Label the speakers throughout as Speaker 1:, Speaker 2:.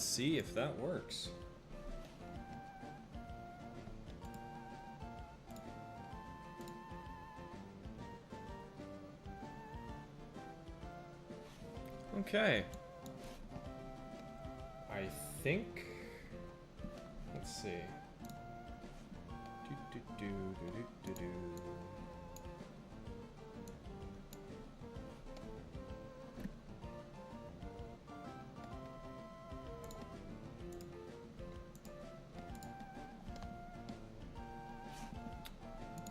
Speaker 1: Let's see if that works. Okay. I think. Let's see.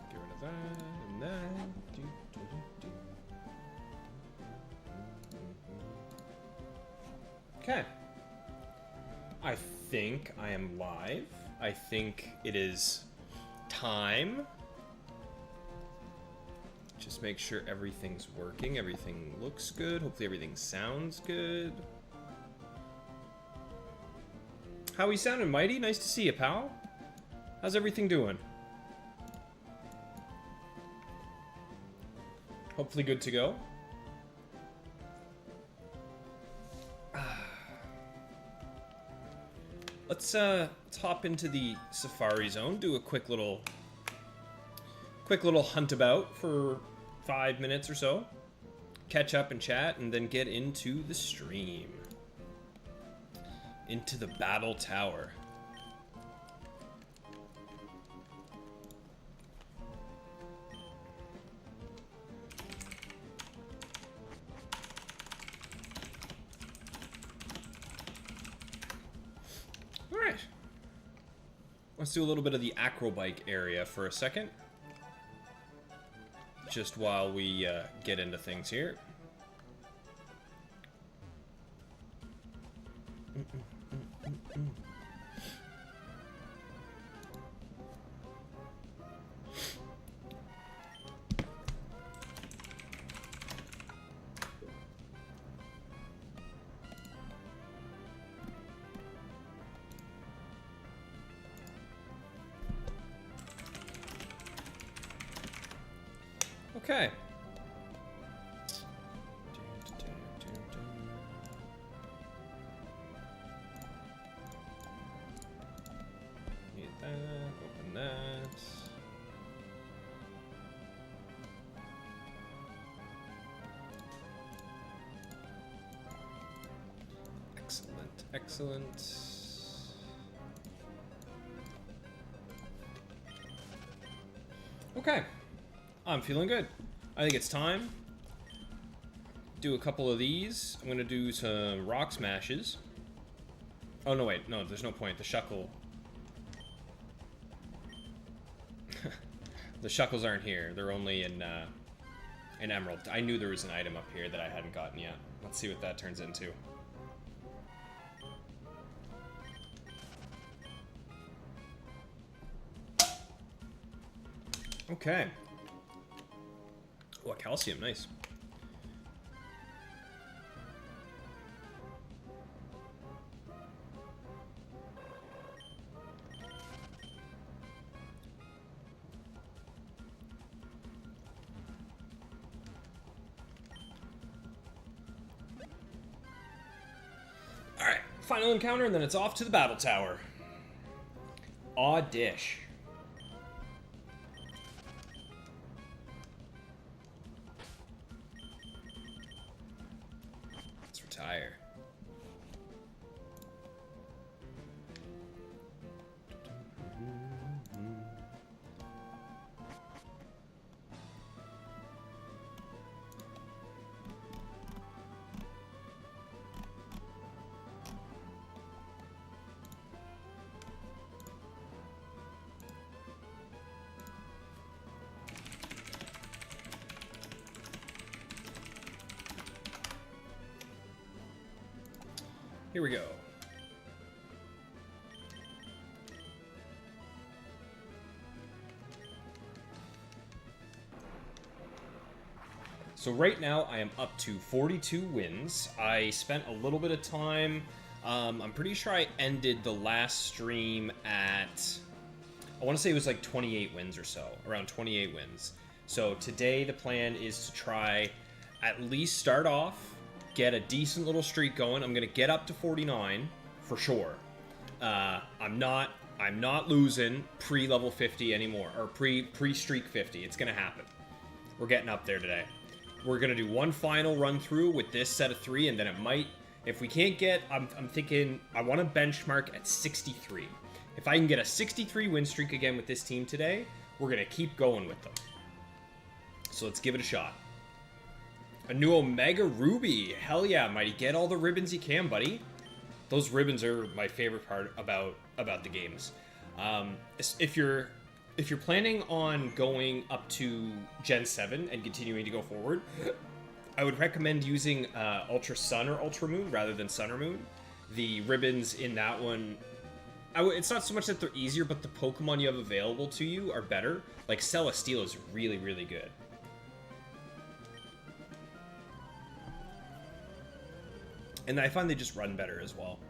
Speaker 1: Get rid of that and that. Okay. I think I am live. I think it is time. Just make sure everything's working, everything looks good, hopefully everything sounds good. How we sounding, Mighty? Nice to see you, pal. How's everything doing? Hopefully good to go. Let's hop into the Safari Zone, do a quick little hunt about for 5 minutes or so, catch up and chat, and then get into the stream, into the Battle Tower. Alright. Let's do a little bit of the acrobike area for a second. Just while we get into things here. Okay. Need that, open that. Excellent, excellent. Okay. I'm feeling good. I think it's time. Do a couple of these. I'm gonna do some rock smashes. Oh no, wait, no, there's no point. The shuckle. The shuckles aren't here. They're only in Emerald. I knew there was an item up here that I hadn't gotten yet. Let's see what that turns into. Okay. Oh, calcium, nice. Alright, final encounter, and then it's off to the Battle Tower. Aw dish. Retire. Here we go. So right now I am up to 42 wins. I spent a little bit of time. I'm pretty sure I ended the last stream at, I want to say it was like 28 wins or so, around 28 wins. So today the plan is to try at least start off, get a decent little streak going. I'm going to get up to 49 for sure. I'm not losing pre-level 50 anymore, or pre-streak 50. It's gonna happen. We're getting up there today. We're gonna do one final run through with this set of 3, and then it might, if we can't get, I'm thinking I want to benchmark at 63. If I can get a 63 win streak again with this team today, we're gonna keep going with them. So let's give it a shot. A new Omega Ruby. Hell yeah, Mighty. Get all the ribbons you can, buddy. Those ribbons are my favorite part about the games. If you're planning on going up to Gen 7 and continuing to go forward, I would recommend using Ultra Sun or Ultra Moon rather than Sun or Moon. The ribbons in that one, it's not so much that they're easier, but the Pokemon you have available to you are better. Like Celesteela is really, really good. And I find they just run better as well.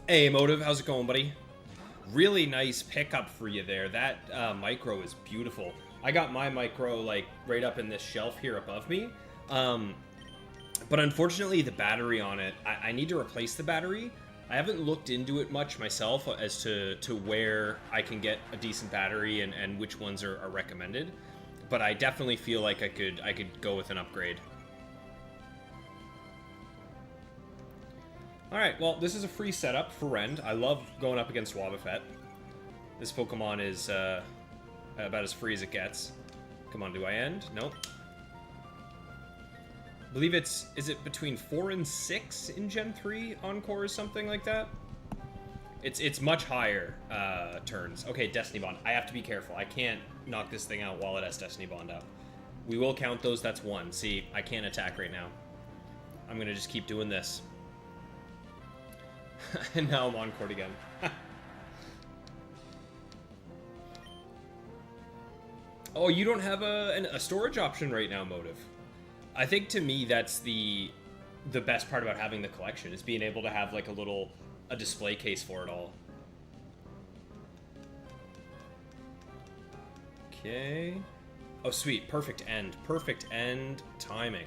Speaker 1: Hey, Motive, how's it going, buddy? Really nice pickup for you there. That micro is beautiful. I got my micro, like, right up in this shelf here above me. But unfortunately, the battery on it, I need to replace the battery. I haven't looked into it much myself as to where I can get a decent battery and which ones are recommended. But I definitely feel like I could go with an upgrade. Alright, well, this is a free setup for Rend. I love going up against Wobbuffet. This Pokemon is about as free as it gets. Come on, do I end? Nope. I believe is it between 4 and 6 in Gen 3 Encore or something like that? It's much higher turns. Okay, Destiny Bond. I have to be careful. I can't knock this thing out while it has Destiny Bond out. We will count those. That's 1. See, I can't attack right now. I'm going to just keep doing this. And now I'm on court again. Oh, you don't have a storage option right now, Motive. I think to me that's the best part about having the collection, is being able to have like a display case for it all. Okay. Oh, sweet. Perfect end. Perfect end timing.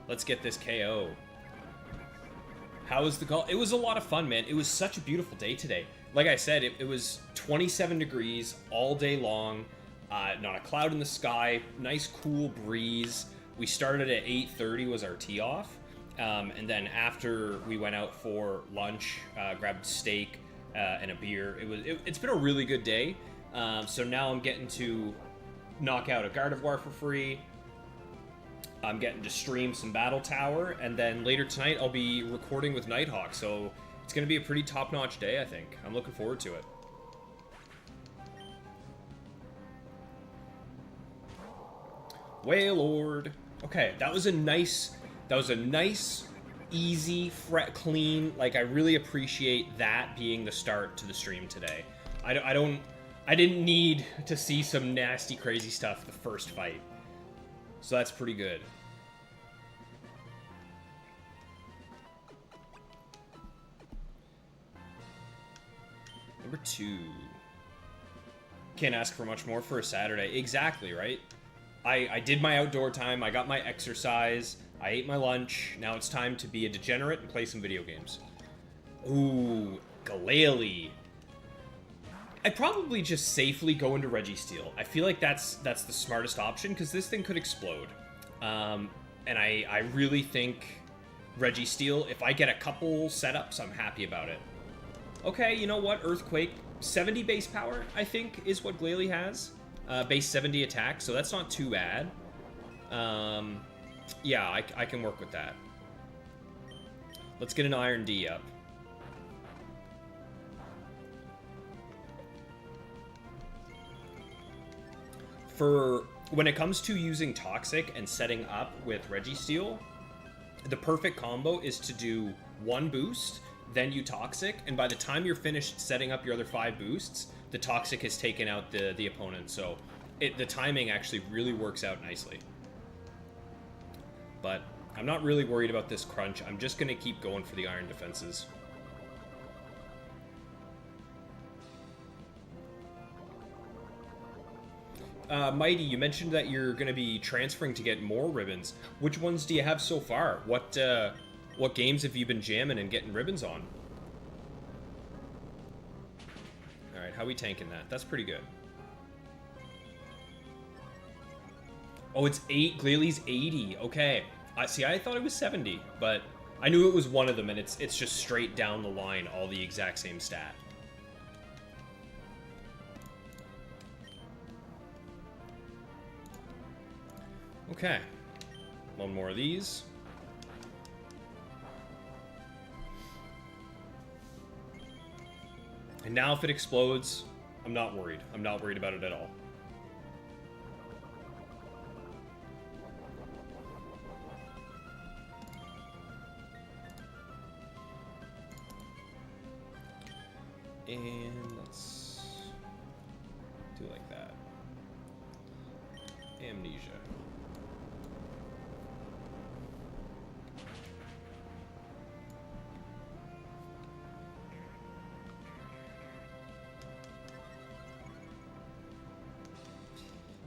Speaker 1: Let's get this KO. How was the call? It was a lot of fun, man. It was such a beautiful day today. Like I said, it was 27 degrees all day long. Not a cloud in the sky. Nice, cool breeze. We started at 8:30 was our tee off. And then after we went out for lunch, grabbed steak and a beer. It's been a really good day. So now I'm getting to knock out a Gardevoir for free. I'm getting to stream some Battletower, and then later tonight I'll be recording with Nighthawk, so it's going to be a pretty top-notch day, I think. I'm looking forward to it. Wailord. Okay, that was a nice, easy, clean, like, I really appreciate that being the start to the stream today. I didn't need to see some nasty, crazy stuff the first fight. So that's pretty good. Number 2. Can't ask for much more for a Saturday. Exactly, right? I did my outdoor time, I got my exercise, I ate my lunch, now it's time to be a degenerate and play some video games. Ooh, Glalie. I'd probably just safely go into Registeel. I feel like that's the smartest option, because this thing could explode. And I really think Registeel, if I get a couple setups, I'm happy about it. Okay, you know what? Earthquake. 70 base power, I think, is what Glalie has. Base 70 attack, so that's not too bad. Yeah, I can work with that. Let's get an Iron D up. For when it comes to using Toxic and setting up with Registeel, the perfect combo is to do 1 boost, then you Toxic, and by the time you're finished setting up your other 5 boosts, the Toxic has taken out the opponent, so the timing actually really works out nicely. But I'm not really worried about this crunch. I'm just going to keep going for the Iron defenses. Mighty, you mentioned that you're going to be transferring to get more ribbons. Which ones do you have so far? What What games have you been jamming and getting ribbons on? Alright, how we tanking that? That's pretty good. Oh, it's 8. Glalie 80. Okay. See, I thought it was 70, but I knew it was one of them, and it's just straight down the line, all the exact same stat. Okay. One more of these. And now if it explodes, I'm not worried. I'm not worried about it at all. And let's do like that. Amnesia.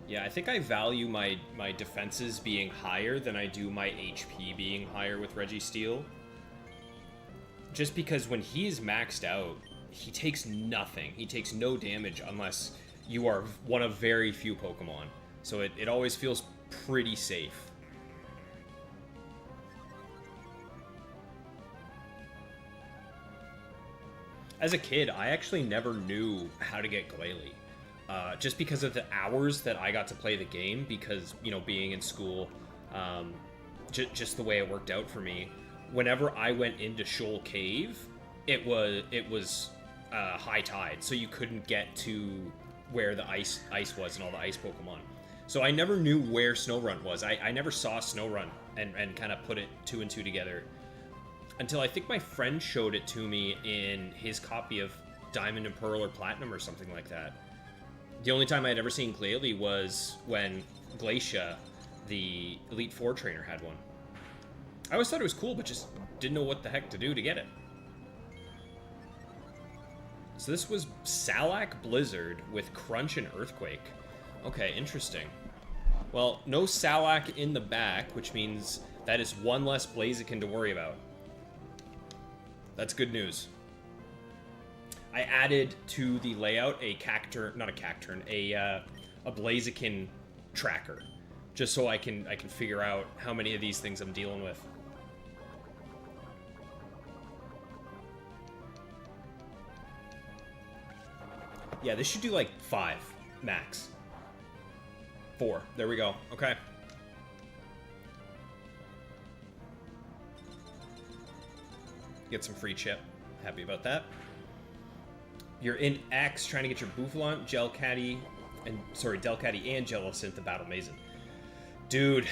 Speaker 1: Yeah, I think I value my defenses being higher than I do my HP being higher with Registeel. Just because when he is maxed out, he takes nothing. He takes no damage unless you are one of very few Pokemon. So it always feels pretty safe. As a kid, I actually never knew how to get Glalie. Just because of the hours that I got to play the game, because, you know, being in school, just the way it worked out for me. Whenever I went into Shoal Cave, it was high tide, so you couldn't get to where the ice was and all the ice Pokemon. So I never knew where Snorunt was. I never saw Snorunt and kind of put it 2 and 2 together until I think my friend showed it to me in his copy of Diamond and Pearl or Platinum or something like that. The only time I had ever seen Glalie was when Glacia, the Elite Four trainer, had one. I always thought it was cool, but just didn't know what the heck to do to get it. So this was Salac Blizzard with Crunch and Earthquake. Okay, interesting. Well, no Salac in the back, which means that is one less Blaziken to worry about. That's good news. I added to the layout a Blaziken tracker, just so I can figure out how many of these things I'm dealing with. Yeah, this should do like 5 max. 4. There we go. Okay. Get some free chip. Happy about that. You're in X trying to get your Bouffalant, Delcatty, and Jellicent, the Battle Mazen. Dude,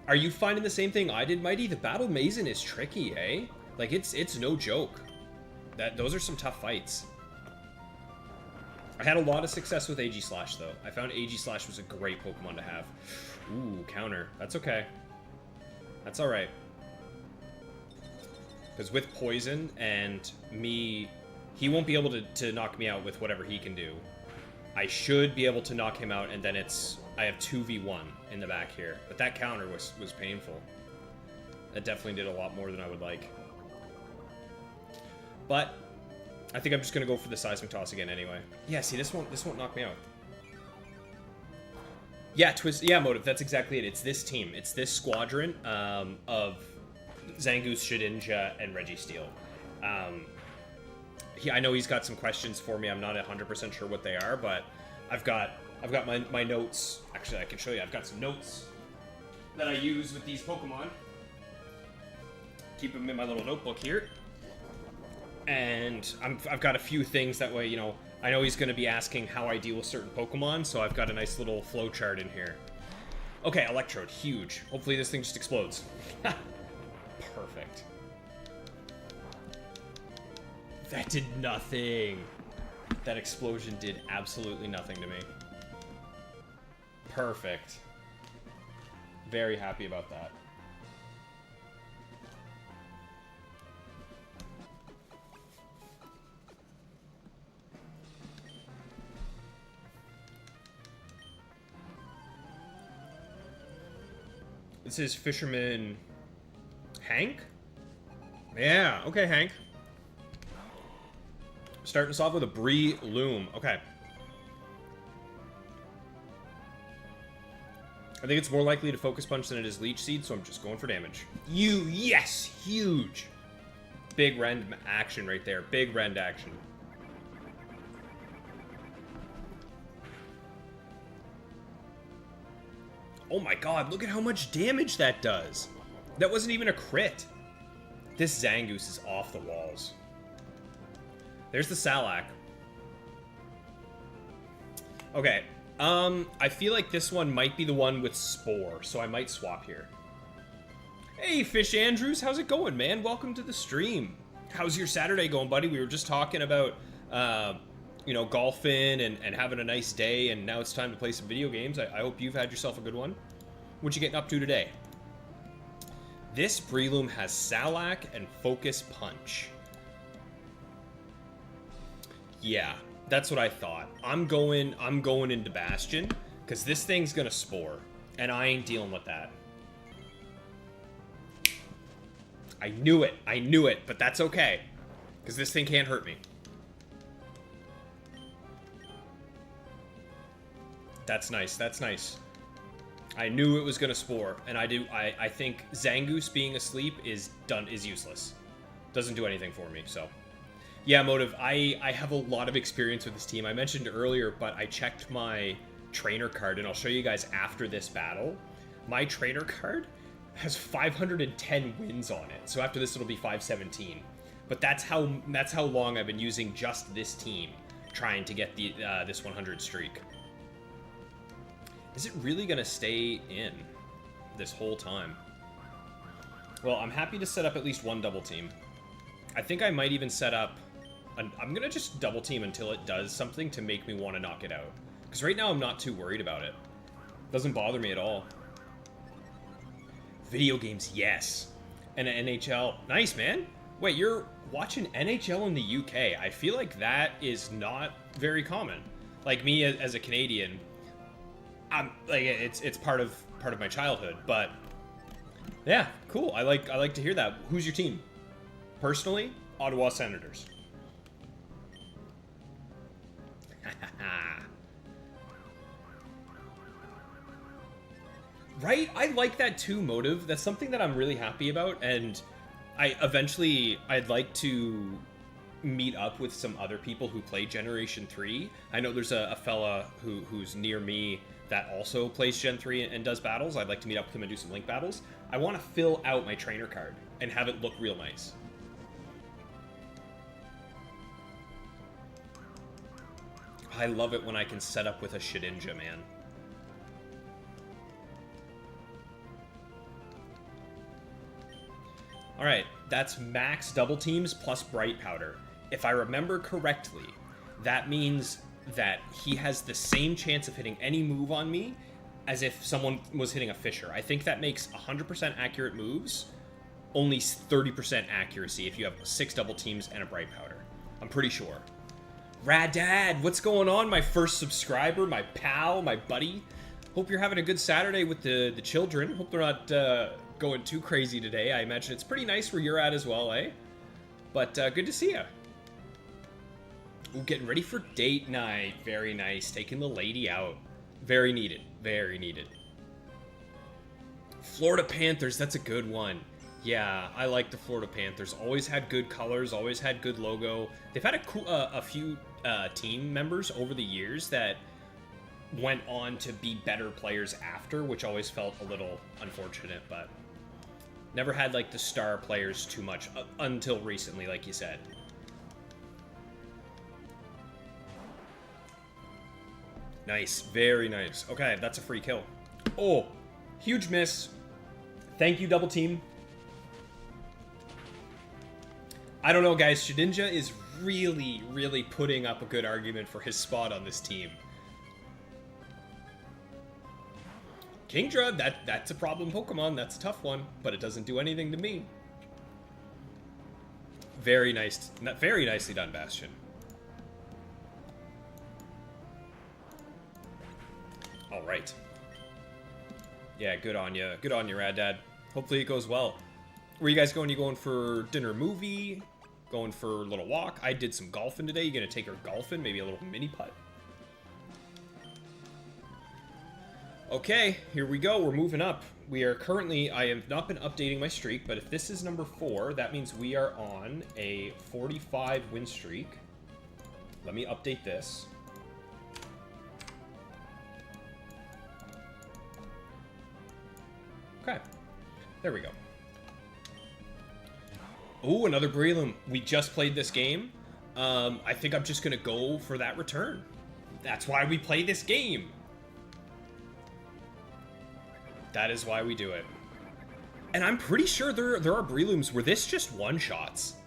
Speaker 1: are you finding the same thing I did, Mighty? The Battle Mazen is tricky, eh? Like, it's no joke. Those are some tough fights. I had a lot of success with Aegislash, though. I found Aegislash was a great Pokemon to have. Ooh, counter. That's okay. That's alright. Because with Poison and me... He won't be able to knock me out with whatever he can do. I should be able to knock him out, and then I have 2v1 in the back here. But that counter was painful. That definitely did a lot more than I would like. But I think I'm just gonna go for the Seismic Toss again anyway. Yeah, see, this won't knock me out. Yeah, Motive, that's exactly it. It's this team. It's this squadron of Zangoose, Shedinja, and Registeel. I know he's got some questions for me. I'm not 100% sure what they are, but I've got my notes. Actually, I can show you. I've got some notes that I use with these Pokemon. Keep them in my little notebook here. And I've got a few things that way, you know, I know he's going to be asking how I deal with certain Pokemon, so I've got a nice little flow chart in here. Okay, Electrode, huge. Hopefully this thing just explodes. Perfect. That did nothing. That explosion did absolutely nothing to me. Perfect. Very happy about that. This is Fisherman Hank? Yeah, okay, Hank. Starting us off with a Bree Loom. Okay. I think it's more likely to Focus Punch than it is Leech Seed, so I'm just going for damage. Yes! Huge! Big rend action right there. Big rend action. Oh my god, look at how much damage that does. That wasn't even a crit. This Zangoose is off the walls. There's the Salak. Okay. I feel like this one might be the one with Spore, so I might swap here. Hey, Fish Andrews, how's it going, man? Welcome to the stream. How's your Saturday going, buddy? We were just talking about, you know, golfing and having a nice day, and now it's time to play some video games. I hope you've had yourself a good one. What you getting up to today? This Breloom has Salak and Focus Punch. Yeah, that's what I thought. I'm going into Bastion, because this thing's gonna Spore, and I ain't dealing with that. I knew it, but that's okay, because this thing can't hurt me. That's nice, that's nice. I knew it was gonna Spore, and I think Zangoose being asleep is useless. Doesn't do anything for me, so. Yeah, Motive, I have a lot of experience with this team. I mentioned earlier, but I checked my trainer card, and I'll show you guys after this battle. My trainer card has 510 wins on it, so after this it'll be 517. But that's how long I've been using just this team, trying to get the this 100 streak. Is it really gonna stay in this whole time? Well, I'm happy to set up at least one double team. I think I might even set up... I'm gonna just double team until it does something to make me want to knock it out. Because right now I'm not too worried about it. Doesn't bother me at all. Video games, yes. And NHL. Nice, man. Wait, you're watching NHL in the UK. I feel like that is not very common. Like me as a Canadian, I'm like it's part of my childhood, but yeah, cool. I like to hear that. Who's your team? Personally, Ottawa Senators. Right? I like that too, Motive. That's something that I'm really happy about, and I'd like to meet up with some other people who play Generation 3. I know there's a fella who's near me that also plays Gen 3 and does battles. I'd like to meet up with him and do some link battles. I want to fill out my trainer card and have it look real nice. I love it when I can set up with a Shedinja, man. Alright, that's max double teams plus bright powder. If I remember correctly, that means that he has the same chance of hitting any move on me as if someone was hitting a Fisher. I think that makes 100% accurate moves, only 30% accuracy if you have 6 double teams and a bright powder. I'm pretty sure. Rad Dad, what's going on? My first subscriber, my pal, my buddy. Hope you're having a good Saturday with the children. Hope they're not going too crazy today. I imagine it's pretty nice where you're at as well, eh? But good to see you. Ooh, getting ready for date night. Very nice. Taking the lady out. Very needed. Very needed. Florida Panthers, that's a good one. Yeah, I like the Florida Panthers. Always had good colors, always had good logo. They've had a few team members over the years that went on to be better players after, which always felt a little unfortunate, but never had like the star players too much until recently, like you said. Nice, very nice. Okay, that's a free kill. Oh, huge miss. Thank you, double team. I don't know, guys. Shedinja is really, really putting up a good argument for his spot on this team. Kingdra, that's a problem Pokemon. That's a tough one, but it doesn't do anything to me. Very nice. Very nicely done, Bastion. All right. Yeah, good on you. Good on you, Rad Dad. Hopefully it goes well. Where you guys going? You going for dinner, movie? Going for a little walk? I did some golfing today. You gonna take her golfing? Maybe a little mini putt? Okay, here we go. We're moving up. We are currently, I have not been updating my streak, but if this is number 4, that means we are on a 45 win streak. Let me update this. Okay, there we go. Ooh, another Breloom. We just played this game. I think I'm just gonna go for that return. That's why we play this game. That is why we do it. And I'm pretty sure there are Brelooms where this just one-shots.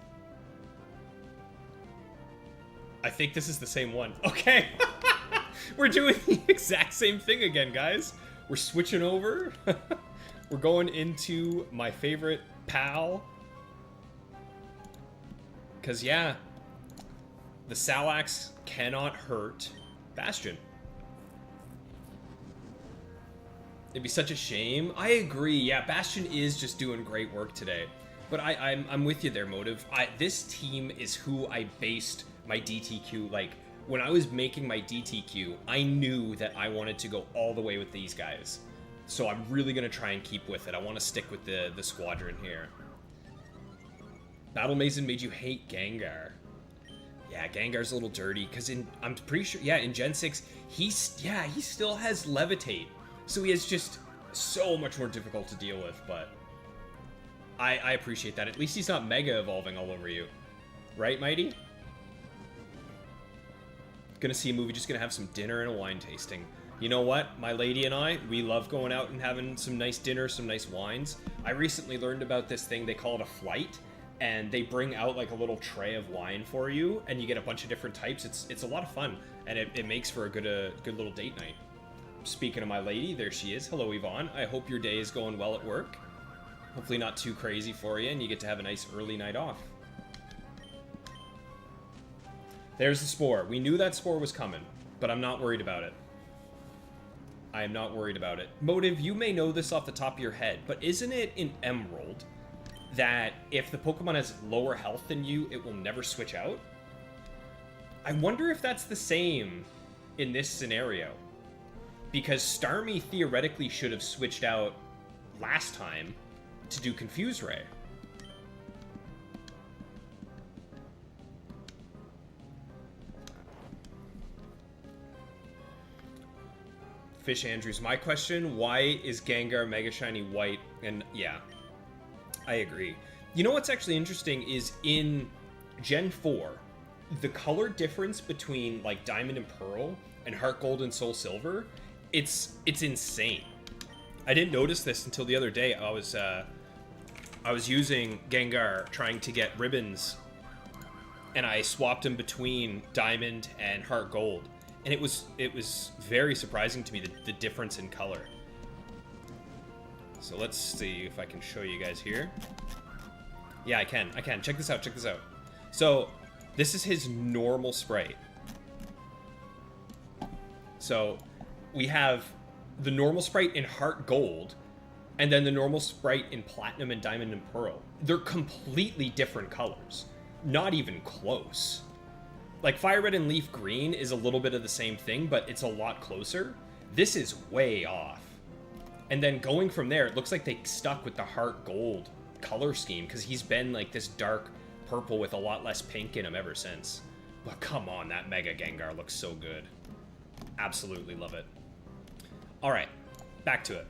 Speaker 1: I think this is the same one. Okay. We're doing the exact same thing again, guys. We're switching over. We're going into my favorite pal. Because, yeah, the Salax cannot hurt Bastion. It'd be such a shame. I agree. Yeah, Bastion is just doing great work today. But I'm with you there, Motive. This team is who I based my DTQ. Like, when I was making my DTQ, I knew that I wanted to go all the way with these guys. So I'm really going to try and keep with it. I want to stick with the squadron here. Battle Mason made you hate Gengar. Yeah, Gengar's a little dirty. Because I'm pretty sure, yeah, in Gen 6, he still has Levitate. So he is just so much more difficult to deal with, but I appreciate that. At least he's not Mega Evolving all over you. Right, Mighty? Gonna see a movie, just gonna have some dinner and a wine tasting. You know what? My lady and I, we love going out and having some nice dinner, some nice wines. I recently learned about this thing, they call it a flight, and they bring out like a little tray of wine for you, and you get a bunch of different types. It's a lot of fun, and it makes for a good little date night. Speaking of my lady, there she is. Hello, Yvonne. I hope your day is going well at work. Hopefully not too crazy for you, and you get to have a nice early night off. There's the Spore. We knew that Spore was coming, but I'm not worried about it. I am not worried about it. Motive, you may know this off the top of your head, but isn't it in Emerald that if the Pokemon has lower health than you, it will never switch out? I wonder if that's the same in this scenario. Because Starmie theoretically should have switched out last time to do Confuse Ray. Fish Andrews, my question, why is Gengar Mega Shiny White? And yeah, I agree. You know what's actually interesting is in Gen 4, the color difference between like Diamond and Pearl and Heart Gold and Soul Silver, it's insane. I didn't notice this until the other day. I was using Gengar trying to get ribbons, and I swapped them between Diamond and Heart Gold, and it was very surprising to me the difference in color. So let's see if I can show you guys here. Yeah, I can. Check this out. So this is his normal sprite. So we have the normal sprite in Heart Gold, and then the normal sprite in Platinum and Diamond and Pearl. They're completely different colors. Not even close. Like, Fire Red and Leaf Green is a little bit of the same thing, but it's a lot closer. This is way off. And then going from there, it looks like they stuck with the Heart Gold color scheme, because he's been like this dark purple with a lot less pink in him ever since. But come on, that Mega Gengar looks so good. Absolutely love it. Alright, back to it.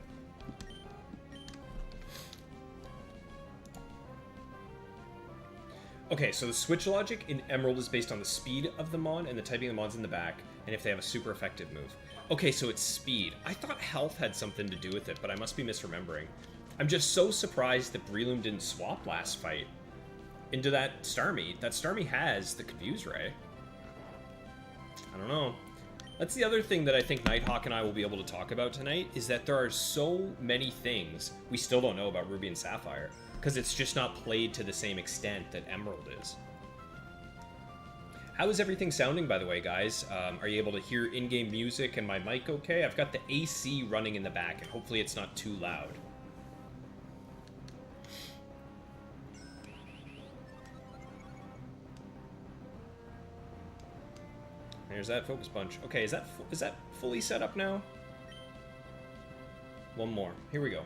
Speaker 1: Okay, so the switch logic in Emerald is based on the speed of the Mon and the typing of the Mons in the back, and if they have a super effective move. Okay, so it's speed. I thought health had something to do with it, but I must be misremembering. I'm just so surprised that Breloom didn't swap last fight into that Starmie. That Starmie has the Confuse Ray. I don't know. That's the other thing that I think Nighthawk and I will be able to talk about tonight, is that there are so many things we still don't know about Ruby and Sapphire, because it's just not played to the same extent that Emerald is. How is everything sounding, by the way, guys? Are you able to hear in-game music and my mic okay? I've got the AC running in the back, and hopefully it's not too loud. There's that focus punch. Okay, is that fully set up now? One more. Here we go.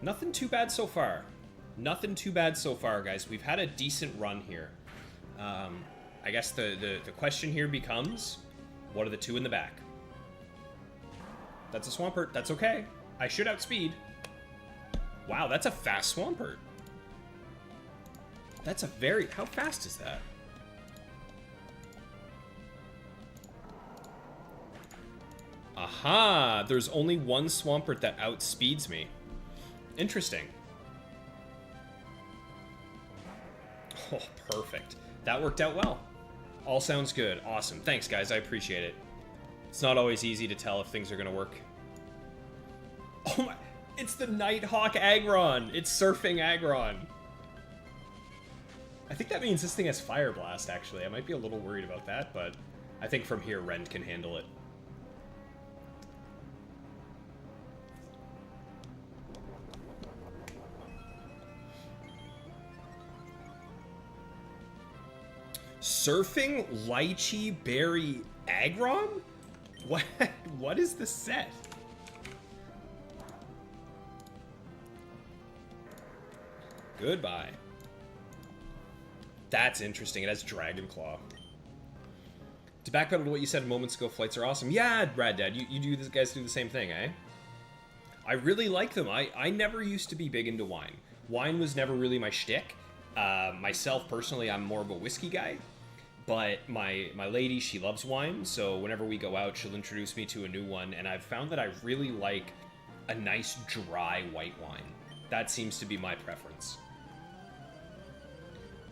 Speaker 1: Nothing too bad so far. Nothing too bad so far, guys. We've had a decent run here. I guess the question here becomes, what are the two in the back? That's a Swampert. That's okay. I should outspeed. Wow, that's a fast Swampert. That's a very... How fast is that? Aha! There's only one Swampert that outspeeds me. Interesting. Oh, perfect. That worked out well. All sounds good. Awesome. Thanks, guys. I appreciate it. It's not always easy to tell if things are going to work. Oh my... It's the Nighthawk Aggron! It's Surfing Aggron! I think that means this thing has Fire Blast, actually. I might be a little worried about that, but I think from here, Rend can handle it. Surfing Lychee Berry Aggron? What is the set? Goodbye. That's interesting. It has Dragon Claw. To backpedal to what you said moments ago, flights are awesome. Yeah, Rad Dad, you guys do the same thing, eh? I really like them. I never used to be big into wine. Wine was never really my shtick. Myself, personally, I'm more of a whiskey guy. But my lady, she loves wine, so whenever we go out, she'll introduce me to a new one, and I've found that I really like a nice, dry white wine. That seems to be my preference.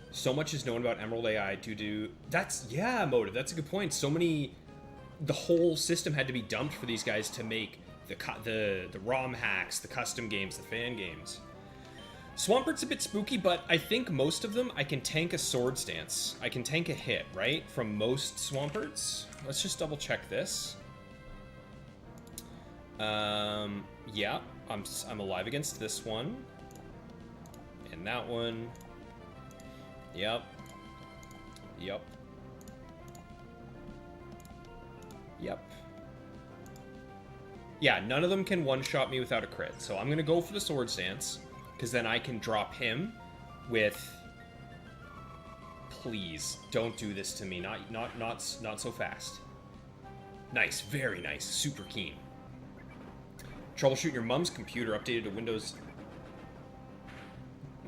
Speaker 1: So much is known about Emerald AI due to... Yeah, Motive, that's a good point. So many... The whole system had to be dumped for these guys to make the ROM hacks, the custom games, the fan games. Swampert's a bit spooky, but I think most of them I can tank a Swords Dance. I can tank a hit, right? From most Swamperts. Let's just double check this. Yeah, I'm alive against this one. And that one. Yep. Yep. Yep. Yeah, none of them can one-shot me without a crit, so I'm gonna go for the Swords Dance, because then I can drop him with... Please, don't do this to me. Not so fast. Nice, very nice, super keen. Troubleshoot your mom's computer updated to Windows...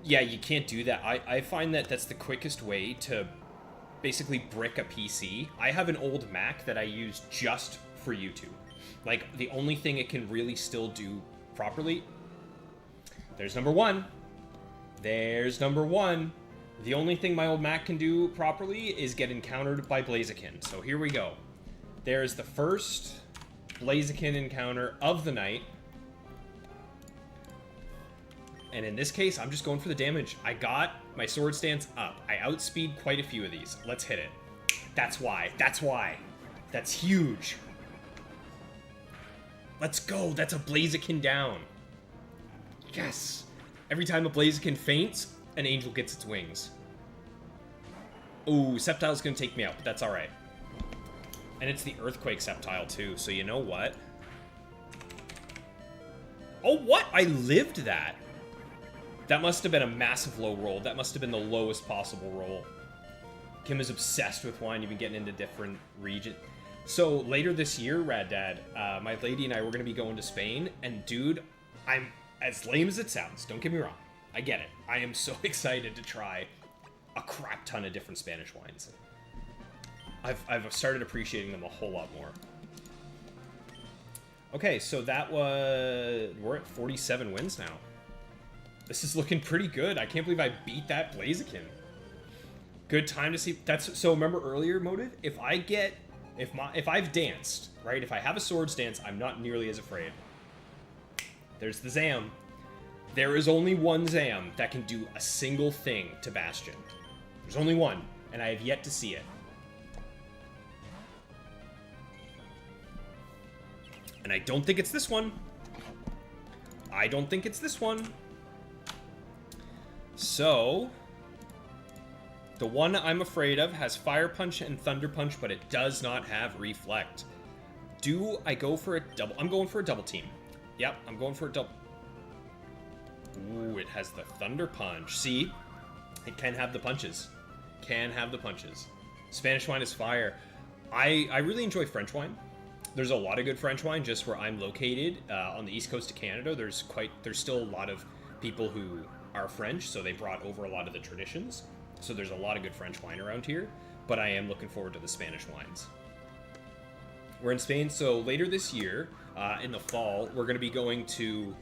Speaker 1: Yeah, you can't do that. I find that that's the quickest way to basically brick a PC. I have an old Mac that I use just for YouTube. Like, the only thing it can really still do properly... There's number one. There's number one. The only thing my old Mac can do properly is get encountered by Blaziken. So here we go. There's the first Blaziken encounter of the night. And in this case, I'm just going for the damage. I got my Sword Stance up. I outspeed quite a few of these. Let's hit it. That's why. That's why. That's huge. Let's go. That's a Blaziken down. Yes. Every time a Blaziken faints, an angel gets its wings. Ooh, Sceptile's gonna take me out, but that's alright. And it's the Earthquake Sceptile, too, so you know what? Oh, what? I lived that. That must have been a massive low roll. That must have been the lowest possible roll. Kim is obsessed with wine. You've been getting into different regions. So later this year, Rad Dad, my lady and I were going to be going to Spain. And dude, I'm as lame as it sounds. Don't get me wrong. I get it. I am so excited to try a crap ton of different Spanish wines. I've started appreciating them a whole lot more. Okay, so that was... We're at 47 wins now. This is looking pretty good. I can't believe I beat that Blaziken. Good time to see... So remember earlier, Motive? If I've danced, right? If I have a Swords Dance, I'm not nearly as afraid. There's the Zam. There is only one Zam that can do a single thing to Bastion. There's only one, and I have yet to see it. And I don't think it's this one. I don't think it's this one. So, the one I'm afraid of has Fire Punch and Thunder Punch, but it does not have Reflect. Do I go for a double? I'm going for a double team. Yep, I'm going for a double. Ooh, it has the Thunder Punch. See? It can have the punches. Can have the punches. Spanish wine is fire. I really enjoy French wine. There's a lot of good French wine just where I'm located on the east coast of Canada. There's still a lot of people who are French, so they brought over a lot of the traditions. So there's a lot of good French wine around here, but I am looking forward to the Spanish wines. We're in Spain, so later this year, in the fall, we're going to be going to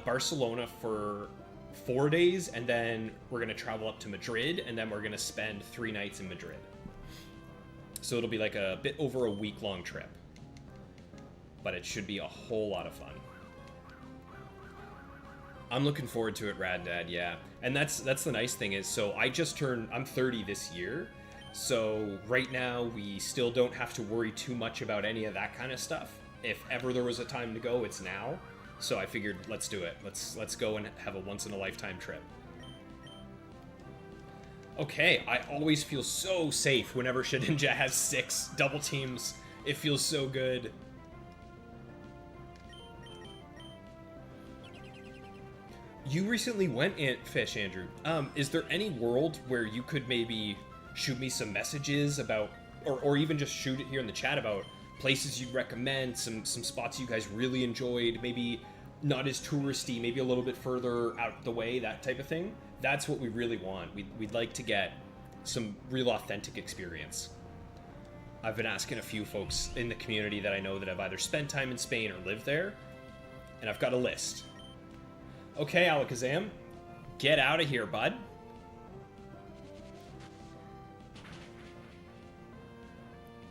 Speaker 1: Barcelona for 4 days, and then we're going to travel up to Madrid, and then we're going to spend 3 nights in Madrid. So it'll be like a bit over a week-long trip. But it should be a whole lot of fun. I'm looking forward to it, Rad Dad, yeah. And that's the nice thing is, so I'm 30 this year, so right now we still don't have to worry too much about any of that kind of stuff. If ever there was a time to go, it's now. So I figured, let's do it. Let's go and have a once-in-a-lifetime trip. Okay, I always feel so safe whenever Shedinja has 6 double teams. It feels so good. You recently went in Fish, Andrew. Is there any world where you could maybe shoot me some messages about, or even just shoot it here in the chat about places you'd recommend, some spots you guys really enjoyed, maybe not as touristy, maybe a little bit further out the way, that type of thing? That's what we really want. We'd like to get some real authentic experience. I've been asking a few folks in the community that I know that have either spent time in Spain or lived there, and I've got a list. Okay, Alakazam, get out of here, bud.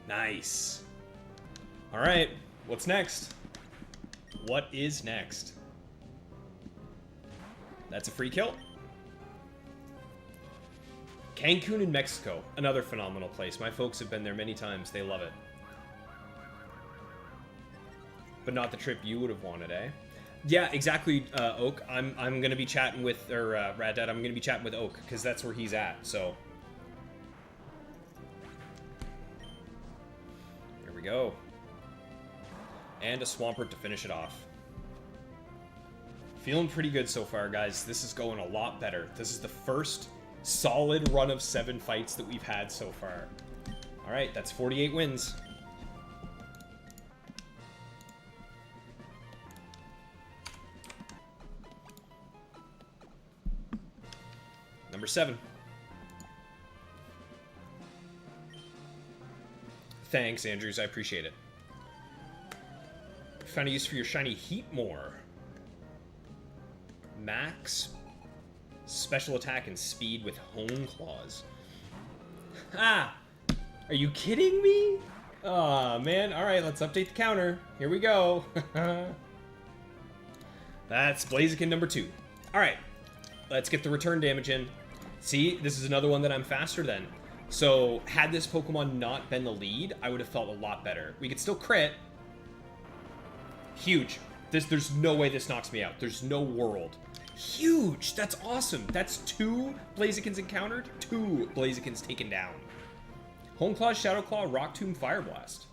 Speaker 1: Nice. All right, what's next? What is next? That's a free kill. Cancun in Mexico, another phenomenal place. My folks have been there many times. They love it. But not the trip you would have wanted, eh? Yeah, exactly, Oak. I'm gonna be chatting with, Rad Dad, I'm gonna be chatting with Oak, because that's where he's at, so. There we go. And a Swampert to finish it off. Feeling pretty good so far, guys. This is going a lot better. This is the first solid run of 7 fights that we've had so far. Alright, that's 48 wins. Number 7. Thanks, Andrews. I appreciate it. Found a use for your shiny Heatmore. Max special attack and speed with Hone Claws. Ah! Are you kidding me? Aw, man. Alright, let's update the counter. Here we go. That's Blaziken number 2. Alright, let's get the return damage in. See, this is another one that I'm faster than. So, had this Pokemon not been the lead, I would have felt a lot better. We could still crit. Huge. There's no way this knocks me out. There's no world. Huge! That's awesome. That's 2 Blazikens encountered, 2 Blazikens taken down. Hone Claw, Shadow Claw, Rock Tomb, Fire Blast.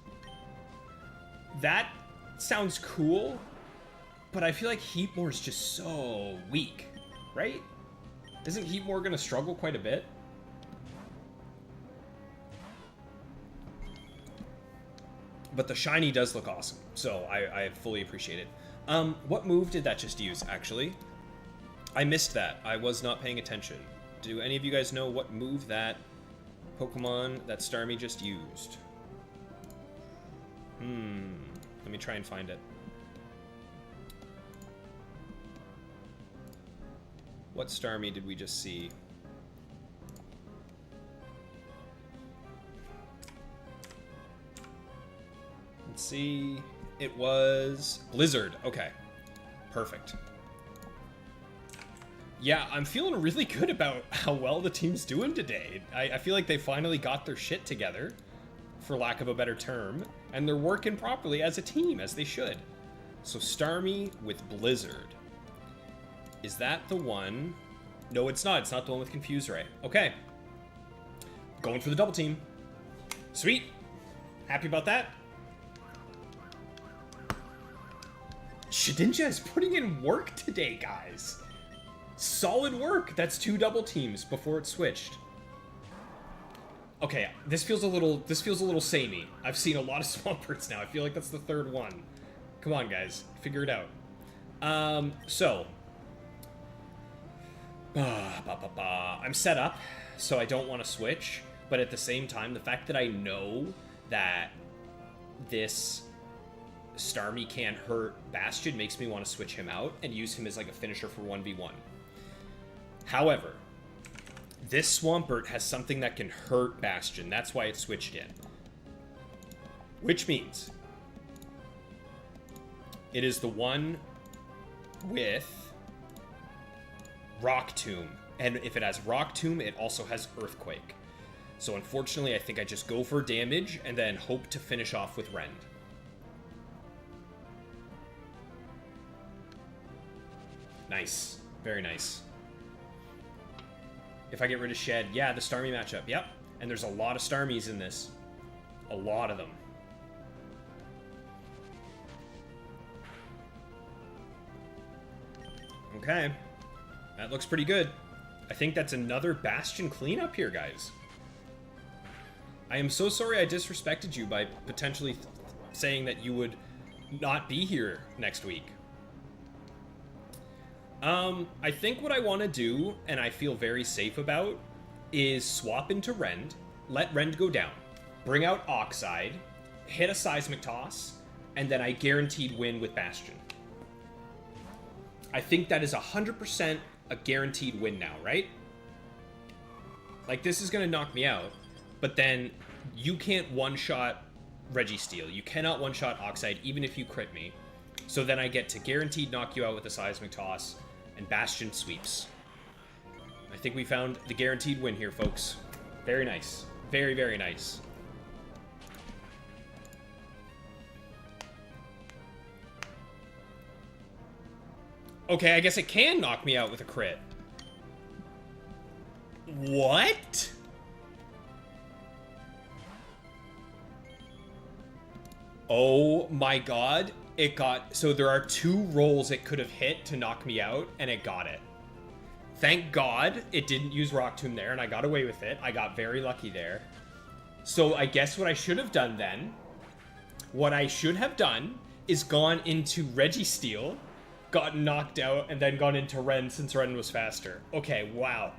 Speaker 1: That sounds cool, but I feel like Heatmore is just so weak, right? Isn't Heatmore going to struggle quite a bit? But the shiny does look awesome, so I fully appreciate it. What move did that just use, actually? I missed that. I was not paying attention. Do any of you guys know what move that Pokemon that Starmie just used? Let me try and find it. What Starmie did we just see? Let's see. It was Blizzard. Okay. Perfect. Yeah, I'm feeling really good about how well the team's doing today. I feel like they finally got their shit together, for lack of a better term, and they're working properly as a team, as they should. So Starmie with Blizzard. Is that the one? No, it's not. It's not the one with Confuse Ray. Okay. Going for the double team. Sweet. Happy about that. Shedinja is putting in work today, guys. Solid work. That's 2 double teams before it switched. Okay, this feels a little samey. I've seen a lot of Swampers now. I feel like that's the 3rd one. Come on, guys. Figure it out. I'm set up, so I don't want to switch. But at the same time, the fact that I know that this Starmie can't hurt Bastion makes me want to switch him out and use him as like a finisher for 1v1. However, this Swampert has something that can hurt Bastion. That's why it switched in. Which means it is the one with Rock Tomb. And if it has Rock Tomb, it also has Earthquake. So unfortunately, I think I just go for damage and then hope to finish off with Rend. Nice. Very nice. If I get rid of Shed, yeah, the Starmie matchup, yep. And there's a lot of Starmies in this. A lot of them. Okay. That looks pretty good. I think that's another Bastion cleanup here, guys. I am so sorry I disrespected you by potentially saying that you would not be here next week. I think what I want to do, and I feel very safe about, is swap into Rend, let Rend go down, bring out Oxide, hit a Seismic Toss, and then I guaranteed win with Bastion. I think that is 100% a guaranteed win now, right? Like, this is going to knock me out, but then you can't one-shot Registeel. You cannot one-shot Oxide, even if you crit me. So then I get to guaranteed knock you out with a Seismic Toss, and Bastion sweeps. I think we found the guaranteed win here, folks. Very nice. Very, very nice. Okay, I guess it can knock me out with a crit. What? Oh my god. It got... So there are 2 rolls it could have hit to knock me out, and it got it. Thank God it didn't use Rock Tomb there, and I got away with it. I got very lucky there. So I guess what I should have done then... What I should have done is gone into Registeel, gotten knocked out, and then gone into Rend since Rend was faster. Okay, wow.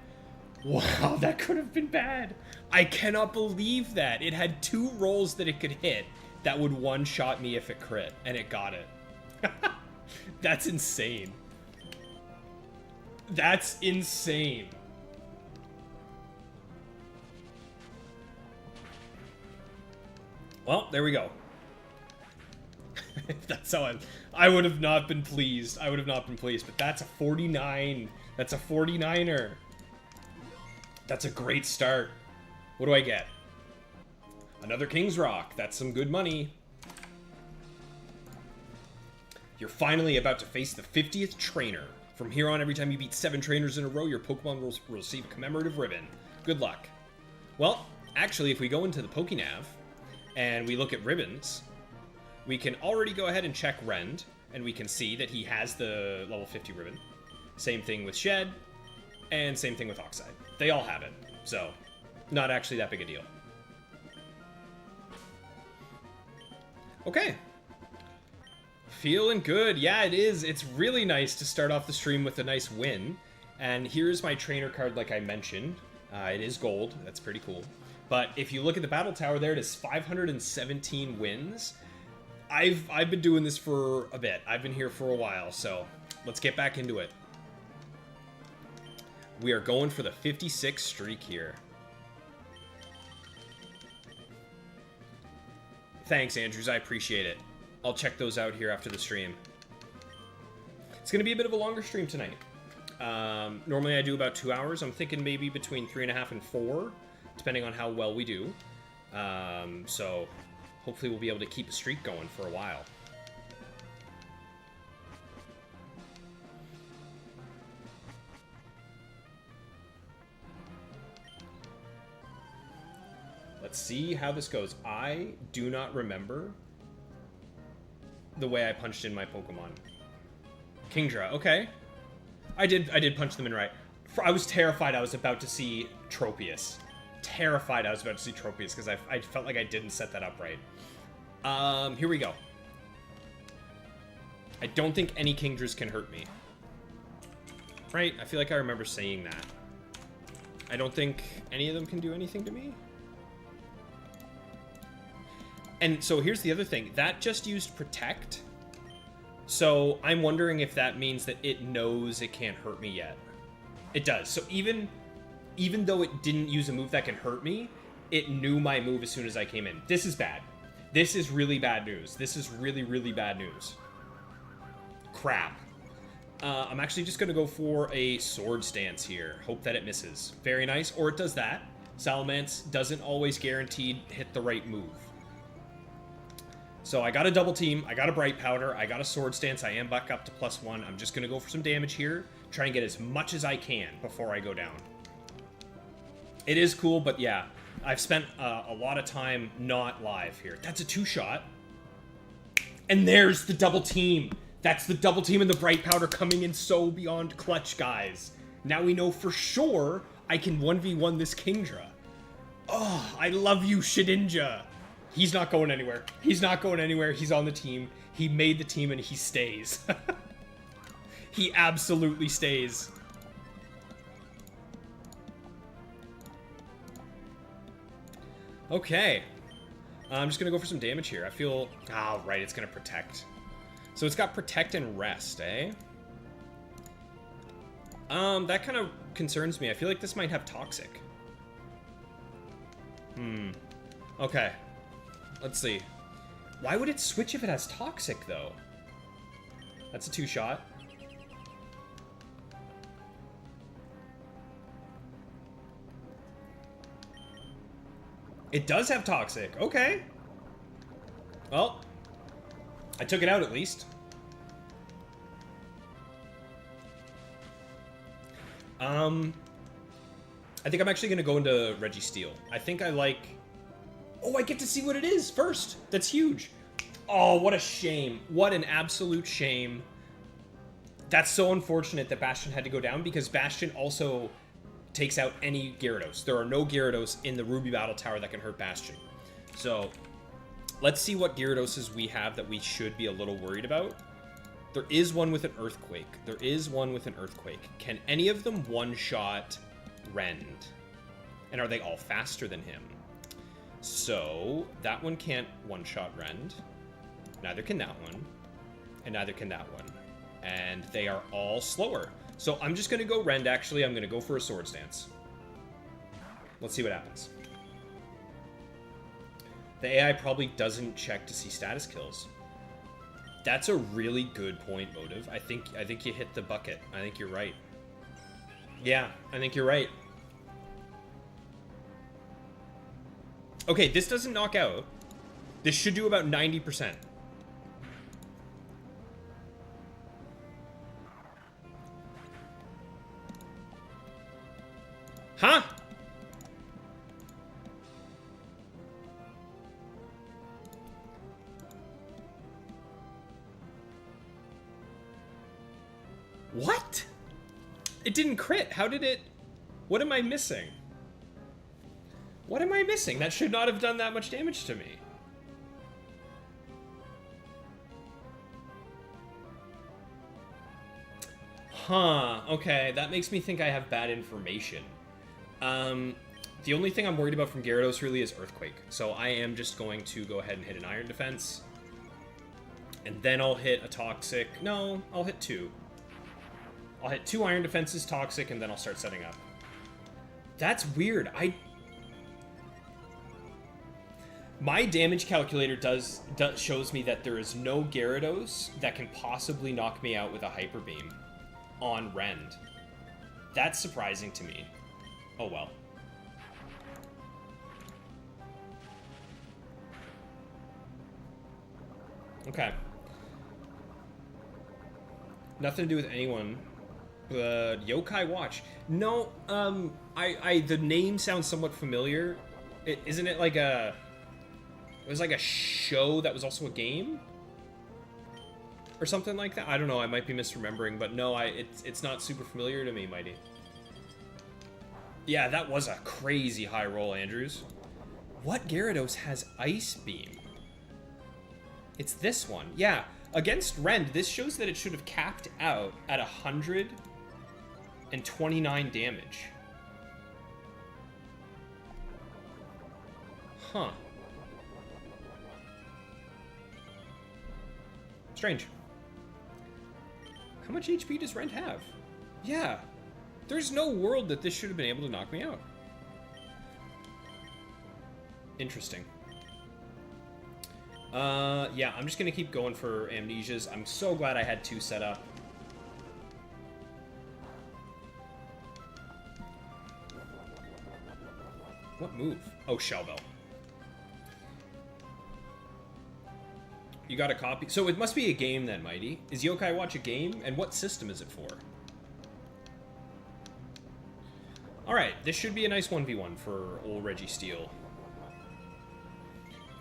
Speaker 1: Wow, that could have been bad. I cannot believe that. It had 2 rolls that it could hit that would one-shot me if it crit, and it got it. That's insane. That's insane. Well, there we go. That's how I would have not been pleased. I would have not been pleased, but that's a 49. That's a 49er. That's a great start. What do I get? Another King's Rock. That's some good money. You're finally about to face the 50th trainer. From here on, every time you beat 7 trainers in a row, your Pokemon will receive a commemorative ribbon. Good luck. Well, actually, if we go into the Pokénav and we look at ribbons, we can already go ahead and check Rend, and we can see that he has the level 50 ribbon. Same thing with Shed, and same thing with Oxide. They all have it, so not actually that big a deal. Okay. Feeling good. Yeah, it is. It's really nice to start off the stream with a nice win. And here's my trainer card like I mentioned. It is gold. That's pretty cool. But if you look at the Battle Tower there, it is 517 wins. I've been doing this for a bit. I've been here for a while, so let's get back into it. We are going for the 56 streak here. Thanks, Andrews. I appreciate it. I'll check those out here after the stream. It's going to be a bit of a longer stream tonight. Normally I do about 2 hours. I'm thinking maybe between 3.5 and 4, depending on how well we do. So hopefully we'll be able to keep a streak going for a while. Let's see how this goes. I do not remember the way I punched in my Pokemon. Kingdra, okay. I did punch them in right. I was terrified I was about to see Tropius. Terrified I was about to see Tropius because I felt like I didn't set that up right. Here we go. I don't think any Kingdras can hurt me. Right? I feel like I remember saying that. I don't think any of them can do anything to me. And so here's the other thing. That just used Protect. So I'm wondering if that means that it knows it can't hurt me yet. It does. So even though it didn't use a move that can hurt me, it knew my move as soon as I came in. This is bad. This is really bad news. This is really, really bad news. Crap. I'm actually just going to go for a Sword Stance here. Hope that it misses. Very nice. Or it does that. Salamence doesn't always guaranteed hit the right move. So I got a Double Team. I got a Bright Powder. I got a Sword Stance. I am back up to +1. I'm just going to go for some damage here. Try and get as much as I can before I go down. It is cool, but yeah. I've spent a lot of time not live here. That's a 2-shot. And there's the Double Team. That's the Double Team and the Bright Powder coming in so beyond clutch, guys. Now we know for sure I can 1v1 this Kingdra. Oh, I love you, Shedinja. He's not going anywhere. He's not going anywhere. He's on the team. He made the team and he stays. He absolutely stays. Okay. I'm just going to go for some damage here. I feel... Oh, right. It's going to Protect. So it's got Protect and Rest, eh? That kind of concerns me. I feel like this might have Toxic. Okay. Let's see. Why would it switch if it has Toxic, though? That's a 2-shot. It does have Toxic. Okay. Well, I took it out at least. I think I'm actually going to go into Registeel. I think I like... Oh, I get to see what it is first. That's huge. Oh, what a shame. What an absolute shame. That's so unfortunate that Bastion had to go down because Bastion also takes out any Gyarados. There are no Gyarados in the Ruby Battletower that can hurt Bastion. So, let's see what Gyaradoses we have that we should be a little worried about. There is one with an Earthquake. There is one with an Earthquake. Can any of them one-shot Rend? And are they all faster than him? So, that one can't one-shot Rend. Neither can that one. And neither can that one. And they are all slower. So, I'm just going to go Rend, actually. I'm going to go for a Sword Stance. Let's see what happens. The AI probably doesn't check to see status kills. That's a really good point, Motive. I think you hit the bucket. I think you're right. Yeah, I think you're right. Okay, this doesn't knock out. This should do about 90%. Huh? What? It didn't crit. How did it... What am I missing? What am I missing? That should not have done that much damage to me. Huh. Okay, that makes me think I have bad information. The only thing I'm worried about from Gyarados really is Earthquake. So I am just going to go ahead and hit an Iron Defense. And then I'll hit a Toxic. No, I'll hit 2. I'll hit 2 Iron Defenses, Toxic, and then I'll start setting up. That's weird. My damage calculator shows me that there is no Gyarados that can possibly knock me out with a Hyper Beam on Rend. That's surprising to me. Oh well. Okay. Nothing to do with anyone. Yokai Watch. No, the name sounds somewhat familiar. Isn't it like a... It was like a show that was also a game? Or something like that? I don't know, I might be misremembering, but no, it's not super familiar to me, Mighty. Yeah, that was a crazy high roll, Andrews. What Gyarados has Ice Beam? It's this one. Yeah, against Rend, this shows that it should have capped out at 129 damage. Huh. Strange. How much HP does Rend have? Yeah. There's no world that this should have been able to knock me out. Interesting. Yeah, I'm just gonna keep going for amnesias. I'm so glad I had 2 set up. What move? Oh, Shell Bell. You got a copy? So it must be a game then, Mighty. Is Yokai Watch a game? And what system is it for? Alright, this should be a nice 1v1 for old Registeel.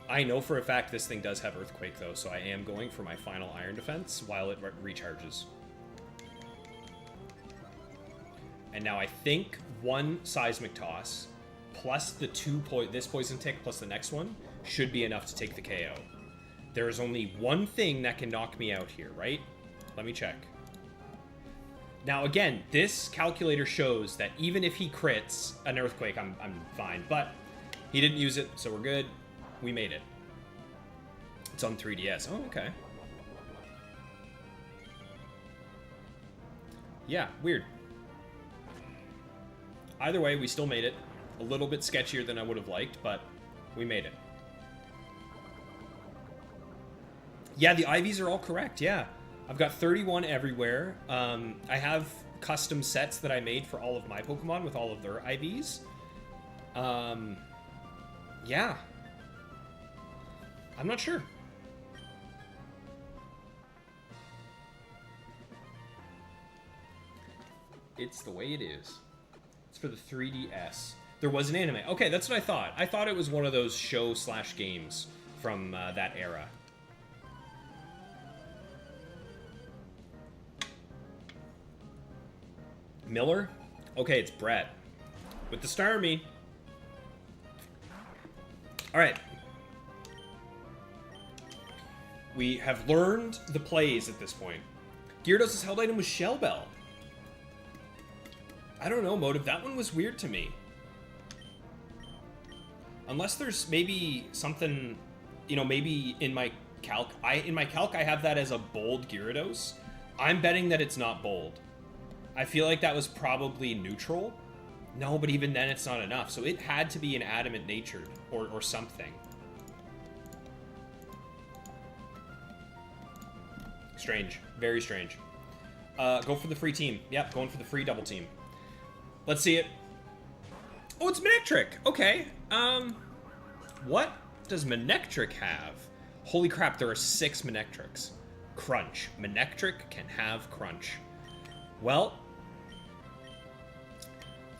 Speaker 1: I know for a fact this thing does have Earthquake, though, so I am going for my final Iron Defense while it recharges. And now I think 1 Seismic Toss, plus the 2 this Poison Tick, plus the next one, should be enough to take the KO. There is only one thing that can knock me out here, right? Let me check. Now, again, this calculator shows that even if he crits an Earthquake, I'm fine. But he didn't use it, so we're good. We made it. It's on 3DS. Oh, okay. Yeah, weird. Either way, we still made it. A little bit sketchier than I would have liked, but we made it. Yeah, the IVs are all correct, yeah. I've got 31 everywhere. I have custom sets that I made for all of my Pokemon with all of their IVs. Yeah. I'm not sure. It's the way it is. It's for the 3DS. There was an anime. Okay, that's what I thought. I thought it was one of those show/games from that era. Miller? Okay, it's Brett. With the Starmie. Alright. We have learned the plays at this point. Gyarados' held item was Shell Bell. I don't know, Motive. That one was weird to me. Unless there's maybe something, you know, maybe in my calc. In my calc, I have that as a bold Gyarados. I'm betting that it's not bold. I feel like that was probably neutral. No, but even then it's not enough. So it had to be an adamant natured or something. Strange. Very strange. Go for the free team. Yep, going for the free double team. Let's see it. Oh, it's Manectric. Okay. What does Manectric have? Holy crap, there are 6 Manectrics. Crunch. Manectric can have Crunch. Well,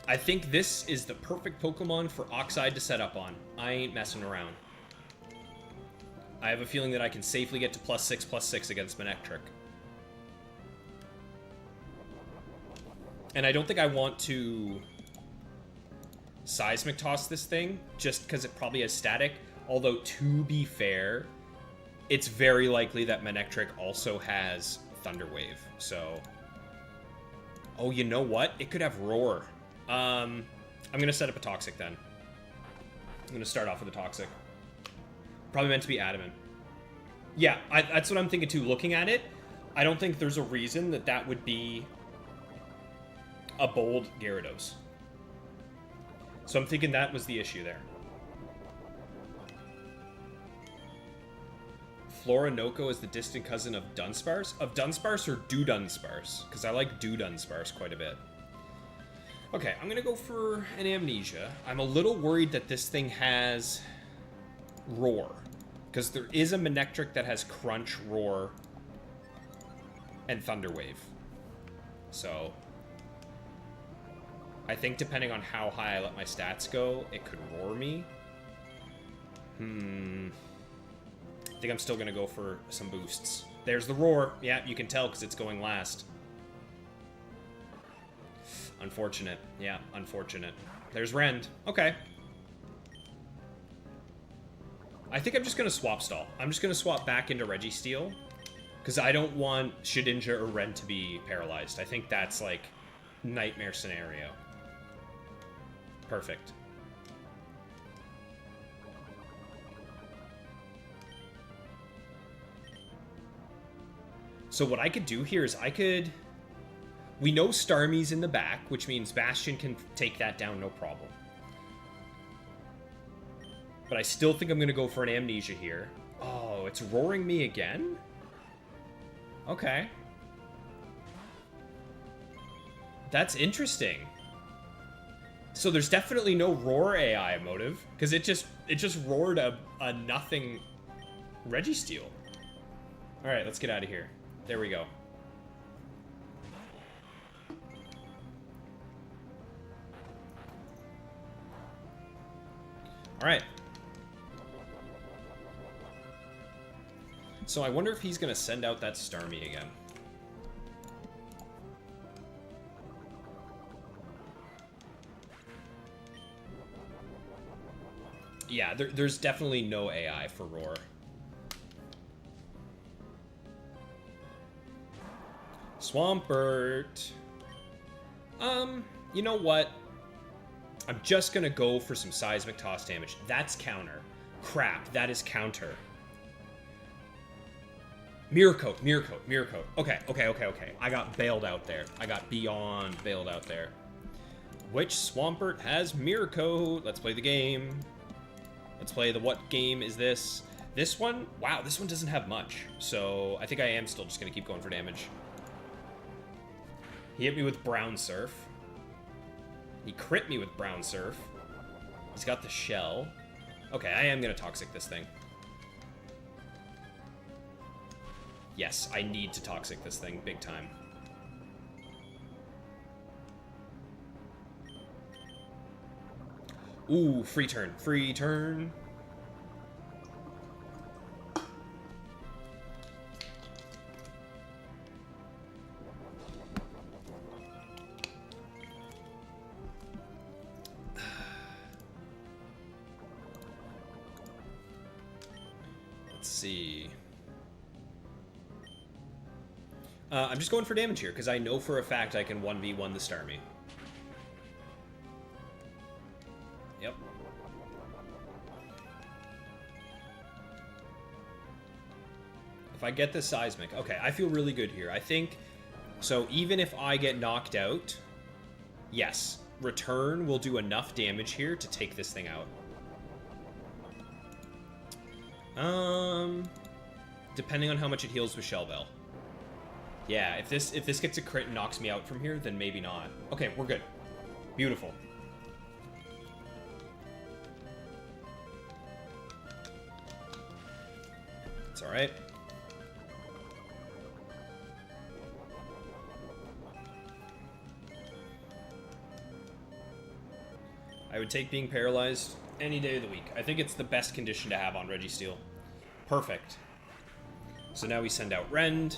Speaker 1: I think this is the perfect Pokemon for Oxide to set up on. I ain't messing around. I have a feeling that I can safely get to +6/+6 against Manectric. And I don't think I want to Seismic Toss this thing, just because it probably has Static. Although, to be fair, it's very likely that Manectric also has Thunder Wave, so... Oh, you know what? It could have Roar. I'm going to set up a Toxic, then. I'm going to start off with a Toxic. Probably meant to be Adamant. Yeah, that's what I'm thinking, too. Looking at it, I don't think there's a reason that that would be a bold Gyarados. So I'm thinking that was the issue there. Florinoko is the distant cousin of Dunsparce? Of Dunsparce or Dudunsparce? Because I like Dudunsparce quite a bit. Okay, I'm going to go for an Amnesia. I'm a little worried that this thing has Roar. Because there is a Manectric that has Crunch, Roar, and Thunder Wave. So I think depending on how high I let my stats go, it could Roar me. I think I'm still going to go for some boosts. There's the roar. Yeah, you can tell because it's going last. Unfortunate. Yeah, unfortunate. There's Rend. Okay. I think I'm just going to swap stall. I'm just going to swap back into Registeel. Because I don't want Shedinja or Rend to be paralyzed. I think that's, like, nightmare scenario. Perfect. So what I could do here is I could... We know Starmie's in the back, which means Bastion can take that down no problem. But I still think I'm going to go for an Amnesia here. Oh, it's roaring me again? Okay. That's interesting. So there's definitely no roar AI motive, because it just roared a nothing Registeel. Alright, let's get out of here. There we go. Alright. So I wonder if he's going to send out that Starmie again. Yeah, there's definitely no AI for Roar. Swampert. You know what? I'm just going to go for some Seismic Toss damage. That's counter. Crap, that is counter. Mirror Coat, Mirror Coat, Mirror Coat. Okay. I got bailed out there. I got beyond bailed out there. Which Swampert has Mirror Coat? Let's play the game. Let's play the what game is this? This one? Wow, this one doesn't have much. So I think I am still just going to keep going for damage. He hit me with Brown Surf. He crit me with Brown Surf. He's got the shell. Okay, I am going to Toxic this thing. Yes, I need to Toxic this thing big time. Ooh, free turn. Free turn. Let's see. I'm just going for damage here, because I know for a fact I can 1v1 the Starmie. Yep. If I get the Seismic... Okay, I feel really good here. I think... So even if I get knocked out... Yes, Return will do enough damage here to take this thing out. Depending on how much it heals with Shell Bell. Yeah, if this gets a crit and knocks me out from here, then maybe not. Okay, we're good. Beautiful. It's alright. I would take being paralyzed any day of the week. I think it's the best condition to have on Registeel. Perfect. So now we send out Rend.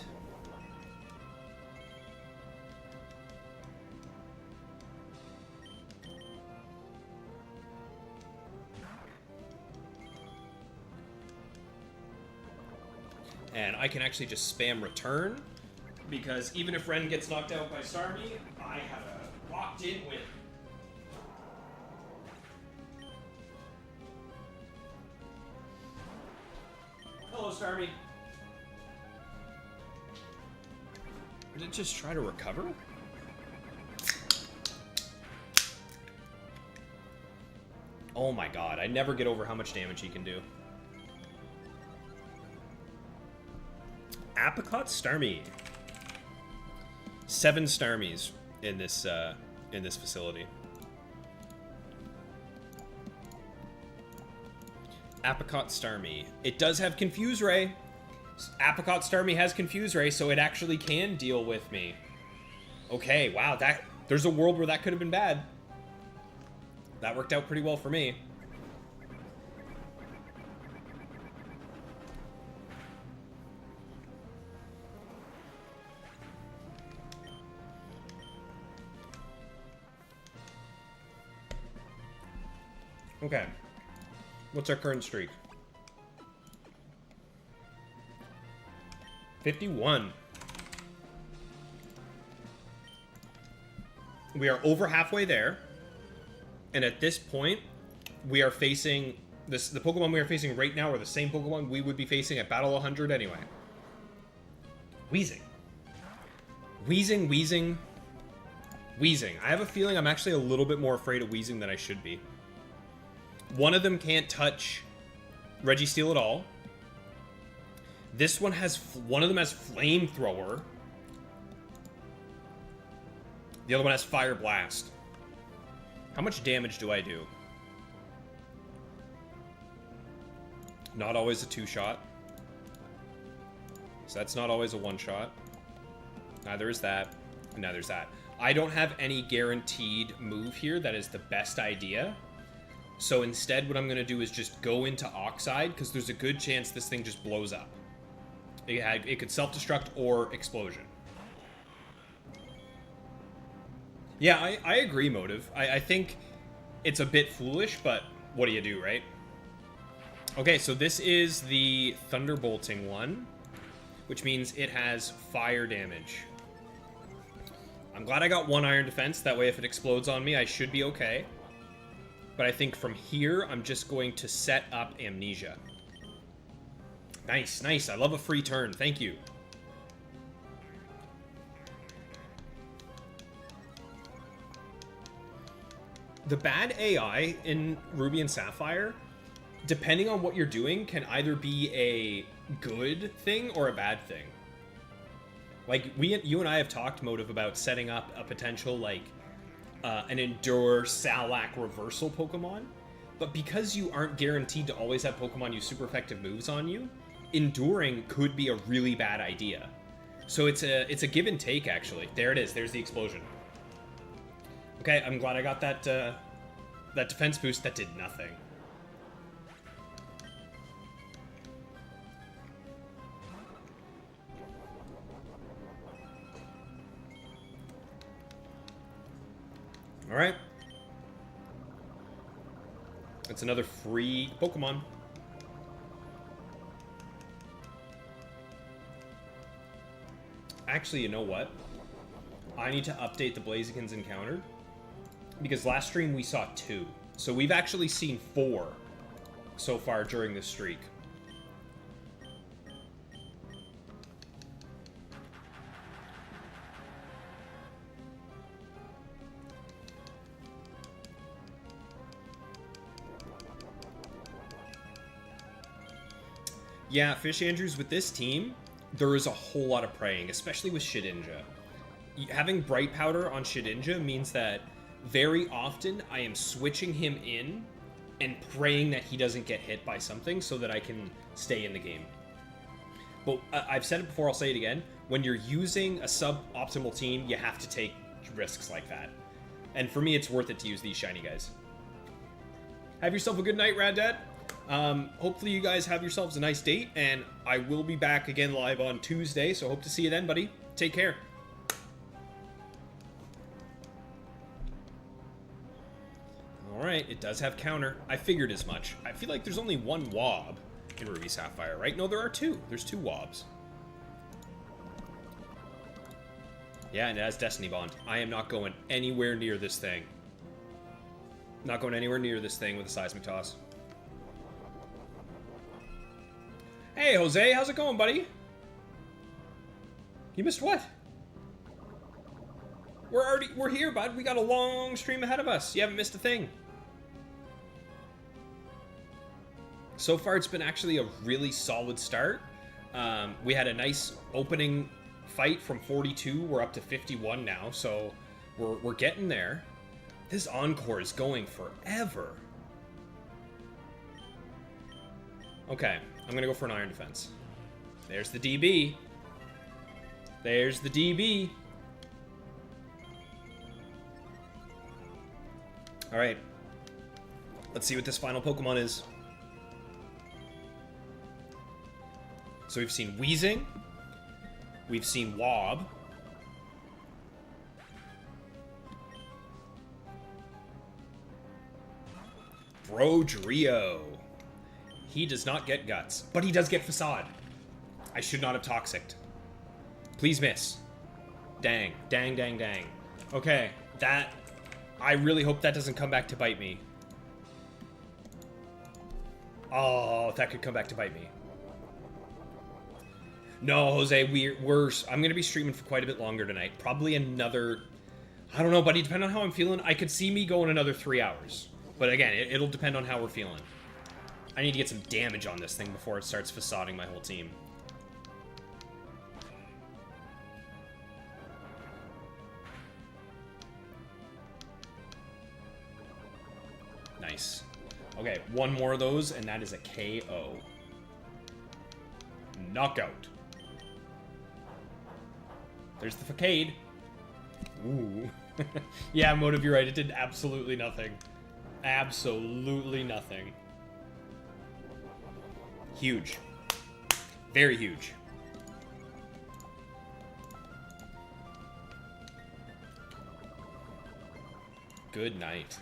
Speaker 1: And I can actually just spam Return, because even if Ren gets knocked out by Starmie, I have a locked-in win. Hello, Starmie. Did it just try to recover? Oh my god, I never get over how much damage he can do. Apricot Starmie. 7 Starmies in this facility. Apricot Starmie. It does have Confuse Ray. Apricot Starmie has Confuse Ray, so it actually can deal with me. Okay, wow, there's a world where that could have been bad. That worked out pretty well for me. Okay. What's our current streak? 51. We are over halfway there. And at this point, we are facing... the Pokemon we are facing right now are the same Pokemon we would be facing at Battle 100 anyway. Wheezing. Wheezing, Wheezing. Wheezing. I have a feeling I'm actually a little bit more afraid of Wheezing than I should be. One of them can't touch Registeel at all. This one has... one of them has Flamethrower. The other one has Fire Blast. How much damage do I do? Not always a 2-shot. So that's not always a 1-shot. Neither is that. And neither is that. I don't have any guaranteed move here that is the best idea. So instead, what I'm going to do is just go into Oxide, because there's a good chance this thing just blows up. It could self-destruct or Explosion. Yeah, I agree, Motive. I think it's a bit foolish, but what do you do, right? Okay, so this is the Thunderbolting one, which means it has fire damage. I'm glad I got 1 Iron Defense. That way, if it explodes on me, I should be okay. But I think from here, I'm just going to set up Amnesia. Nice, nice. I love a free turn. Thank you. The bad AI in Ruby and Sapphire, depending on what you're doing, can either be a good thing or a bad thing. Like, you and I have talked, Motive, about setting up a potential, like, an Endure Salac reversal Pokemon. But because you aren't guaranteed to always have Pokemon use super effective moves on you, Enduring could be a really bad idea. So it's a give and take, actually. There it is. There's the explosion. Okay, I'm glad I got that that defense boost. That did nothing. All right. That's another free Pokemon. Actually, you know what? I need to update the Blaziken's encounter. Because last stream we saw 2. So we've actually seen 4 so far during this streak. Yeah, Fish Andrews, with this team, there is a whole lot of praying, especially with Shedinja. Having Bright Powder on Shedinja means that very often I am switching him in and praying that he doesn't get hit by something so that I can stay in the game. But I've said it before, I'll say it again. When you're using a sub-optimal team, you have to take risks like that. And for me, it's worth it to use these shiny guys. Have yourself a good night, Rad Dad. Hopefully you guys have yourselves a nice date, and I will be back again live on Tuesday, so hope to see you then, buddy. Take care. Alright, it does have counter. I figured as much. I feel like there's only 1 Wob in Ruby Sapphire, right? No, there are 2. There's 2 Wobs. Yeah, and it has Destiny Bond. I am not going anywhere near this thing. Not going anywhere near this thing with a Seismic Toss. Hey, Jose, how's it going, buddy? You missed what? We're here, bud. We got a long stream ahead of us. You haven't missed a thing. So far, it's been actually a really solid start. We had a nice opening fight from 42. We're up to 51 now, so we're getting there. This Encore is going forever. Okay, I'm gonna go for an Iron Defense. There's the DB. There's the DB. Alright. Let's see what this final Pokemon is. So we've seen Wheezing. We've seen Wob. Brodrio. He does not get guts, but he does get facade. I should not have toxicked. Please miss. Dang, dang, dang, dang. Okay, that... I really hope that doesn't come back to bite me. Oh, that could come back to bite me. No, Jose, we're I'm going to be streaming for quite a bit longer tonight. Probably another... I don't know, buddy. Depending on how I'm feeling, I could see me going another 3 hours. But again, it'll depend on how we're feeling. I need to get some damage on this thing before it starts facading my whole team. Nice. Okay, one more of those, and that is a KO. Knockout. There's the facade. Ooh. Yeah, Motive, you're right. It did absolutely nothing. Absolutely nothing. Huge. Very huge. Good night.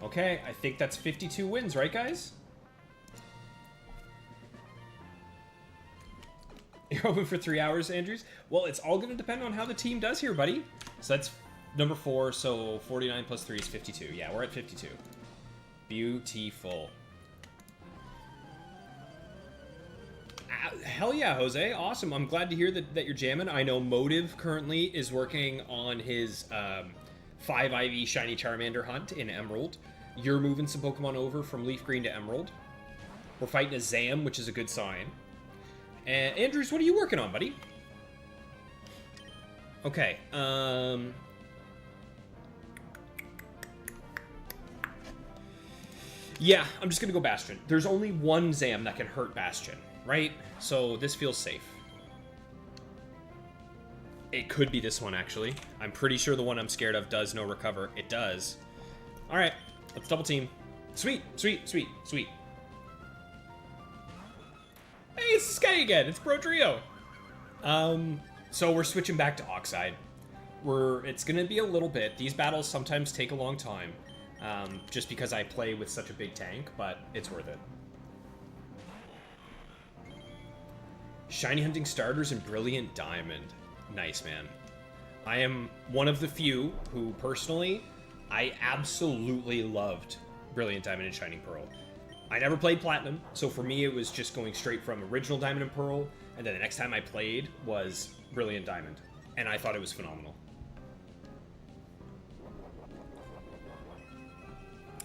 Speaker 1: Okay, I think that's 52 wins, right, guys? You're open for 3 hours, Andrews? Well, it's all going to depend on how the team does here, buddy. So that's number 4, so 49 plus 3 is 52. Yeah, we're at 52. Beautiful. Hell yeah, Jose. Awesome. I'm glad to hear that you're jamming. I know Motive currently is working on his 5 IV Shiny Charmander hunt in Emerald. You're moving some Pokemon over from Leaf Green to Emerald. We're fighting a Zam, which is a good sign. And Andrews, what are you working on, buddy? Okay, yeah, I'm just gonna go Bastion. There's only one Zam that can hurt Bastion, right? So this feels safe. It could be this one, actually. I'm pretty sure the one I'm scared of does no recover. It does. Alright, let's double team. Sweet, sweet, sweet, sweet. Hey, it's this guy again. It's Brodrio. So we're switching back to Oxide. It's gonna be a little bit. These battles sometimes take a long time, just because I play with such a big tank, but it's worth it. Shiny hunting starters and Brilliant Diamond. Nice, man. I am one of the few who, personally, I absolutely loved Brilliant Diamond and Shining Pearl. I never played Platinum, so for me it was just going straight from original Diamond and Pearl, and then the next time I played was Brilliant Diamond, and I thought it was phenomenal.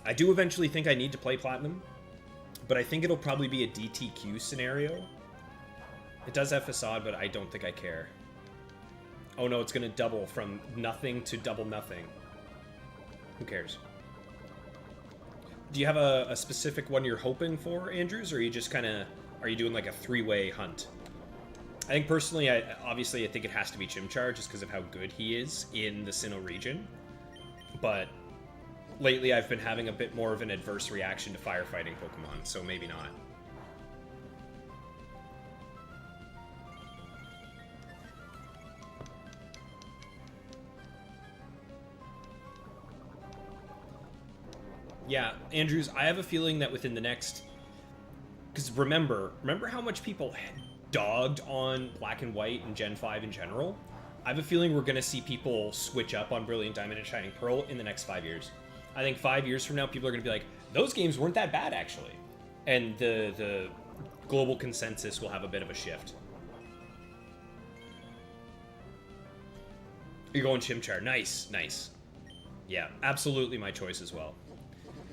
Speaker 1: I do eventually think I need to play Platinum, but I think it'll probably be a DTQ scenario. It does have Facade, but I don't think I care. Oh no, it's going to double from nothing to double nothing. Who cares? Do you have a specific one you're hoping for, Andrews, or are you just kind of... Are you doing like a three-way hunt? I think personally, obviously I think it has to be Chimchar just because of how good he is in the Sinnoh region. But lately I've been having a bit more of an adverse reaction to firefighting Pokemon, so maybe not. Yeah, Andrews, I have a feeling that within the next... Because remember how much people dogged on Black and White and Gen 5 in general? I have a feeling we're going to see people switch up on Brilliant Diamond and Shining Pearl in the next 5 years. I think 5 years from now, people are going to be like, those games weren't that bad, actually. And the global consensus will have a bit of a shift. You're going Chimchar. Nice, nice. Yeah, absolutely my choice as well.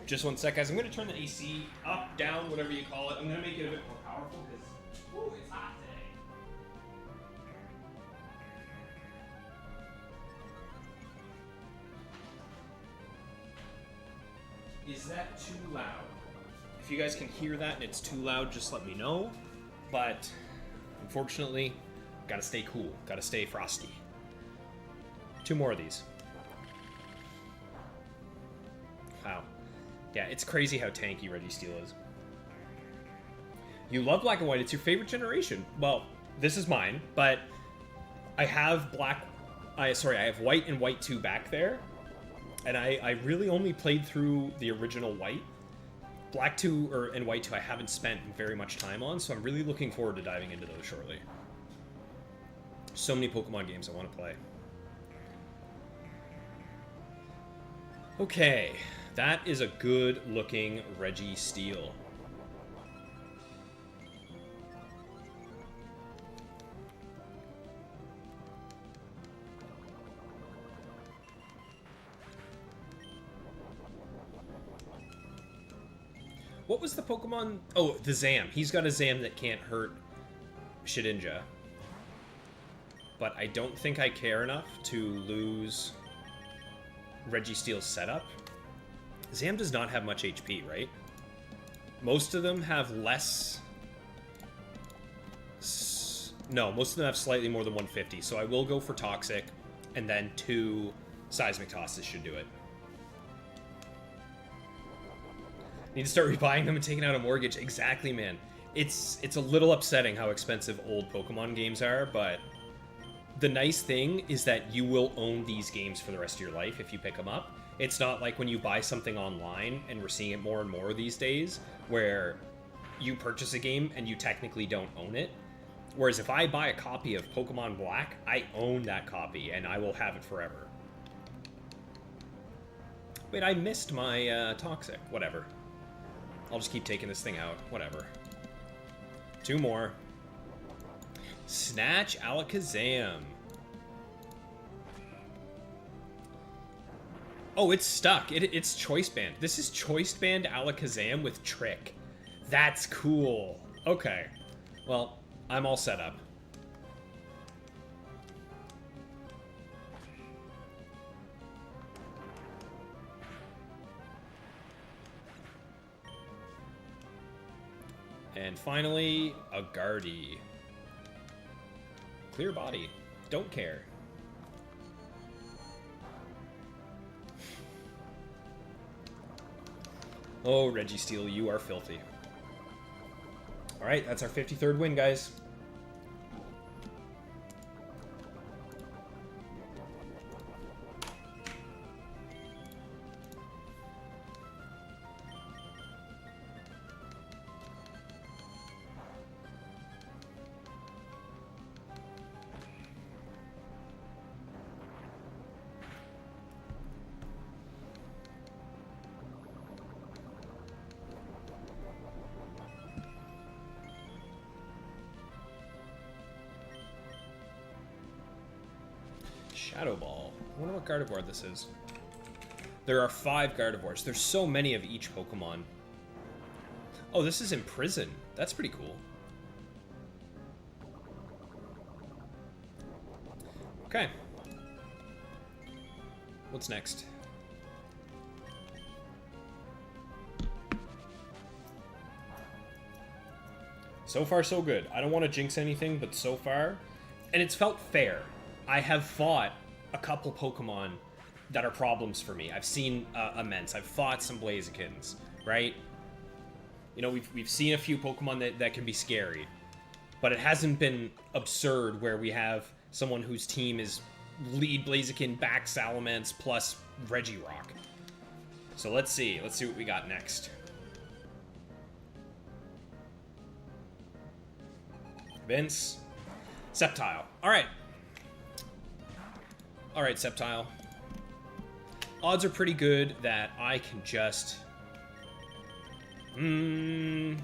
Speaker 1: Just one sec, guys. I'm going to turn the AC up, down, whatever you call it. I'm going to make it a bit more powerful because, it's hot today. Is that too loud? If you guys can hear that and it's too loud, just let me know. But, unfortunately, gotta stay cool. Gotta stay frosty. 2 more of these. Wow. Yeah, it's crazy how tanky Registeel is. You love Black and White. It's your favorite generation. Well, this is mine, but I have I have White and White 2 back there, and I really only played through the original White, Black 2 and White 2 I haven't spent very much time on, so I'm really looking forward to diving into those shortly. So many Pokemon games I want to play. Okay, that is a good-looking Registeel. What was the Pokemon? Oh, the Zam. He's got a Zam that can't hurt Shedinja. But I don't think I care enough to lose Registeel's setup. Zam does not have much HP, right? Most of them have less... No, most of them have slightly more than 150. So I will go for Toxic, and then 2 Seismic Tosses should do it. Need to start rebuying them and taking out a mortgage. Exactly, man. It's a little upsetting how expensive old Pokemon games are, but the nice thing is that you will own these games for the rest of your life if you pick them up. It's not like when you buy something online, and we're seeing it more and more these days, where you purchase a game and you technically don't own it. Whereas if I buy a copy of Pokemon Black, I own that copy and I will have it forever. Wait, I missed my Toxic. Whatever. I'll just keep taking this thing out. Whatever. 2 more. Snatch Alakazam. Oh, it's stuck. It's Choice Band. This is Choice Band Alakazam with Trick. That's cool. Okay. Well, I'm all set up. And finally, a Guardy. Clear body. Don't care. Oh, Registeel, you are filthy. Alright, that's our 53rd win, guys. Shadow Ball. I wonder what Gardevoir this is. There are 5 Gardevoirs. There's so many of each Pokemon. Oh, this is Imprison. That's pretty cool. Okay. What's next? So far, so good. I don't want to jinx anything, but so far... And it's felt fair. I have fought a couple Pokemon that are problems for me. I've seen Immense. I've fought some Blazikins, right? You know, we've seen a few Pokemon that can be scary. But it hasn't been absurd where we have someone whose team is lead Blaziken, back Salamence, plus Regirock. So let's see. Let's see what we got next. Vince. Sceptile. Alright. Alright, Sceptile. Odds are pretty good that I can just... Let me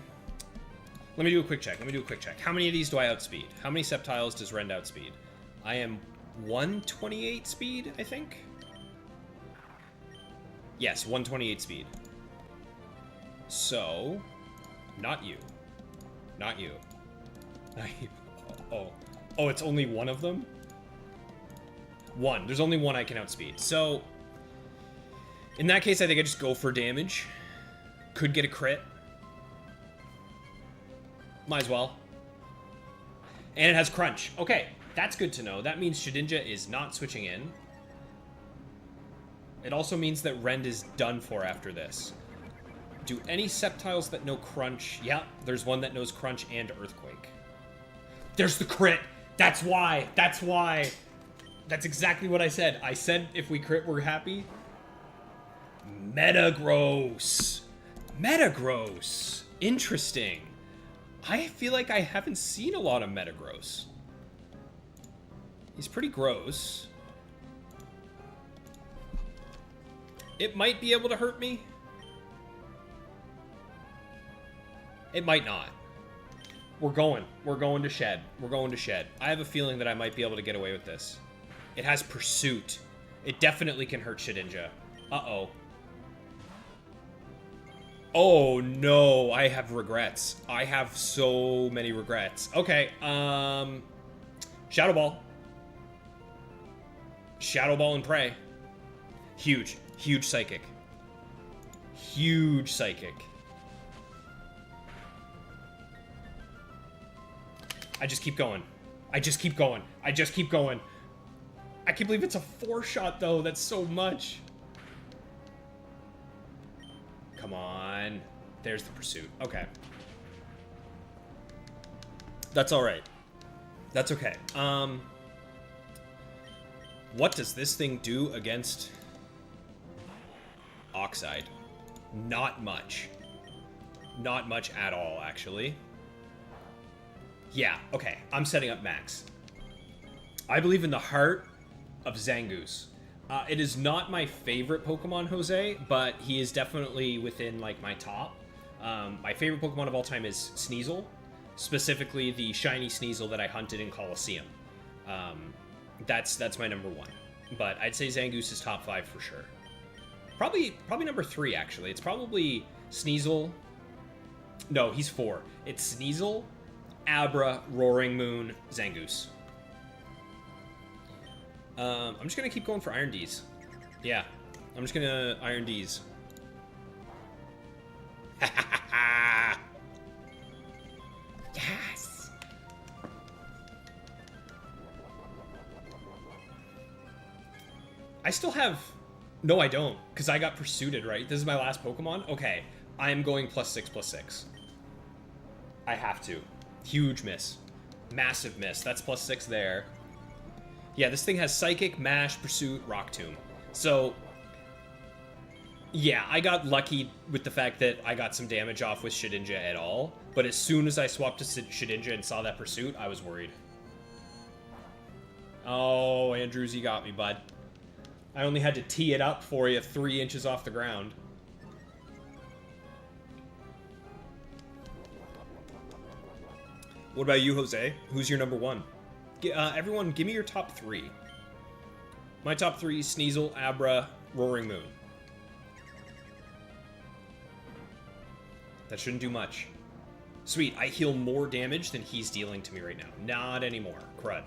Speaker 1: do a quick check. How many of these do I outspeed? How many Sceptiles does Rend outspeed? I am 128 speed, I think? Yes, 128 speed. So... Not you. Not you. Oh. Oh, it's only one of them? One. There's only one I can outspeed. So, in that case, I think I just go for damage. Could get a crit. Might as well. And it has Crunch. Okay, that's good to know. That means Shedinja is not switching in. It also means that Rend is done for after this. Do any Sceptiles that know Crunch... Yeah, there's one that knows Crunch and Earthquake. There's the crit! That's why! That's why! That's exactly what I said. I said if we crit, we're happy. Metagross! Metagross. Interesting. I feel like I haven't seen a lot of Metagross. He's pretty gross. It might be able to hurt me. It might not. We're going to Shed. We're going to Shed. I have a feeling that I might be able to get away with this. It has Pursuit. It definitely can hurt Shedinja. Uh-oh. Oh, no. I have regrets. I have so many regrets. Okay, Shadow Ball. Shadow Ball and Prey. Huge. Huge Psychic. Huge Psychic. I just keep going. I just keep going. I just keep going. I can't believe it's a 4-shot, though. That's so much. Come on. There's the Pursuit. Okay. That's all right. That's okay. What does this thing do against Oxide? Not much. Not much at all, actually. Yeah, okay. I'm setting up Max. I believe in the heart of Zangoose. It is not my favorite Pokemon, Jose, but he is definitely within, like, my top. My favorite Pokemon of all time is Sneasel. Specifically, the shiny Sneasel that I hunted in Colosseum. That's my number one. But I'd say Zangoose is top 5 for sure. Probably number 3, actually. It's probably Sneasel. No, he's 4. It's Sneasel, Abra, Roaring Moon, Zangoose. I'm just gonna keep going for Iron D's. Yeah, I'm just gonna Iron D's. Yes! I still have... No, I don't, because I got Pursuited, right? This is my last Pokemon? Okay, I am going +6/+6. I have to. Huge miss. Massive miss. That's +6 there. Yeah, this thing has Psychic, Mash, Pursuit, Rock Tomb. So, yeah, I got lucky with the fact that I got some damage off with Shedinja at all. But as soon as I swapped to Shedinja and saw that Pursuit, I was worried. Oh, Andrews, you got me, bud. I only had to tee it up for you 3 inches off the ground. What about you, Jose? Who's your number 1? Everyone, give me your top 3. My top 3, Sneasel, Abra, Roaring Moon. That shouldn't do much. Sweet, I heal more damage than he's dealing to me right now. Not anymore. Crud.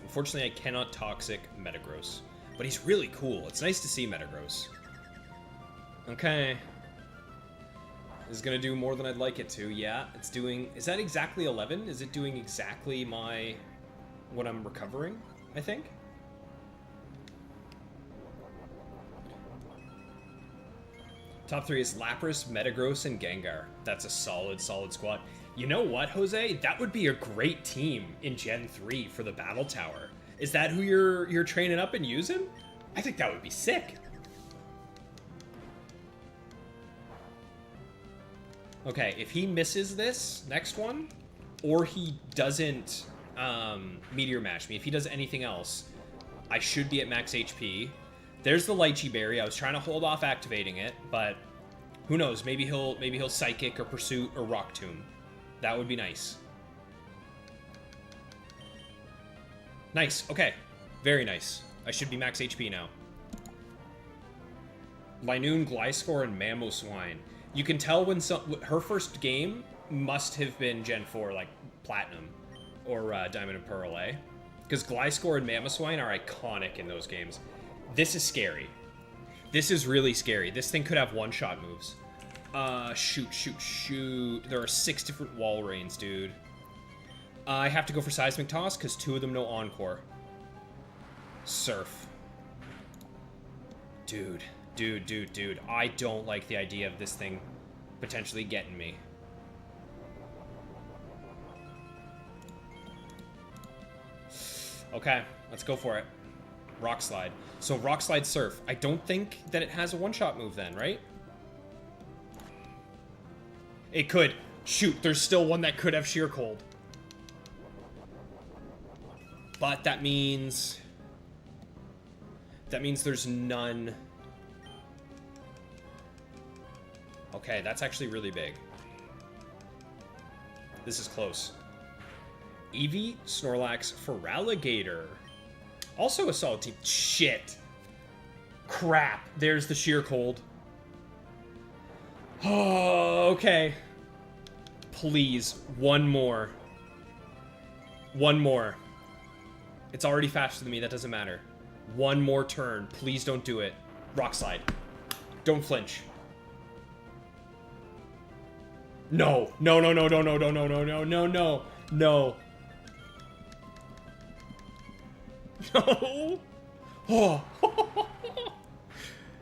Speaker 1: Unfortunately, I cannot Toxic Metagross. But he's really cool. It's nice to see Metagross. Okay. This is gonna do more than I'd like it to. Yeah, it's doing... Is that exactly 11? Is it doing exactly my... what I'm recovering, I think? Top 3 is Lapras, Metagross, and Gengar. That's a solid squad. You know what, Jose? That would be a great team in Gen 3 for the Battle Tower. Is that who you're training up and using? I think that would be sick. Okay, if he misses this next one, or he doesn't Meteor Mash me, if he does anything else, I should be at max HP. There's the Lychee Berry. I was trying to hold off activating it, but who knows? Maybe he'll Psychic or Pursuit or Rock Tomb. That would be nice. Nice. Okay. Very nice. I should be max HP now. Linoon, Gliscor, and Mamoswine. You can tell when her first game must have been Gen 4, like Platinum or Diamond and Pearl, eh? Because Gliscor and Mamoswine are iconic in those games. This is scary. This is really scary. This thing could have one-shot moves. Shoot. There are 6 different wall rains, dude. I have to go for Seismic Toss because 2 of them know Encore. Surf. Dude. I don't like the idea of this thing potentially getting me. Okay, let's go for it. Rock Slide. So Rock Slide Surf. I don't think that it has a one-shot move then, right? It could. Shoot, there's still one that could have Sheer Cold. But that means... That means there's none. Okay, that's actually really big. This is close. Eevee, Snorlax, Feraligatr. Also a solid team. Shit. Crap. There's the Sheer Cold. Oh, okay. Please, one more. One more. It's already faster than me, that doesn't matter. One more turn. Please don't do it. Rock Slide. Don't flinch. No. No, no, no, no, no, no, no, no, no, no, no. No. No. Oh.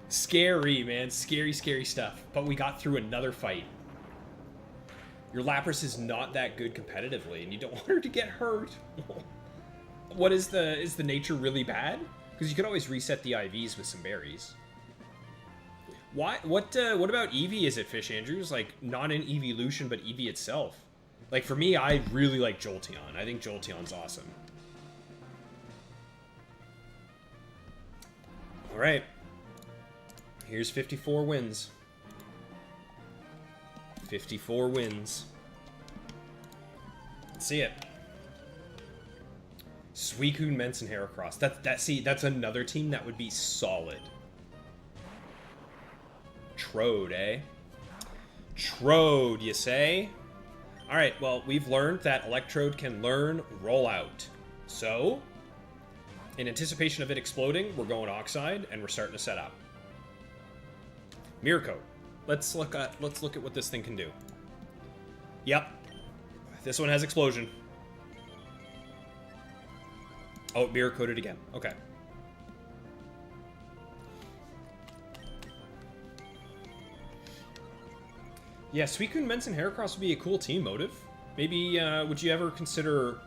Speaker 1: Scary, man. Scary, scary stuff. But we got through another fight. Your Lapras is not that good competitively, and you don't want her to get hurt. What is the nature really bad? Because you could always reset the IVs with some berries. Why? What about Eevee is it, Fish Andrews? Like, not an evolution, but Eevee itself. Like, for me, I really like Jolteon. I think Jolteon's awesome. Alright. Here's 54 wins. 54 wins. Let's see it. Suicune, Mence, and Heracross. That's another team that would be solid. Trode, eh? Trode, you say? Alright, well, we've learned that Electrode can learn Rollout. So, in anticipation of it exploding, we're going Oxide, and we're starting to set up. Mirror Coat. Let's look at what this thing can do. Yep. This one has Explosion. Oh, Mirror Coated again. Okay. Yeah, Suicune, Mence, and Heracross would be a cool team motive. Maybe, would you ever consider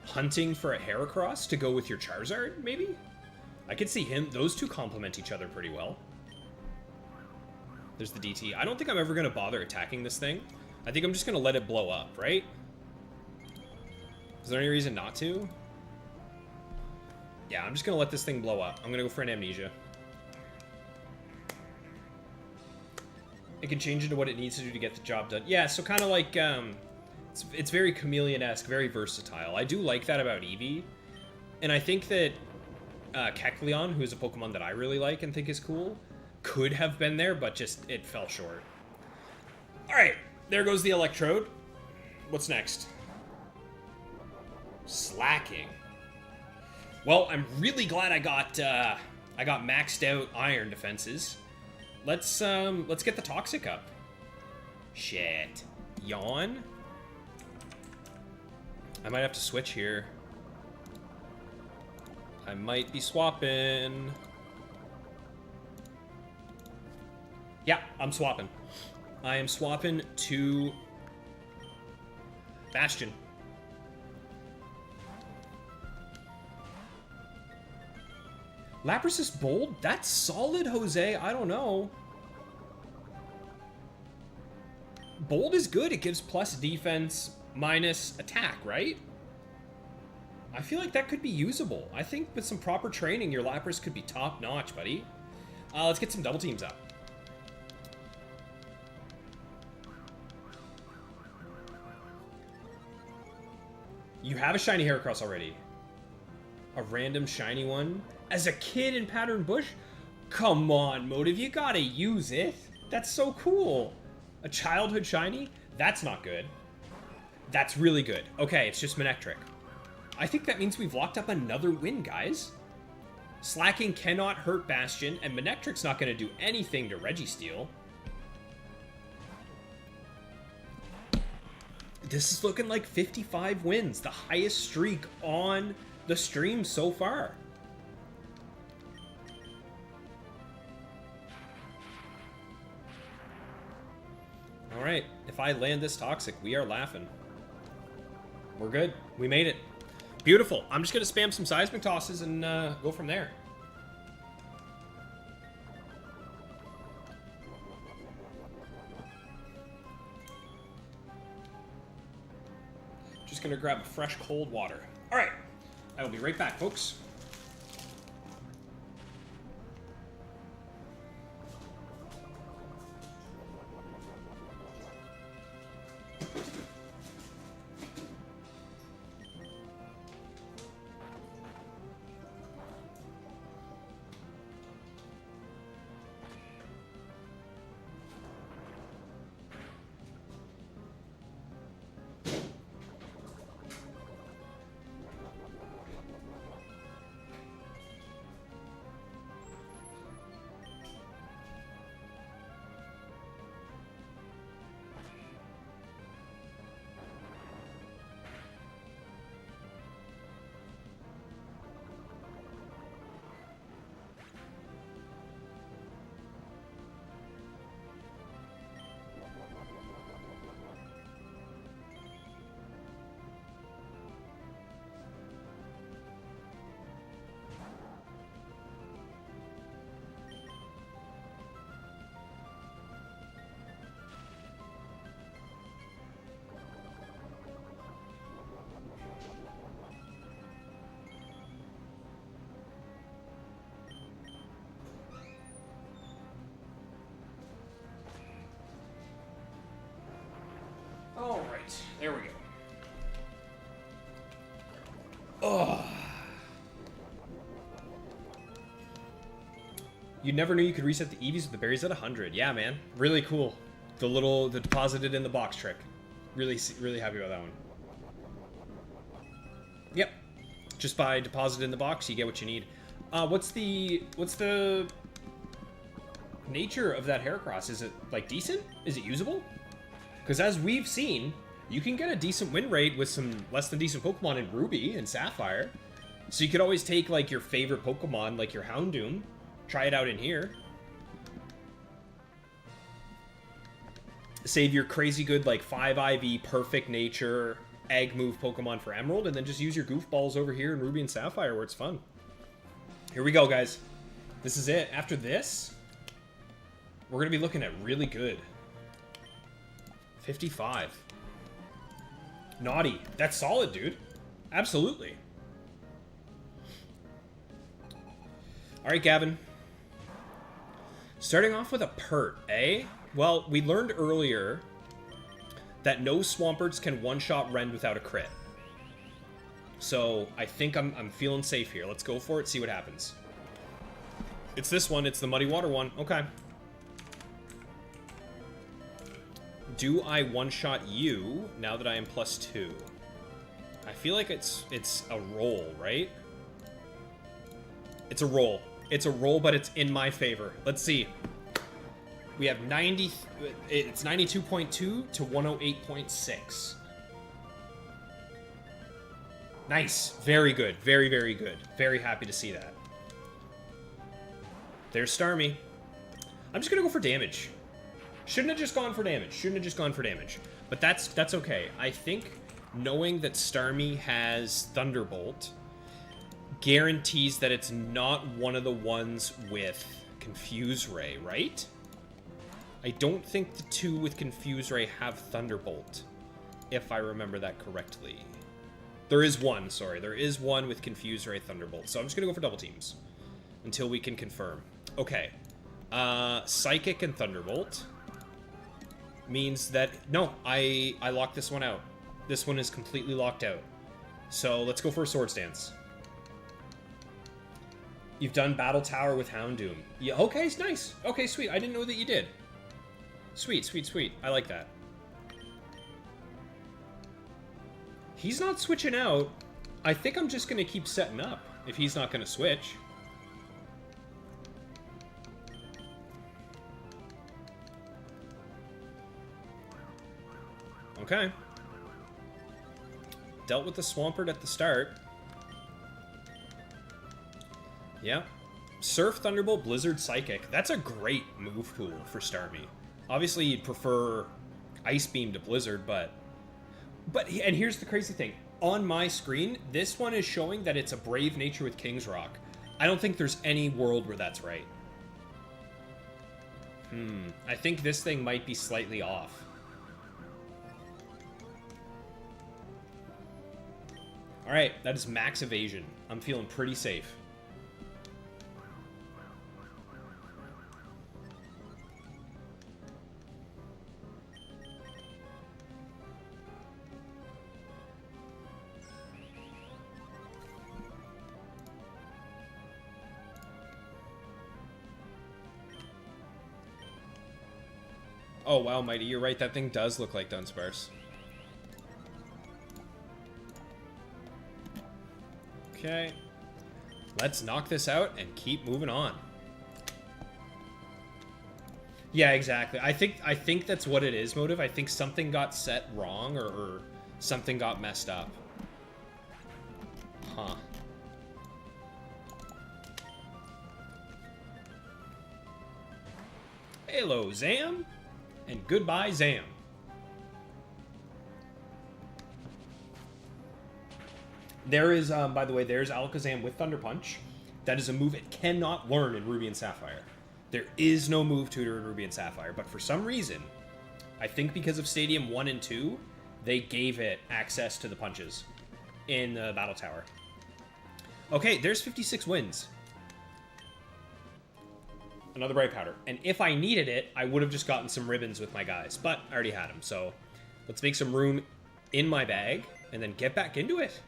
Speaker 1: hunting for a Heracross to go with your Charizard, maybe? I could see those two complement each other pretty well. There's the DT. I don't think I'm ever going to bother attacking this thing. I think I'm just going to let it blow up, right? Is there any reason not to? Yeah, I'm just going to let this thing blow up. I'm going to go for an Amnesia. It can change into what it needs to do to get the job done. Yeah, so kind of like, it's very chameleon-esque, very versatile. I do like that about Eevee. And I think that Kecleon, who is a Pokemon that I really like and think is cool, could have been there, but just, it fell short. Alright, there goes the Electrode. What's next? Slacking. Well, I'm really glad I got maxed out Iron defenses. Let's get the Toxic up. Shit. Yawn? I might have to switch here. I might be swapping. Yeah, I'm swapping. I am swapping to Bastion. Lapras is bold? That's solid, Jose. I don't know. Bold is good. It gives plus defense, minus attack, right? I feel like that could be usable. I think with some proper training, your Lapras could be top-notch, buddy. Let's get some double teams up. You have a shiny Heracross already. A random shiny one? As a kid in Pattern Bush? Come on, Motive, you gotta use it. That's so cool. A childhood shiny? That's not good. That's really good. Okay, it's just Manectric. I think that means we've locked up another win, guys. Slacking cannot hurt Bastion, and Manectric's not gonna do anything to Registeel. This is looking like 55 wins, the highest streak on the stream so far. Alright, if I land this Toxic, we are laughing. We're good. We made it. Beautiful. I'm just going to spam some seismic tosses and go from there. Just going to grab a fresh cold water. All right. I will be right back, folks. All right, there we go. Oh. You never knew you could reset the EVs with the berries at 100. Yeah, man. Really cool. The deposited in the box trick. Really happy about that one. Yep. Just by deposit in the box, you get what you need. What's the nature of that Heracross? Is it, like, decent? Is it usable? Because as we've seen, you can get a decent win rate with some less than decent Pokemon in Ruby and Sapphire. So you could always take, like, your favorite Pokemon, like your Houndoom, try it out in here. Save your crazy good, like, 5 IV, perfect nature, egg move Pokemon for Emerald, and then just use your goofballs over here in Ruby and Sapphire where it's fun. Here we go, guys. This is it. After this, we're going to be looking at really good. 55. Naughty. That's solid, dude. Absolutely. Alright, Gavin. Starting off with a pert, eh? Well, we learned earlier that no Swamperts can one-shot Rend without a crit. So, I think I'm feeling safe here. Let's go for it, see what happens. It's this one. It's the Muddy Water one. Okay. Do I one-shot you now that I am +2? I feel like it's a roll, right? It's a roll. It's a roll, but it's in my favor. Let's see. We have 90... It's 92.2 to 108.6. Nice. Very good. Very, very good. Very happy to see that. There's Starmie. I'm just going to go for damage. Shouldn't have just gone for damage. Shouldn't have just gone for damage. But that's okay. I think knowing that Starmie has Thunderbolt guarantees that it's not one of the ones with Confuse Ray, right? I don't think the two with Confuse Ray have Thunderbolt, if I remember that correctly. There is one, sorry. There is one with Confuse Ray Thunderbolt. So I'm just going to go for double teams until we can confirm. Okay. Psychic and Thunderbolt means that... No, I locked this one out. This one is completely locked out. So let's go for a Swords Dance. You've done Battletower with Houndoom. Yeah, okay, it's nice. Okay, sweet. I didn't know that you did. Sweet, sweet, sweet. I like that. He's not switching out. I think I'm just going to keep setting up if he's not going to switch. Okay. Dealt with the Swampert at the start. Yeah. Surf, Thunderbolt, Blizzard, Psychic. That's a great move pool for Starmie. Obviously, you'd prefer Ice Beam to Blizzard, but... And here's the crazy thing. on my screen, this one is showing that it's a Brave Nature with King's Rock. I don't think there's any world where that's right. I think this thing might be slightly off. Alright, that is max evasion. I'm feeling pretty safe. Oh, wow, Mighty, you're right. That thing does look like Dunsparce. Okay. Let's knock this out and keep moving on. Yeah, exactly. I think that's what it is, Motive. I think something got set wrong or something got messed up. Huh. Hello, Zam. And goodbye, Zam. There is, by the way, there's Alakazam with Thunder Punch. That is a move it cannot learn in Ruby and Sapphire. There is no move tutor in Ruby and Sapphire, but for some reason, I think because of Stadium 1 and 2, they gave it access to the punches in the Battle Tower. Okay, there's 56 wins. Another Bright Powder. And if I needed it, I would have just gotten some ribbons with my guys. But I already had them, so let's make some room in my bag and then get back into it.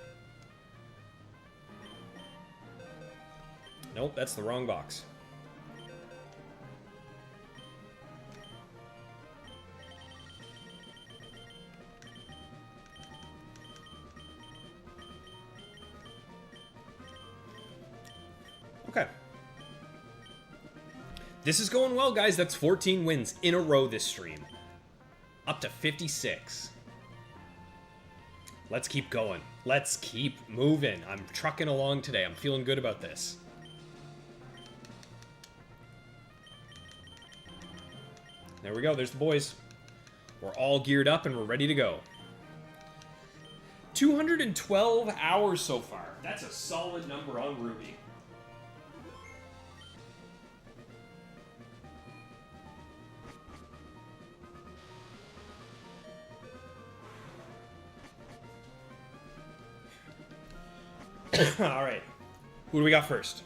Speaker 1: Nope, that's the wrong box. Okay. This is going well, guys. That's 14 wins in a row this stream. Up to 56. Let's keep going. Let's keep moving. I'm trucking along today. I'm feeling good about this. There we go. There's the boys. We're all geared up and we're ready to go. 212 hours so far. That's a solid number on Ruby. All right. Who do we got first?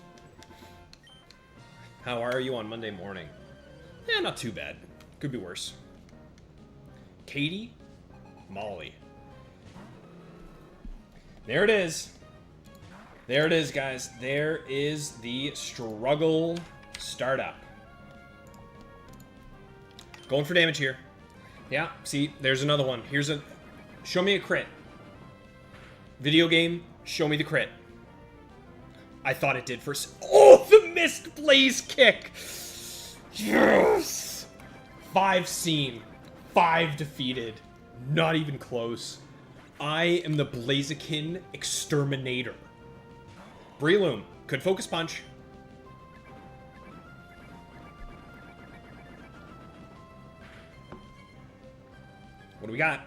Speaker 1: How are you on Monday morning? Yeah, not too bad. Could be worse. Katie, Molly. There it is. There it is, guys. There is the struggle startup. Going for damage here. Yeah, see, there's another one. Here's a... Show me a crit. Video game, show me the crit. I thought it did first. Oh, the missed Blaze Kick! Yes! 5 seen. 5 defeated. Not even close. I am the Blaziken Exterminator. Breloom. Could focus punch. What do we got?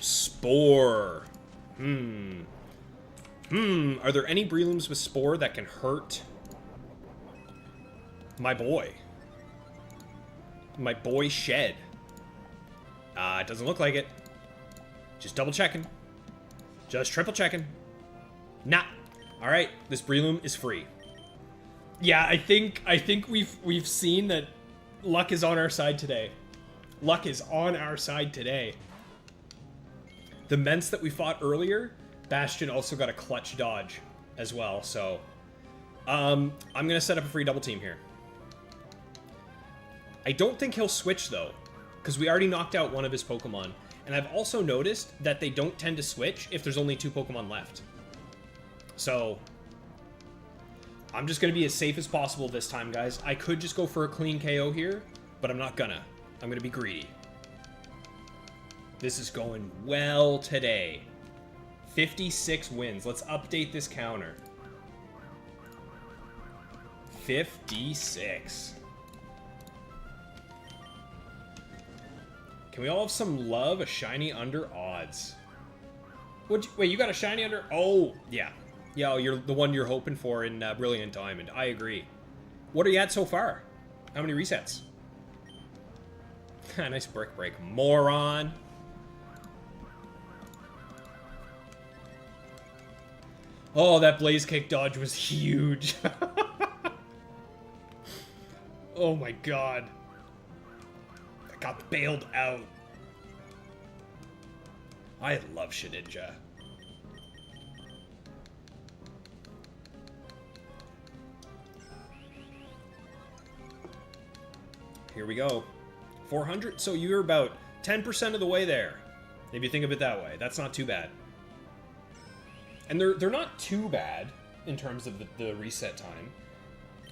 Speaker 1: Spore. Are there any Brelooms with Spore that can hurt my boy? My boy Shed. It doesn't look like it. Just double checking. Just triple checking. Nah. All right, this Breloom is free. Yeah, I think we've seen that luck is on our side today. Luck is on our side today. The Ments that we fought earlier, Bastion also got a clutch dodge as well, so I'm gonna set up a free double team here. I don't think he'll switch though, because we already knocked out one of his Pokemon, and I've also noticed that they don't tend to switch if there's only 2 Pokemon left. So I'm just gonna be as safe as possible this time, guys. I could just go for a clean KO here, but I'm not gonna. I'm gonna be greedy. This is going well today. 56 wins. Let's update this counter. 56. Can we all have some love? A shiny under odds. Wait, you got a shiny under? Oh, yeah. Yeah, you're the one you're hoping for in Brilliant Diamond. I agree. What are you at so far? How many resets? Nice brick break. Moron. Oh, that blaze kick dodge was huge. Oh my god. I got bailed out. I love Shedinja. Here we go. 400? So you're about 10% of the way there. If you think of it that way. That's not too bad. And they're not too bad in terms of the reset time.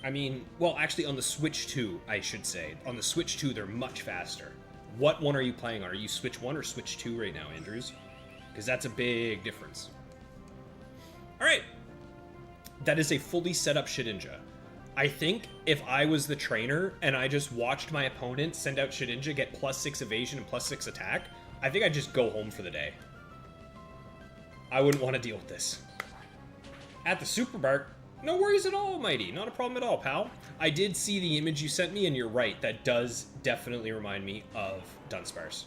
Speaker 1: I mean, well, actually on the Switch 2, I should say. On the Switch 2, they're much faster. What one are you playing on? Are you Switch 1 or Switch 2 right now, Andrews? Because that's a big difference. Alright. That is a fully set up Shedinja. I think if I was the trainer and I just watched my opponent send out Shedinja, get +6 evasion and +6 attack, I think I'd just go home for the day. I wouldn't want to deal with this. At the Super Bark, no worries at all, Mighty. Not a problem at all, pal. I did see the image you sent me, and you're right. That does definitely remind me of Dunsparce.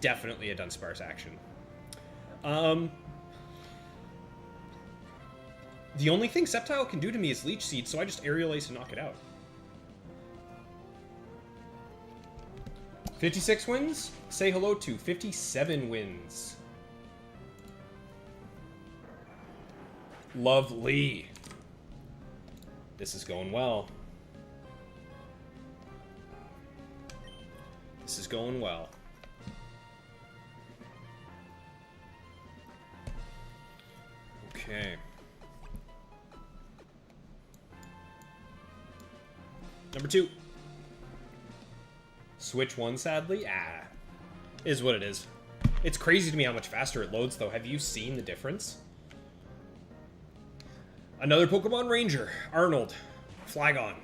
Speaker 1: Definitely a Dunsparce action. The only thing Sceptile can do to me is Leech Seed, so I just Aerial Ace and knock it out. 56 wins? Say hello to 57 wins. Lovely. This is going well. This is going well. Okay. Number 2. Switch 1, sadly? Is what it is. It's crazy to me how much faster it loads, though. Have you seen the difference? Another Pokemon Ranger. Arnold. Flygon.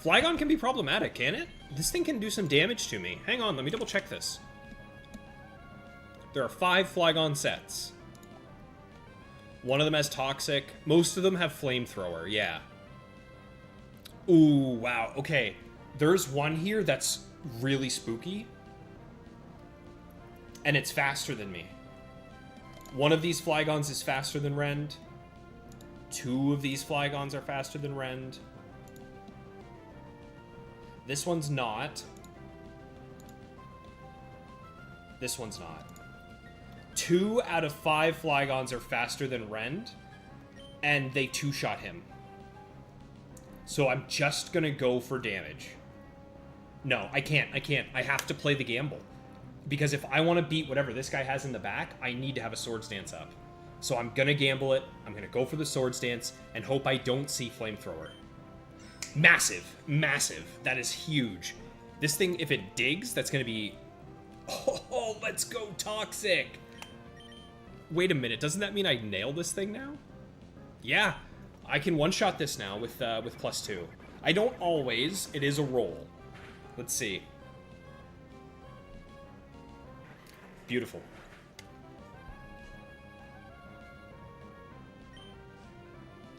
Speaker 1: Flygon can be problematic, can it? This thing can do some damage to me. Hang on, let me double check this. There are 5 Flygon sets. One of them has Toxic. Most of them have Flamethrower, yeah. Ooh, wow. Okay. There's one here that's really spooky. And it's faster than me. One of these Flygons is faster than Rend. 2 of these Flygons are faster than Rend. This one's not. This one's not. 2 out of 5 Flygons are faster than Rend. And they 2-shot him. So I'm just gonna go for damage. No, I can't. I have to play the gamble. Because if I want to beat whatever this guy has in the back, I need to have a Swords Dance up. So I'm gonna gamble it. I'm gonna go for the Swords Dance and hope I don't see Flamethrower. Massive. Massive. That is huge. This thing, if it digs, that's gonna be... Oh, let's go Toxic! Wait a minute, doesn't that mean I nail this thing now? Yeah, I can one-shot this now with +2. I don't always. It is a roll. Let's see. Beautiful.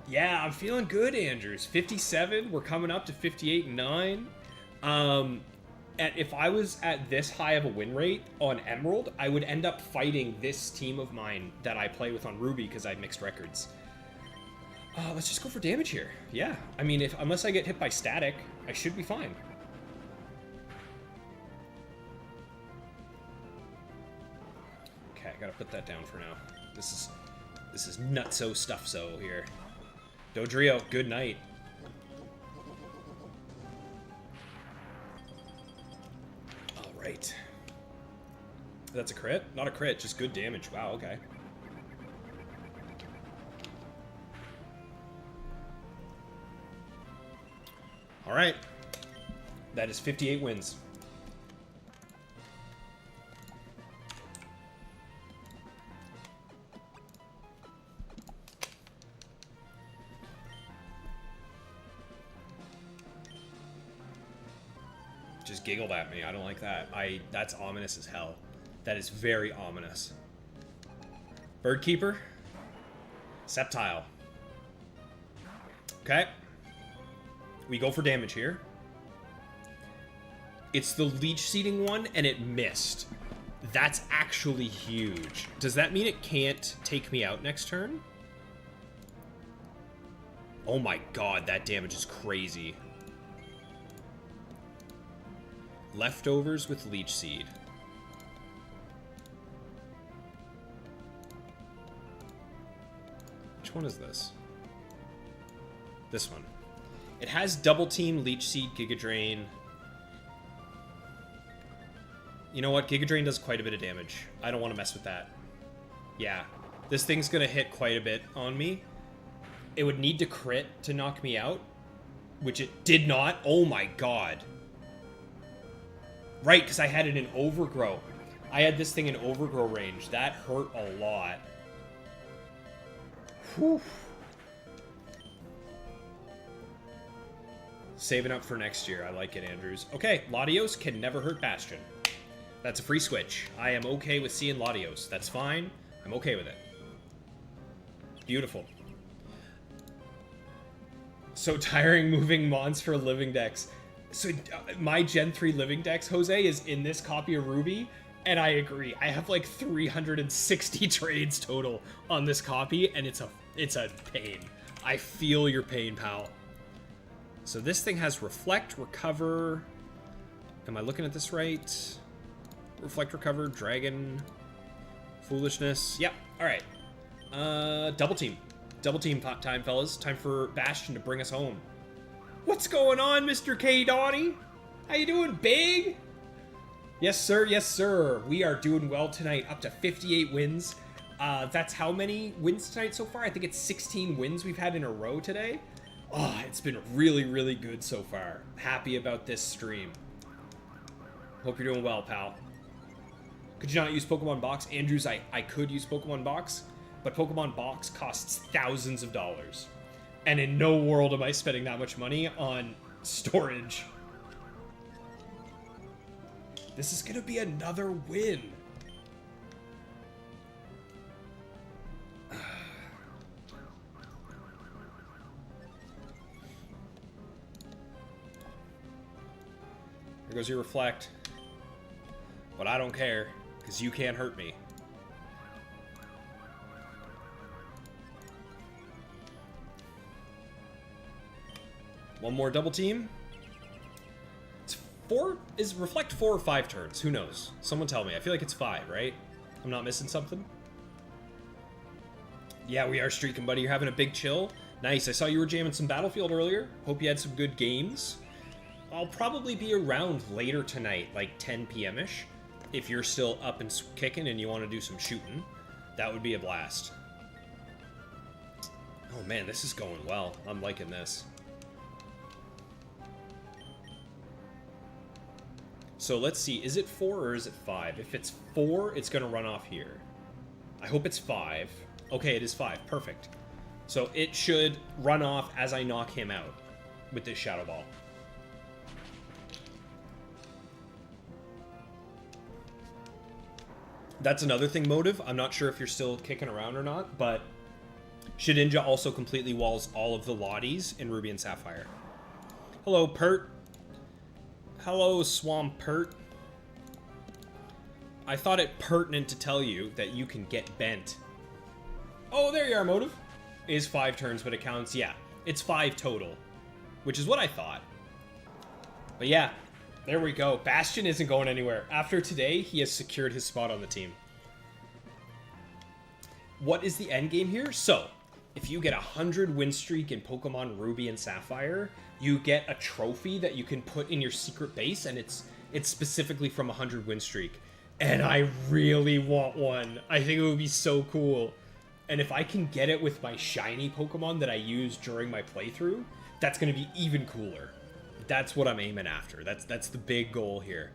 Speaker 1: Yeah, I'm feeling good, Andrews. 57. We're coming up to 58 and 9. If I was at this high of a win rate on Emerald, I would end up fighting this team of mine that I play with on Ruby because I have mixed records. Let's just go for damage here. Yeah, I mean, unless I get hit by static, I should be fine. Okay, I gotta put that down for now. This is nutso stuffso here. Dodrio, good night. All right. That's a crit? Not a crit, just good damage. Wow, okay. All right. That is 58 wins. Just giggled at me. I don't like that. That's ominous as hell. That is very ominous. Birdkeeper. Sceptile. Okay. We go for damage here. It's the leech seeding one, and it missed. That's actually huge. Does that mean it can't take me out next turn? Oh my god, that damage is crazy. Leftovers with leech seed. Which one is this? This one. It has double team, leech seed, Giga Drain. You know what? Giga Drain does quite a bit of damage. I don't want to mess with that. Yeah. This thing's going to hit quite a bit on me. It would need to crit to knock me out, which it did not. Oh my god. Right, because I had it in Overgrow. I had this thing in Overgrow range. That hurt a lot. Whew. Saving up for next year. I like it, Andrews. Okay, Latios can never hurt Bastion. That's a free switch. I am okay with seeing Latios. That's fine. I'm okay with it. Beautiful. So tiring moving mons for living decks. So my Gen 3 living decks, Jose, is in this copy of Ruby, and I agree. I have like 360 trades total on this copy, and it's a pain. I feel your pain, pal. So this thing has Reflect, Recover. Am I looking at this right? Reflect, Recover, Dragon, Foolishness. Yep. All right. Double team. Double team time, fellas. Time for Bastion to bring us home. What's going on, Mr. K. Donnie? How you doing, big? Yes, sir. Yes, sir. We are doing well tonight. Up to 58 wins. That's how many wins tonight so far? I think it's 16 wins we've had in a row today. Oh, it's been really, really good so far. Happy about this stream. Hope you're doing well, pal. Could you not use Pokemon Box? Andrews, I could use Pokemon Box, but Pokemon Box costs thousands of dollars. And in no world am I spending that much money on storage. This is gonna be another win. There goes your Reflect. But I don't care, because you can't hurt me. One more double team. It's 4. Is Reflect 4 or 5 turns? Who knows? Someone tell me. I feel like it's 5, right? I'm not missing something. Yeah, we are streaking, buddy. You're having a big chill. Nice. I saw you were jamming some Battlefield earlier. Hope you had some good games. I'll probably be around later tonight, like 10 p.m.-ish. If you're still up and kicking and you want to do some shooting, that would be a blast. Oh man, this is going well. I'm liking this. So let's see, is it 4 or is it 5? If it's 4, it's going to run off here. I hope it's 5. Okay, it is 5. Perfect. So it should run off as I knock him out with this Shadow Ball. That's another thing, Motive. I'm not sure if you're still kicking around or not, but Shedinja also completely walls all of the Lotties in Ruby and Sapphire. Hello, Pert. Hello, Swamp Pert. I thought it pertinent to tell you that you can get bent. Oh, there you are, Motive. It is 5 turns, but it counts. Yeah, it's 5 total, which is what I thought. But yeah. There we go. Bastion isn't going anywhere. After today, he has secured his spot on the team. What is the end game here? So, if you get a 100 win streak in Pokemon Ruby and Sapphire, you get a trophy that you can put in your secret base, and it's specifically from a 100 win streak. And I really want one. I think it would be so cool. And if I can get it with my shiny Pokemon that I use during my playthrough, that's going to be even cooler. That's what I'm aiming after. That's the big goal here.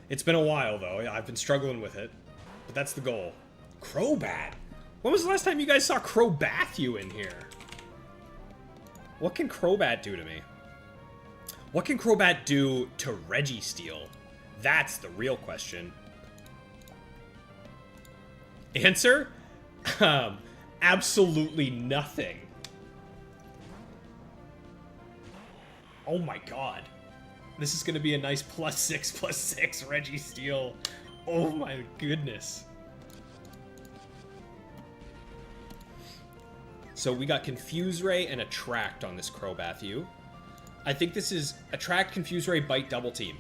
Speaker 1: It's been a while, though. I've been struggling with it. But that's the goal. Crobat? When was the last time you guys saw Crobat you in here? What can Crobat do to me? What can Crobat do to Registeel? That's the real question. Answer? Absolutely nothing. Oh my god. This is going to be a nice +6/+6 Registeel. Oh my goodness. So we got Confuse Ray and Attract on this Crobathu. I think this is Attract, Confuse Ray, Bite, Double Team.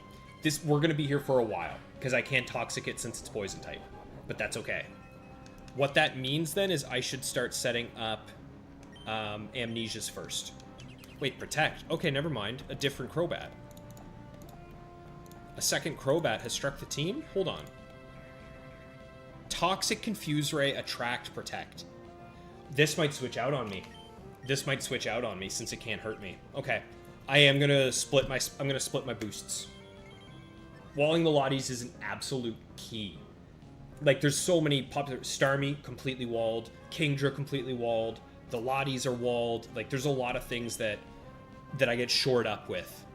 Speaker 1: We're going to be here for a while, because I can't Toxic it since it's Poison type. But that's okay. What that means then is I should start setting up Amnesias first. Wait, Protect. Okay, never mind. A different Crobat. A second Crobat has struck the team? Hold on. Toxic, Confuse Ray, Attract, Protect. This might switch out on me. This might switch out on me since it can't hurt me. Okay. I am gonna split my boosts. Walling the Lotties is an absolute key. Like, there's so many popular... Starmie, completely walled. Kingdra, completely walled. The Lotties are walled. Like, there's a lot of things that I get shored up with.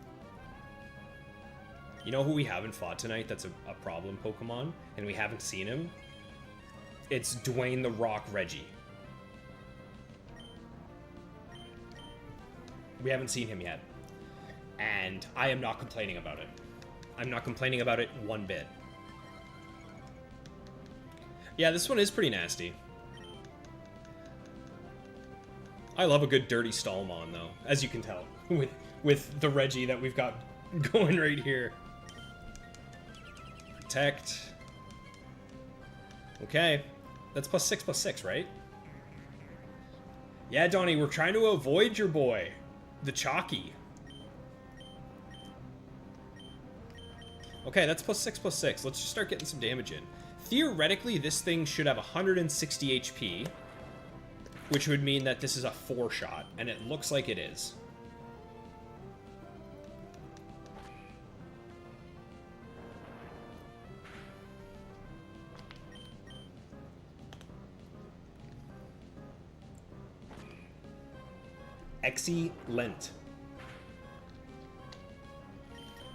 Speaker 1: You know who we haven't fought tonight that's a problem Pokemon? And we haven't seen him? It's Dwayne the Rock Reggie. We haven't seen him yet. And I am not complaining about it. I'm not complaining about it one bit. Yeah, this one is pretty nasty. I love a good dirty Stallmon, though, as you can tell, with the Reggie that we've got going right here. Protect. Okay. That's +6/+6, right? Yeah, Donnie, we're trying to avoid your boy, the Chalky. Okay, that's +6/+6. Let's just start getting some damage in. Theoretically, this thing should have 160 HP, which would mean that this is a 4-shot, and it looks like it is. Excellent.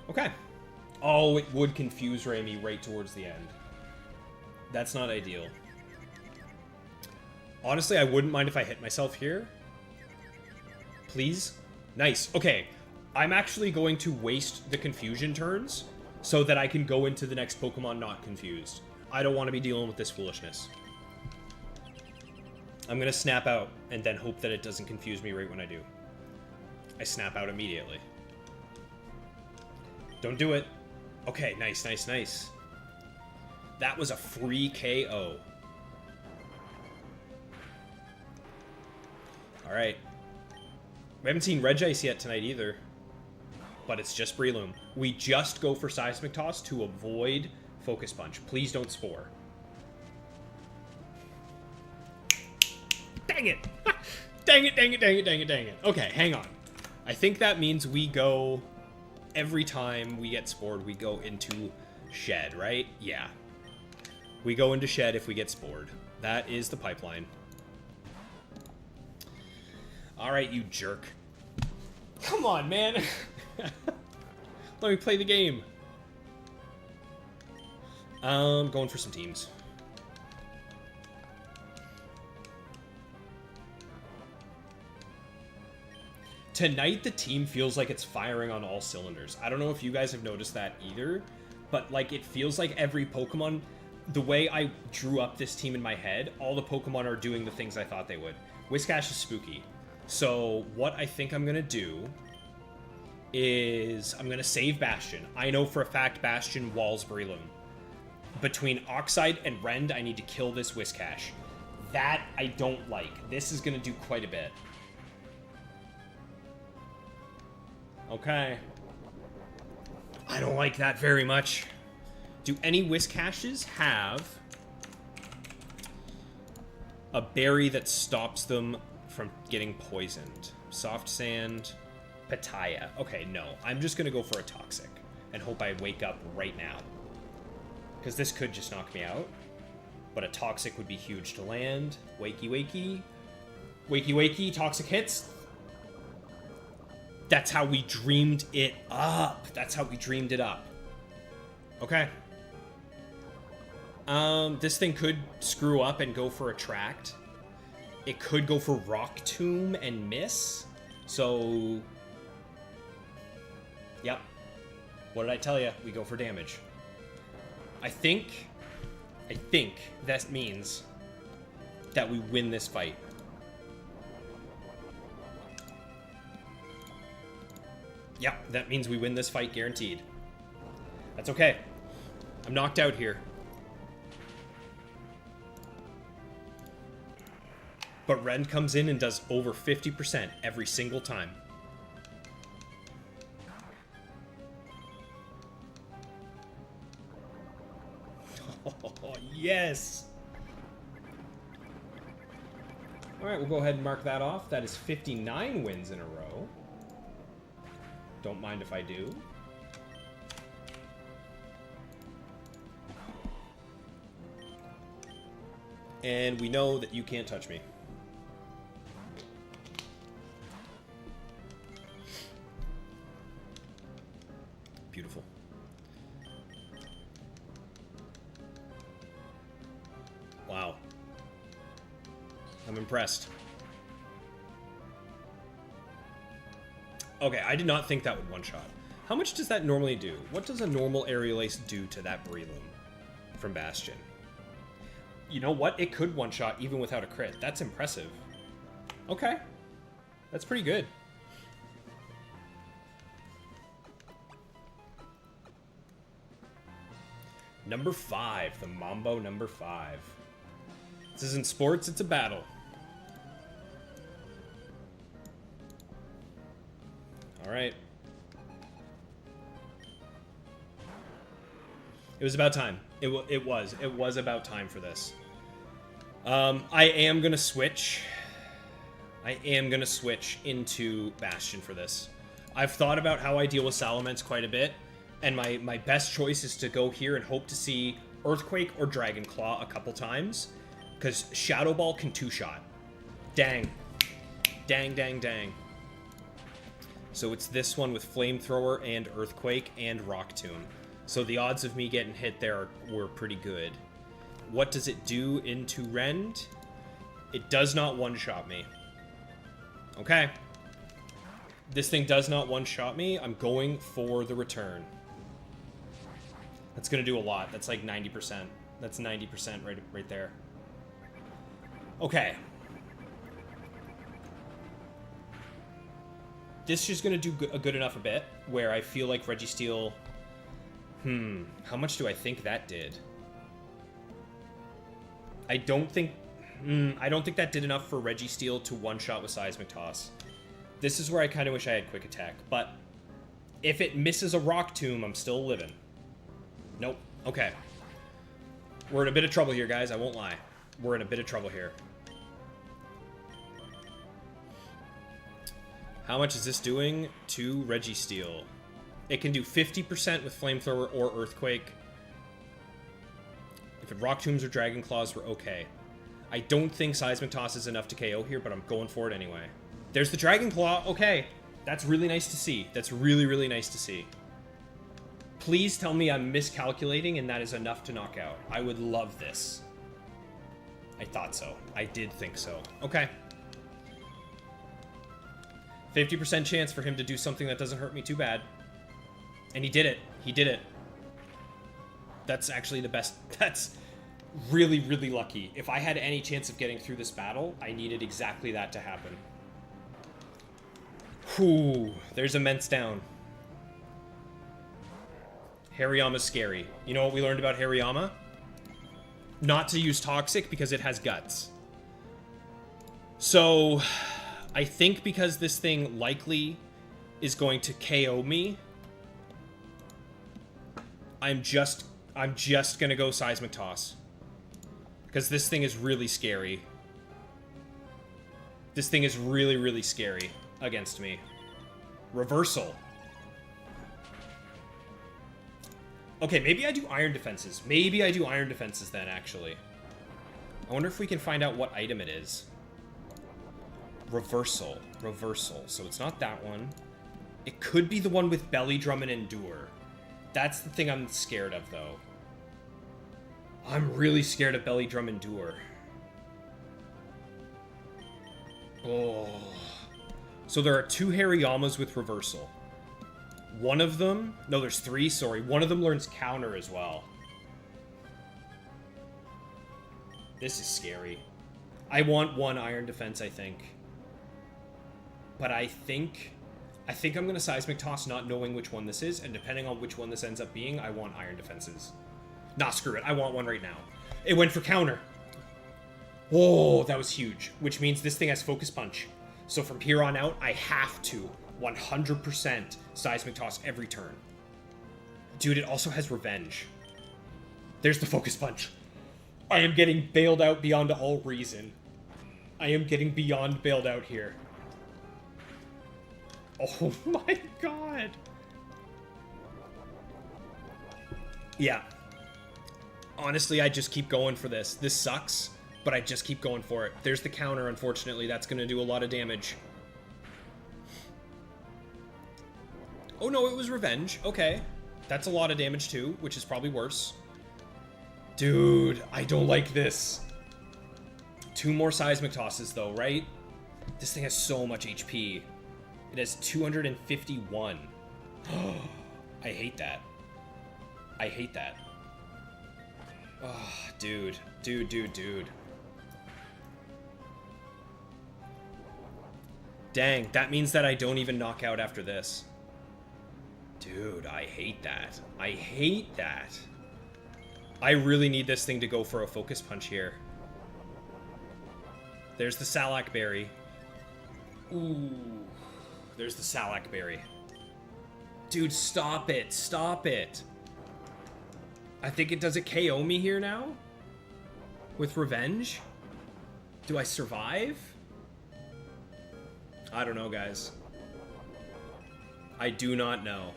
Speaker 1: Okay. Oh, it would Confuse Ray me right towards the end. That's not ideal. Honestly, I wouldn't mind if I hit myself here. Please? Nice. Okay. I'm actually going to waste the confusion turns so that I can go into the next Pokemon not confused. I don't want to be dealing with this foolishness. I'm going to snap out and then hope that it doesn't confuse me right when I do. I snap out immediately. Don't do it. Okay, nice, nice, nice. That was a free KO. Alright. We haven't seen Regice yet tonight either. But it's just Breloom. We just go for Seismic Toss to avoid Focus Punch. Please don't Spore. Dang it! Dang it, dang it, dang it, dang it, dang it. Okay, hang on. I think that means we go... Every time we get Spored, we go into Shed, right? Yeah. We go into Shed if we get Spored. That is the pipeline. Alright, you jerk. Come on, man! Let me play the game. Going for some teams. Tonight, the team feels like it's firing on all cylinders. I don't know if you guys have noticed that either, but like it feels like every Pokemon, the way I drew up this team in my head, all the Pokemon are doing the things I thought they would. Whiscash is spooky. So what I think I'm going to do is I'm going to save Bastion. I know for a fact Bastion walls Breloom. Between Oxide and Rend, I need to kill this Whiscash. That I don't like. This is going to do quite a bit. Okay. I don't like that very much. Do any Whiscashes have a berry that stops them from getting poisoned? Soft Sand, Pitaya. Okay, no. I'm just going to go for a Toxic and hope I wake up right now. Because this could just knock me out. But a Toxic would be huge to land. Wakey, wakey. Wakey, wakey. Toxic hits. That's how we dreamed it up. That's how we dreamed it up. Okay. This thing could screw up and go for Attract. It could go for Rock Tomb and miss. So, yep. What did I tell you? We go for damage. I think that means that we win this fight. Yep, that means we win this fight guaranteed. That's okay. I'm knocked out here. But Rend comes in and does over 50% every single time. Oh, yes! Alright, we'll go ahead and mark that off. That is 59 wins in a row. Don't mind if I do. And we know that you can't touch me. Beautiful. Wow. I'm impressed. Okay, I did not think that would one-shot. How much does that normally do? What does a normal Aerial Ace do to that Breloom from Bastion? You know what? It could one-shot even without a crit. That's impressive. Okay. That's pretty good. Number 5. The Mambo number 5. This isn't sports, it's a battle. Alright. It was about time. It was about time for this. I am gonna switch. I am gonna switch into Bastion for this. I've thought about how I deal with Salamence quite a bit, and my best choice is to go here and hope to see Earthquake or Dragon Claw a couple times, because Shadow Ball can two-shot. Dang. Dang, dang, dang. So it's this one with Flamethrower and Earthquake and Rock Tomb. So the odds of me getting hit there were pretty good. What does it do into Rend? It does not one-shot me. Okay. This thing does not one-shot me. I'm going for the return. That's going to do a lot. That's like 90%. That's 90% right there. Okay. This is going to do a good enough a bit where I feel like Registeel... how much do I think that did? I don't think that did enough for Registeel to one-shot with Seismic Toss. This is where I kind of wish I had Quick Attack, but if it misses a Rock Tomb, I'm still living. Nope. Okay. We're in a bit of trouble here, guys. I won't lie. We're in a bit of trouble here. How much is this doing to Registeel? It can do 50% with Flamethrower or Earthquake. If it Rock Tombs or Dragon Claws, we're okay. I don't think Seismic Toss is enough to KO here, but I'm going for it anyway. There's the Dragon Claw. Okay. That's really nice to see. That's really, really nice to see. Please tell me I'm miscalculating and that is enough to knock out. I would love this. I thought so. I did think so. Okay. 50% chance for him to do something that doesn't hurt me too bad. And he did it. He did it. That's actually the best. That's really, really lucky. If I had any chance of getting through this battle, I needed exactly that to happen. Whew. There's Immense down. Hariyama's scary. You know what we learned about Hariyama? Not to use Toxic because it has guts. So, I think because this thing likely is going to KO me, I'm just gonna go Seismic Toss. Because this thing is really scary. This thing is really, really scary against me. Reversal. Okay, maybe I do Iron Defenses. Maybe I do Iron Defenses then, actually. I wonder if we can find out what item it is. Reversal. Reversal. So it's not that one. It could be the one with Belly Drum and Endure. That's the thing I'm scared of, though. I'm really scared of Belly Drum Endure. Oh. So there are 2 Hariyamas with reversal. One of them... No, there's 3, sorry. One of them learns counter as well. This is scary. I want 1 Iron Defense, I think. But I think I'm going to Seismic Toss not knowing which one this is, and depending on which one this ends up being, I want Iron Defenses. Nah, screw it. I want 1 right now. It went for counter. Whoa, that was huge. Which means this thing has Focus Punch. So from here on out, I have to 100% Seismic Toss every turn. Dude, it also has Revenge. There's the Focus Punch. I am getting bailed out beyond all reason. I am getting beyond bailed out here. Oh my god. Yeah. Honestly, I just keep going for this. This sucks, but I just keep going for it. There's the counter, unfortunately. That's going to do a lot of damage. Oh no, it was Revenge. Okay. That's a lot of damage too, which is probably worse. Dude, I don't like this. 2 more Seismic Tosses though, right? This thing has so much HP. It has 251. I hate that. I hate that. Oh, dude. Dude. Dang, that means that I don't even knock out after this. Dude, I hate that. I hate that. I really need this thing to go for a Focus Punch here. There's the Salak Berry. Ooh. There's the Salak Berry. Dude, stop it. Stop it. I think it does it KO me here now? With Revenge? Do I survive? I don't know, guys. I do not know.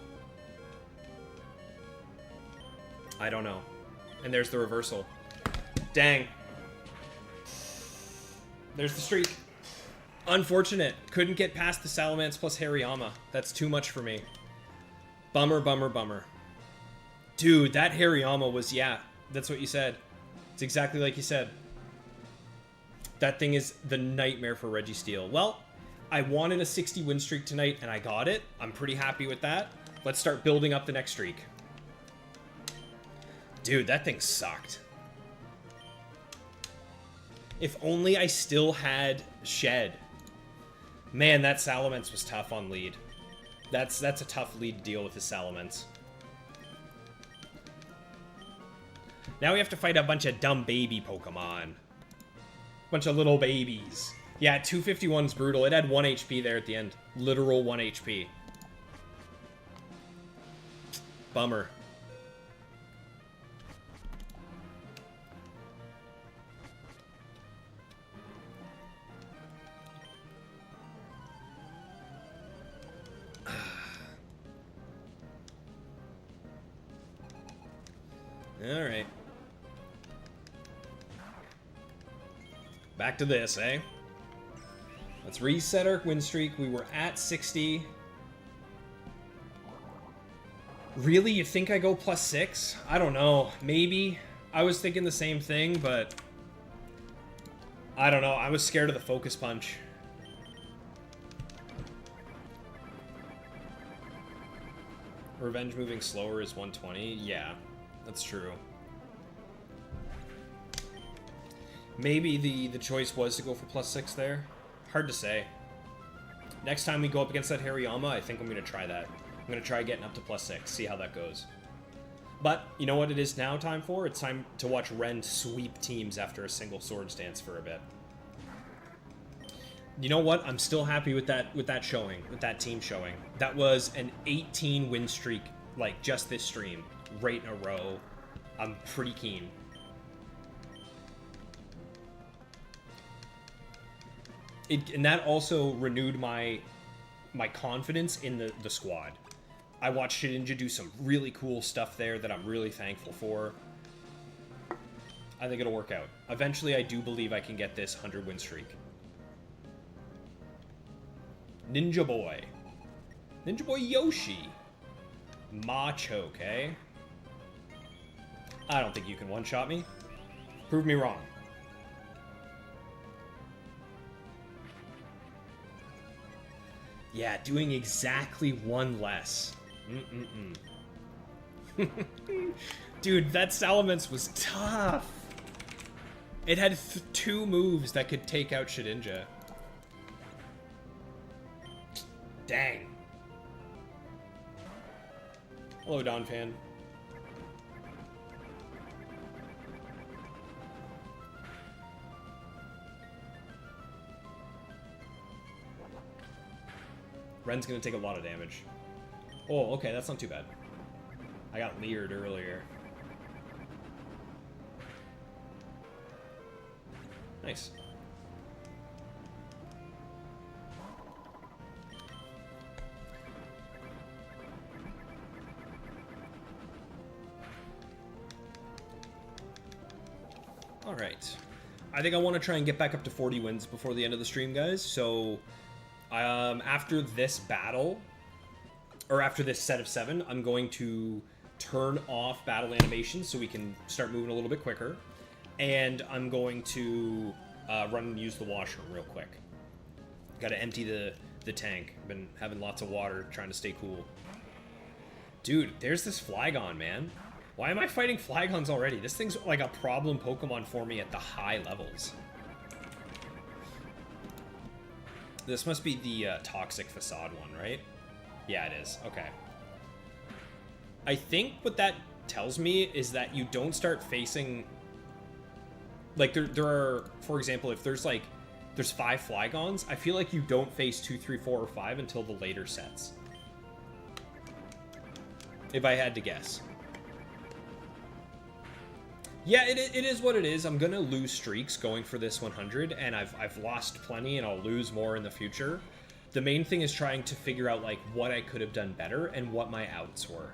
Speaker 1: I don't know. And there's the reversal. Dang. There's the streak. Unfortunate. Couldn't get past the Salamence plus Hariyama. That's too much for me. Bummer, bummer, bummer. Dude, that Hariyama was, yeah, that's what you said. It's exactly like you said. That thing is the nightmare for Registeel. Well, I wanted a 60 win streak tonight, and I got it. I'm pretty happy with that. Let's start building up the next streak. Dude, that thing sucked. If only I still had Shed. Man, that Salamence was tough on lead. That's a tough lead to deal with the Salamence. Now we have to fight a bunch of dumb baby Pokemon. Bunch of little babies. Yeah, 251 is brutal. It had 1 HP there at the end. Literal 1 HP. Bummer. Alright. Back to this, eh? Let's reset our win streak. We were at 60. Really? You think I go +6? I don't know. Maybe. I was thinking the same thing, but... I don't know. I was scared of the Focus Punch. Revenge moving slower is 120? Yeah, that's true. Maybe the choice was to go for +6 there. Hard to say. Next time we go up against that Hariyama, I think I'm going to try that. I'm going to try getting up to +6, see how that goes. But, you know what it is now time for? It's time to watch Ren sweep teams after a single Swords Dance for a bit. You know what? I'm still happy with that showing, with that team showing. That was an 18 win streak, like, just this stream, right in a row. I'm pretty keen. And that also renewed my confidence in the squad. I watched Shedinja do some really cool stuff there that I'm really thankful for. I think it'll work out. Eventually, I do believe I can get this 100 win streak. Ninja Boy. Ninja Boy Yoshi. Machoke, eh? I don't think you can one-shot me. Prove me wrong. Yeah, doing exactly one less. Dude, that Salamence was tough. It had 2 moves that could take out Shedinja. Dang. Hello, Don fan. Ren's gonna take a lot of damage. Oh, okay, that's not too bad. I got leered earlier. Nice. Alright. I think I want to try and get back up to 40 wins before the end of the stream, guys. So, after this battle, or after this set of 7, I'm going to turn off battle animations so we can start moving a little bit quicker. And I'm going to run and use the washroom real quick. Gotta empty the tank. Been having lots of water, trying to stay cool. Dude, there's this Flygon, man. Why am I fighting Flygons already? This thing's like a problem Pokemon for me at the high levels. This must be the Toxic Facade one, right? Yeah, it is. Okay. I think what that tells me is that you don't start facing... Like, there are... For example, if there's 5 Flygons, I feel like you don't face 2, 3, 4, or 5 until the later sets. If I had to guess. Yeah, it is what it is. I'm gonna lose streaks going for this 100, and I've lost plenty, and I'll lose more in the future. The main thing is trying to figure out, like, what I could have done better and what my outs were.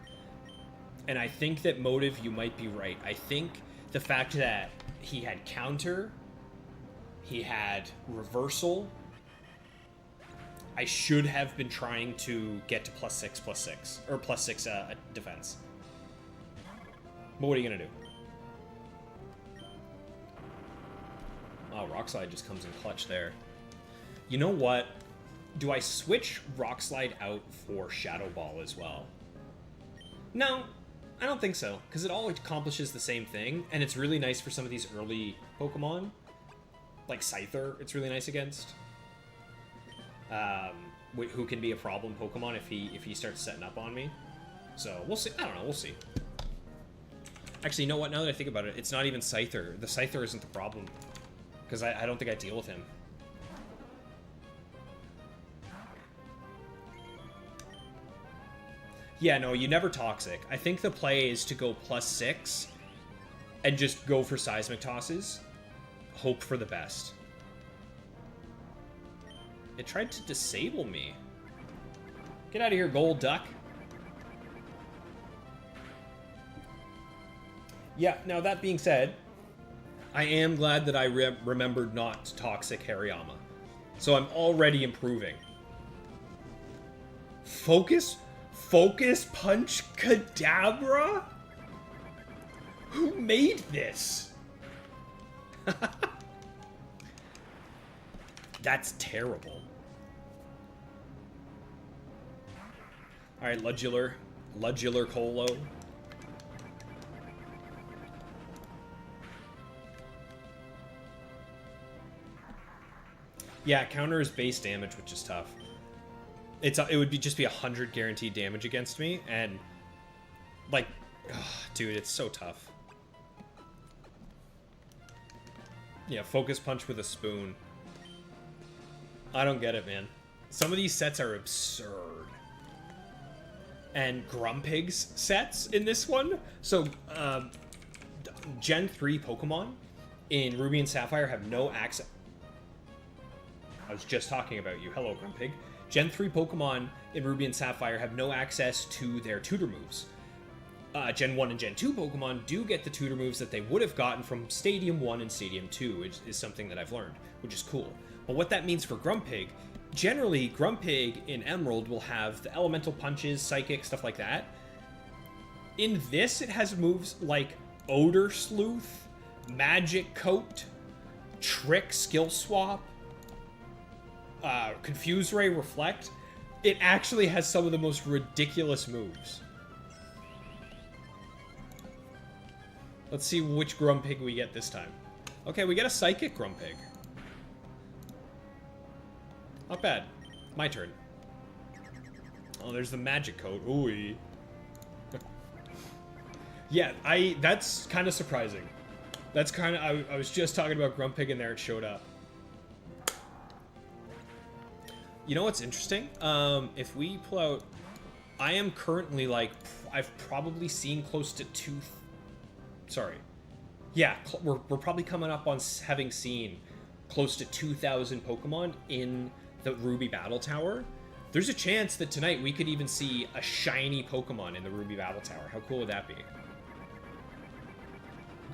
Speaker 1: And I think that Motive, you might be right. I think the fact that he had counter, he had reversal, I should have been trying to get to +6/+6, or +6 defense. But what are you gonna do? Oh, Rock Slide just comes in clutch there. You know what? Do I switch Rock Slide out for Shadow Ball as well? No, I don't think so, because it all accomplishes the same thing, and it's really nice for some of these early Pokemon. Like Scyther, it's really nice against. Who can be a problem Pokemon if he starts setting up on me. So, we'll see. I don't know, we'll see. Actually, you know what? Now that I think about it, it's not even Scyther. The Scyther isn't the problem. Because I don't think I deal with him. Yeah, no, you never Toxic. I think the play is to go +6 and just go for Seismic Tosses. Hope for the best. It tried to disable me. Get out of here, Gold Duck. Yeah, now that being said, I am glad that I remembered not to Toxic Hariyama. So I'm already improving. Focus Punch Kadabra? Who made this? That's terrible. Alright, Ludular Colo. Yeah, counter is base damage, which is tough. It would just be 100 guaranteed damage against me, and like, ugh, dude, it's so tough. Yeah, Focus Punch with a spoon. I don't get it, man. Some of these sets are absurd. And Grumpig's sets in this one. So, Gen 3 Pokemon in Ruby and Sapphire have no access. I was just talking about you. Hello, Grumpig. Gen 3 Pokemon in Ruby and Sapphire have no access to their tutor moves. Gen 1 and Gen 2 Pokemon do get the tutor moves that they would have gotten from Stadium 1 and Stadium 2, which is something that I've learned, which is cool. But what that means for Grumpig, generally, Grumpig in Emerald will have the Elemental Punches, Psychic, stuff like that. In this, it has moves like Odor Sleuth, Magic Coat, Trick Skill Swap, Confuse Ray Reflect. It actually has some of the most ridiculous moves. Let's see which Grumpig we get this time. Okay, we get a Psychic Grumpig. Not bad. My turn. Oh, there's the Magic Coat. Ooh. Yeah, that's kind of surprising. That's kind of... I was just talking about Grumpig and there it showed up. You know what's interesting? If we pull out... I am currently, like... I've probably seen close to Sorry. Yeah, we're probably coming up on having seen close to 2,000 Pokemon in the Ruby Battletower. There's a chance that tonight we could even see a shiny Pokemon in the Ruby Battletower. How cool would that be?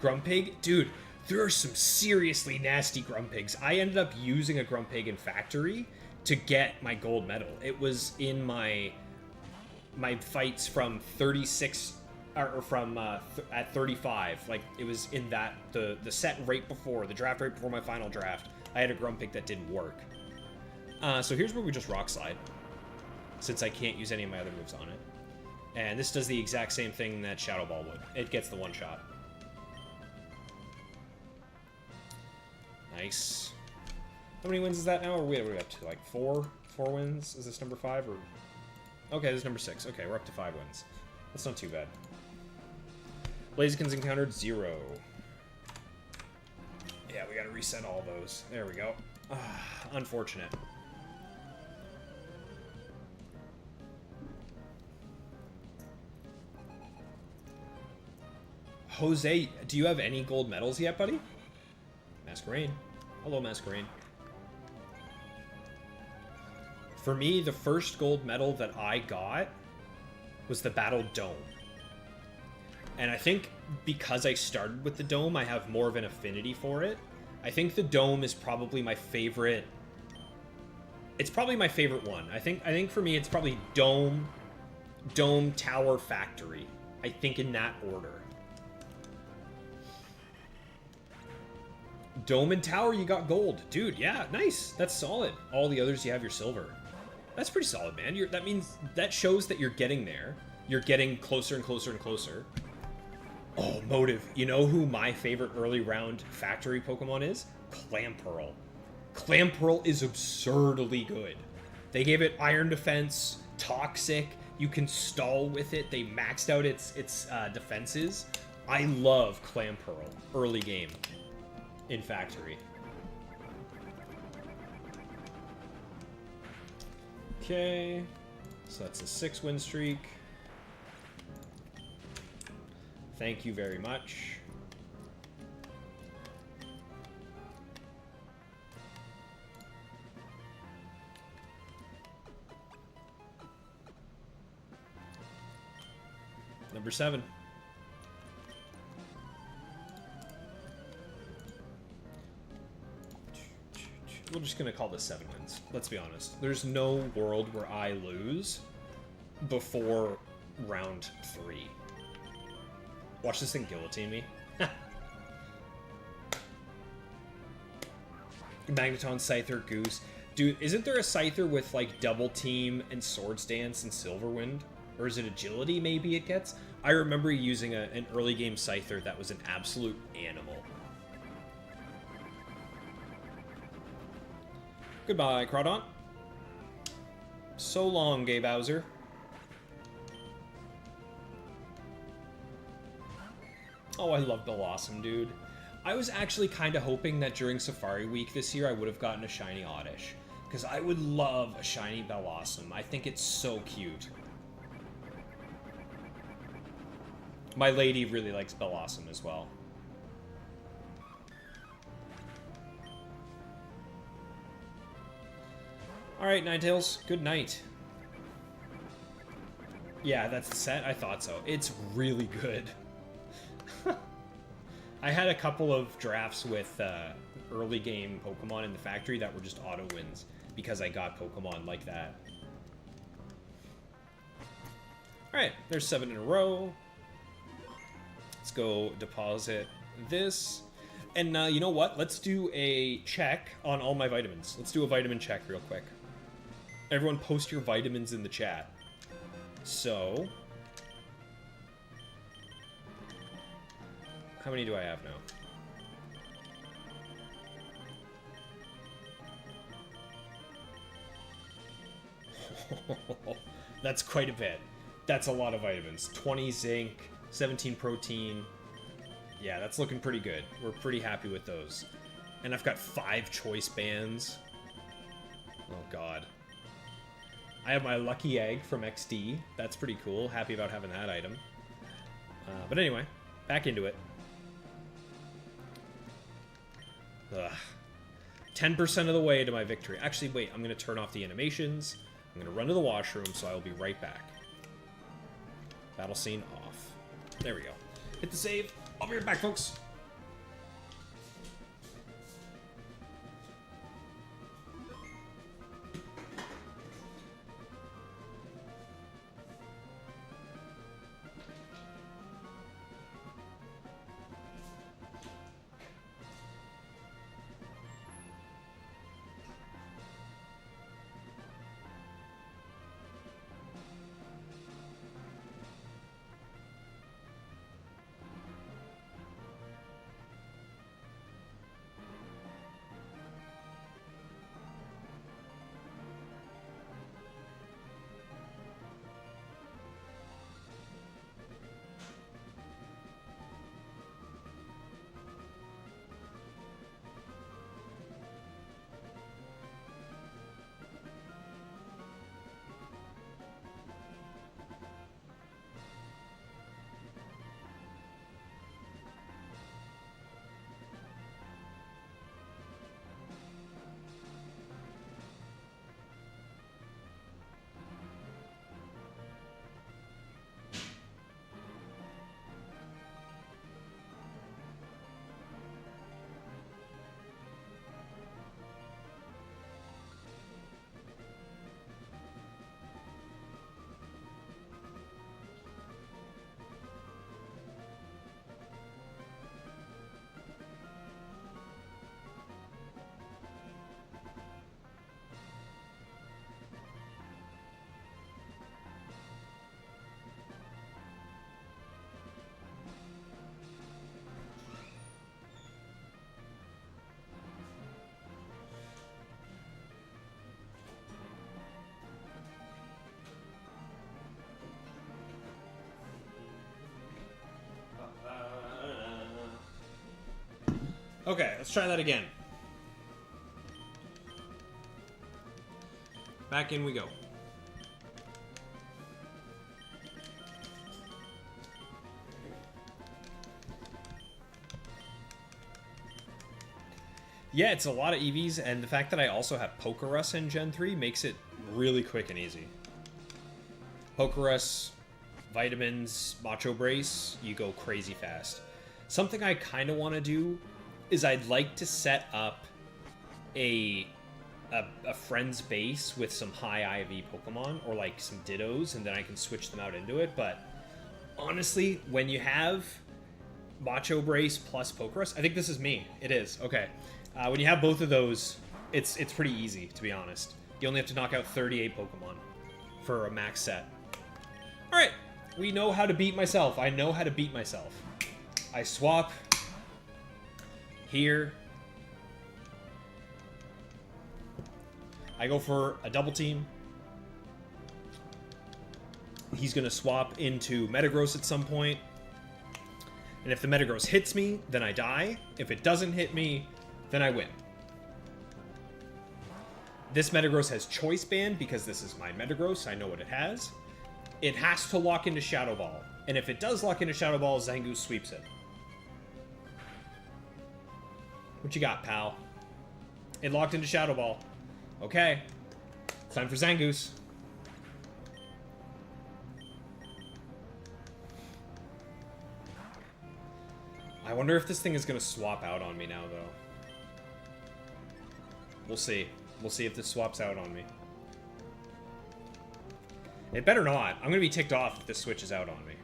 Speaker 1: Grumpig? Dude, there are some seriously nasty Grumpigs. I ended up using a Grumpig in Factory to get my gold medal. It was in my fights from 36... or from at 35, like it was in that the set right before the draft, right before my final draft. I had a Grumpig that didn't work. So here's where we just Rock Slide, since I can't use any of my other moves on it. And this does the exact same thing that Shadow Ball would. It gets the one shot. Nice. How many wins is that now? Or what are we up to? Like four wins? Is this number 5 or? Okay, this is number 6. Okay, we're up to 5 wins. That's not too bad. Blazikins encountered 0. Yeah, we gotta reset all those. There we go. Unfortunate. Jose, do you have any gold medals yet, buddy? Masquerain. Hello, Masquerain. For me, the first gold medal that I got was the Battle Dome. And I think because I started with the Dome, I have more of an affinity for it. I think the Dome is probably my favorite. It's probably my favorite one. I think for me, it's probably Dome, Tower, Factory. I think in that order. Dome and Tower, you got gold. Dude, yeah, nice. That's solid. All the others, you have your silver. That's pretty solid, man. That means, that shows that you're getting there. You're getting closer and closer and closer. Oh, Motive. You know who my favorite early round Factory Pokemon is? Clamperl. Clamperl is absurdly good. They gave it Iron Defense, Toxic. You can stall with it. They maxed out its defenses. I love Clamperl early game in Factory. Okay, so that's a 6-win streak. Thank you very much. Number 7. We're just gonna call this 7 wins. Let's be honest. There's no world where I lose before round 3. Watch this thing guillotine me. Magneton, Scyther, Goose. Dude, isn't there a Scyther with, like, Double Team and Swords Dance and Silverwind? Or is it Agility, maybe it gets? I remember using an early game Scyther that was an absolute animal. Goodbye, Crawdont. So long, Gay Bowser. Oh, I love Bellossom, dude. I was actually kind of hoping that during Safari Week this year I would have gotten a shiny Oddish. Because I would love a shiny Bellossom. I think it's so cute. My lady really likes Bellossom as well. Alright, Ninetales, good night. Yeah, that's the set? I thought so. It's really good. I had a couple of drafts with early game Pokemon in the factory that were just auto wins because I got Pokemon like that. Alright, there's 7 in a row. Let's go deposit this. And you know what? Let's do a check on all my vitamins. Let's do a vitamin check real quick. Everyone post your vitamins in the chat. So... how many do I have now? That's quite a bit. That's a lot of vitamins. 20 zinc, 17 protein. Yeah, that's looking pretty good. We're pretty happy with those. And I've got 5 choice bands. Oh, God. I have my lucky egg from XD. That's pretty cool. Happy about having that item. But anyway, back into it. Ugh. 10% of the way to my victory. Actually, wait. I'm going to turn off the animations. I'm going to run to the washroom, so I will be right back. Battle scene off. There we go. Hit the save. I'll be right back, folks. Okay, let's try that again. Back in we go. Yeah, it's a lot of EVs, and the fact that I also have Pokerus in Gen 3 makes it really quick and easy. Pokerus, vitamins, Macho Brace, you go crazy fast. Something I kind of want to do is I'd like to set up a friend's base with some high IV Pokemon, or like some Dittos, and then I can switch them out into it. But honestly, when you have Macho Brace plus Pokerus, I think this is me. It is. Okay. When you have both of those, it's pretty easy, to be honest. You only have to knock out 38 Pokemon for a max set. Alright, we know how to beat myself. I know how to beat myself. I swap here. I go for a double team. He's going to swap into Metagross at some point. And if the Metagross hits me, then I die. If it doesn't hit me, then I win. This Metagross has Choice Band because this is my Metagross. I know what it has. It has to lock into Shadow Ball. And if it does lock into Shadow Ball, Zangoose sweeps it. What you got, pal? It locked into Shadow Ball. Okay. Time for Zangoose. I wonder if this thing is going to swap out on me now, though. We'll see. We'll see if this swaps out on me. It better not. I'm going to be ticked off if this switches out on me.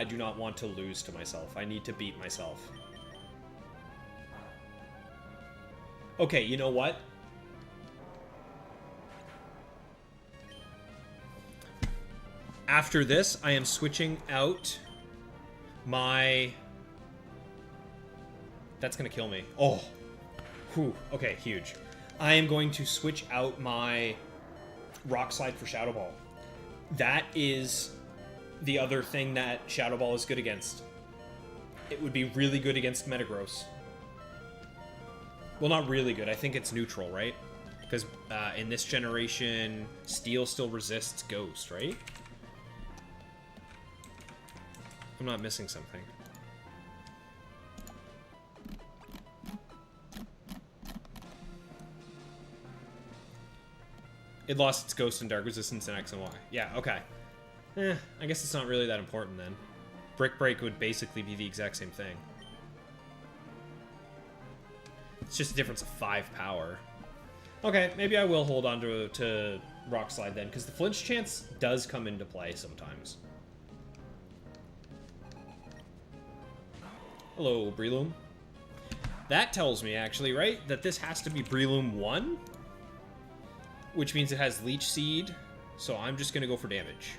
Speaker 1: I do not want to lose to myself. I need to beat myself. Okay, you know what? After this, I am switching out my... That's gonna kill me. Oh. Whew. Okay, huge. I am going to switch out my Rock Slide for Shadow Ball. That is the other thing that Shadow Ball is good against. It would be really good against Metagross. Well, not really good. I think it's neutral, right? Because in this generation, Steel still resists Ghost, right? I'm not missing something. It lost its Ghost and Dark Resistance in X and Y. Yeah, okay. I guess it's not really that important then. Brick Break would basically be the exact same thing. It's just a difference of 5 power. Okay, maybe I will hold on to Rock Slide then, because the flinch chance does come into play sometimes. Hello, Breloom. That tells me, actually, right, that this has to be Breloom 1? Which means it has Leech Seed, so I'm just going to go for damage.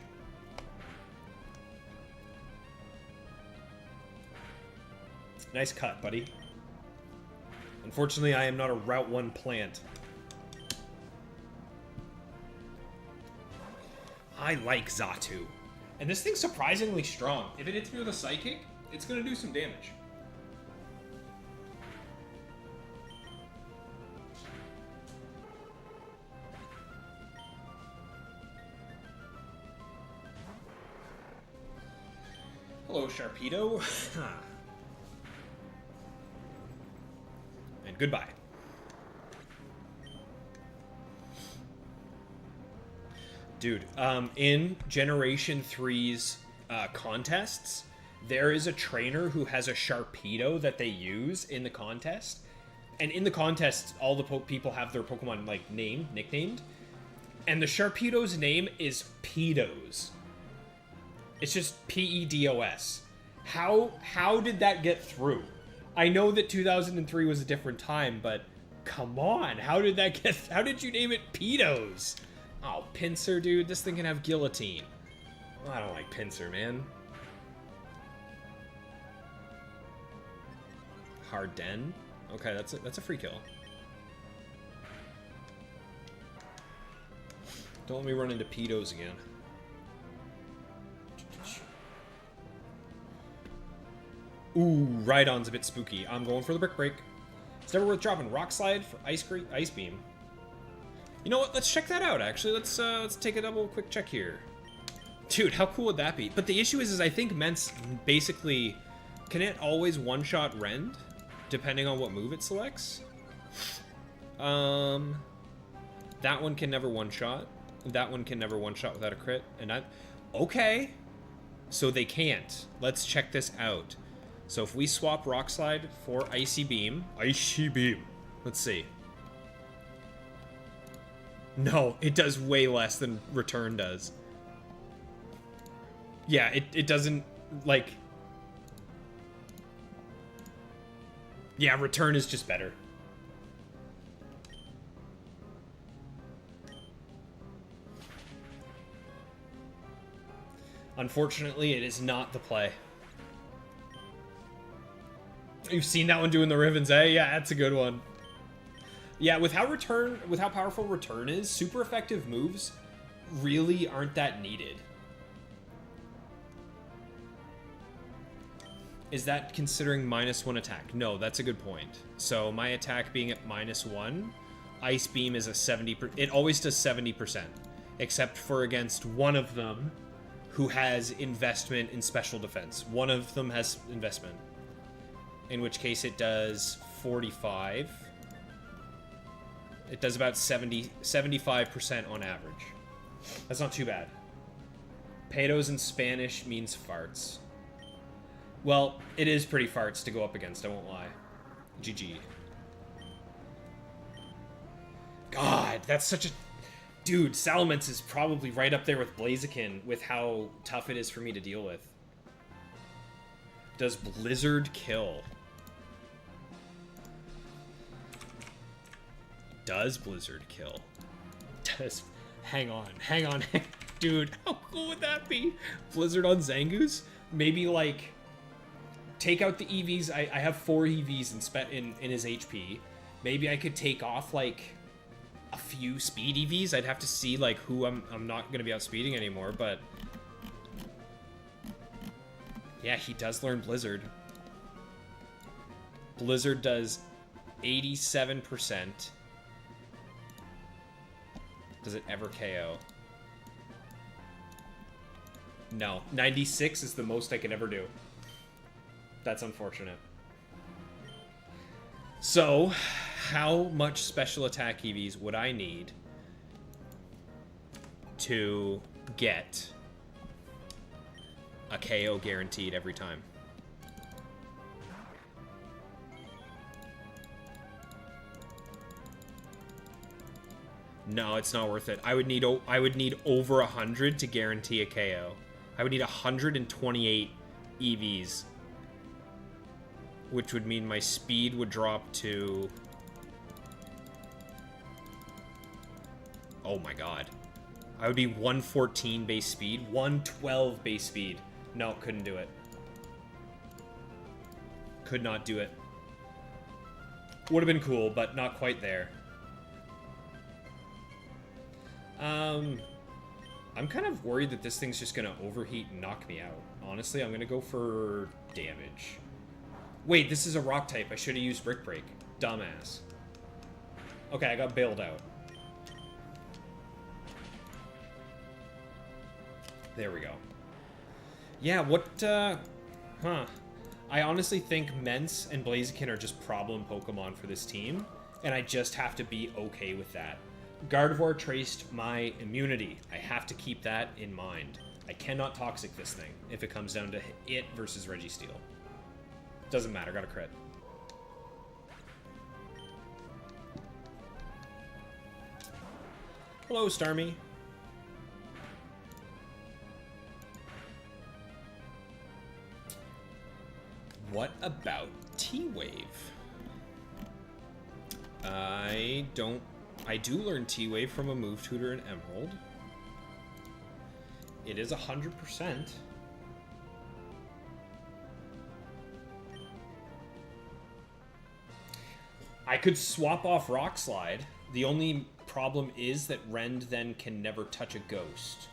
Speaker 1: Nice cut, buddy. Unfortunately, I am not a Route 1 plant. I like Xatu. And this thing's surprisingly strong. If it hits me with a Psychic, it's going to do some damage. Hello, Sharpedo. And goodbye. Dude, in Generation 3's contests, there is a trainer who has a Sharpedo that they use in the contest. And in the contest, all the people have their Pokemon, like, nicknamed. And the Sharpedo's name is Pedos. It's just P-E-D-O-S. How did that get through? I know that 2003 was a different time, but come on, how did you name it Pedos? Oh, Pinsir, dude, this thing can have Guillotine. Well, I don't like Pinsir, man. Harden? Okay, that's a free kill. Don't let me run into Pedos again. Ooh, Rhydon's a bit spooky. I'm going for the Brick Break. It's never worth dropping Rock Slide for Ice Beam. You know what? Let's check that out, actually. Let's take a double quick check here. Dude, how cool would that be? But the issue is I think Ment's basically... Can it always one-shot Rend? Depending on what move it selects? That one can never one-shot. That one can never one-shot without a crit. Okay. So they can't. Let's check this out. So if we swap Rock Slide for Icy Beam... Icy Beam. Let's see. No, it does way less than Return does. Yeah, it doesn't, like... Yeah, Return is just better. Unfortunately, it is not the play. You've seen that one doing the Rivens, eh? Yeah, that's a good one. Yeah, with how powerful Return is, super effective moves really aren't that needed. Is that considering -1 attack? No, that's a good point. So my attack being at -1, Ice Beam is a 70%. It always does 70%, except for against one of them who has investment in special defense. One of them has investment, in which case it does 45. It does about 75% on average. That's not too bad. Pedos in Spanish means farts. Well, it is pretty farts to go up against, I won't lie. GG. God, that's such a... Dude, Salamence is probably right up there with Blaziken with how tough it is for me to deal with. Does Blizzard kill? Does Blizzard kill? Does... Hang on. Dude, how cool would that be? Blizzard on Zangoose? Maybe, like, take out the EVs. I have 4 EVs in his HP. Maybe I could take off, like, a few speed EVs. I'd have to see, like, who I'm not going to be outspeeding anymore, but... Yeah, he does learn Blizzard. Blizzard does 87%. Does it ever KO? No. 96 is the most I can ever do. That's unfortunate. So, how much special attack EVs would I need to get a KO guaranteed every time? No, it's not worth it. I would need over 100 to guarantee a KO. I would need 128 EVs, which would mean my speed would drop to... Oh my god. I would be 114 base speed, 112 base speed. No, couldn't do it. Could not do it. Would have been cool, but not quite there. I'm kind of worried that this thing's just gonna overheat and knock me out. Honestly, I'm gonna go for damage. Wait, this is a rock type. I should have used Brick Break. Dumbass. Okay, I got bailed out. There we go. Yeah, what, huh. I honestly think Mence and Blaziken are just problem Pokemon for this team, and I just have to be okay with that. Gardevoir traced my immunity. I have to keep that in mind. I cannot Toxic this thing if it comes down to it versus Registeel. Doesn't matter, got a crit. Hello, Starmie. What about T-Wave? I do learn T-Wave from a move tutor in Emerald. It is 100%. I could swap off Rock Slide. The only problem is that Rend then can never touch a ghost.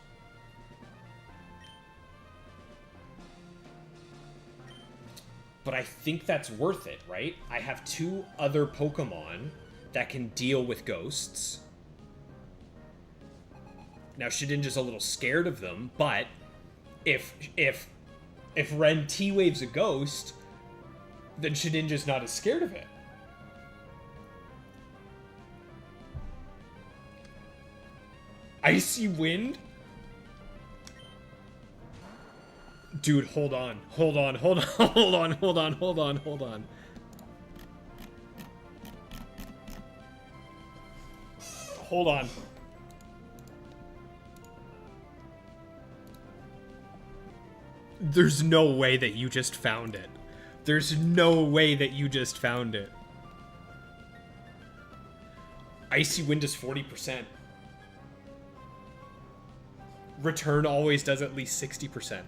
Speaker 1: But I think that's worth it, right? I have 2 other Pokemon that can deal with ghosts. Now, Shedinja's a little scared of them, but if Ren T-Waves a ghost, then Shedinja's not as scared of it. Icy Wind? Dude, hold on. Hold on. There's no way that you just found it. There's no way that you just found it. Icy Wind is 40%. Return always does at least 60%.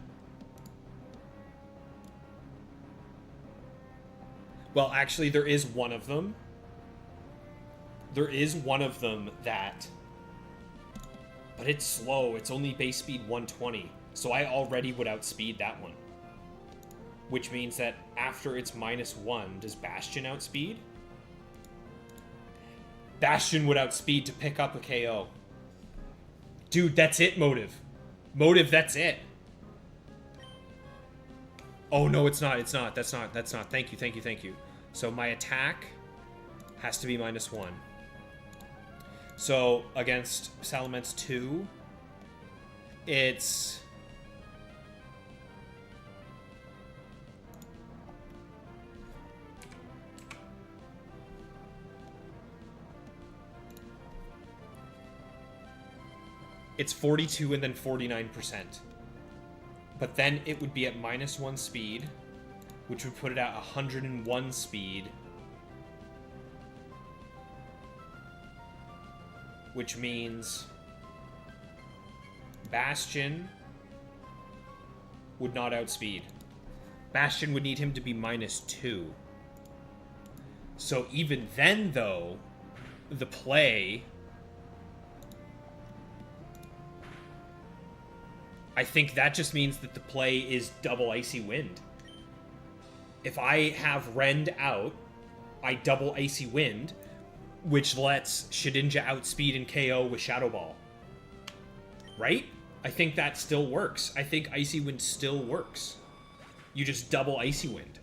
Speaker 1: Well, actually, there is one of them. There is one of them that... But it's slow. It's only base speed 120. So I already would outspeed that one. Which means that after it's -1, does Bastion outspeed? Bastion would outspeed to pick up a KO. Dude, that's it, Motive. Motive, that's it. Oh, no, it's not. It's not. That's not. Thank you. So my attack has to be -1. So against Salamence 2, it's... It's 42 and then 49%. But then it would be at -1 speed. which would put it at 101 speed. Which means Bastion would not outspeed. Bastion would need him to be -2. So even then, though, the play... I think that just means that the play is double Icy Wind. If I have Rend out, I double Icy Wind, which lets Shedinja outspeed and KO with Shadow Ball. Right? I think that still works. I think Icy Wind still works. You just double Icy Wind.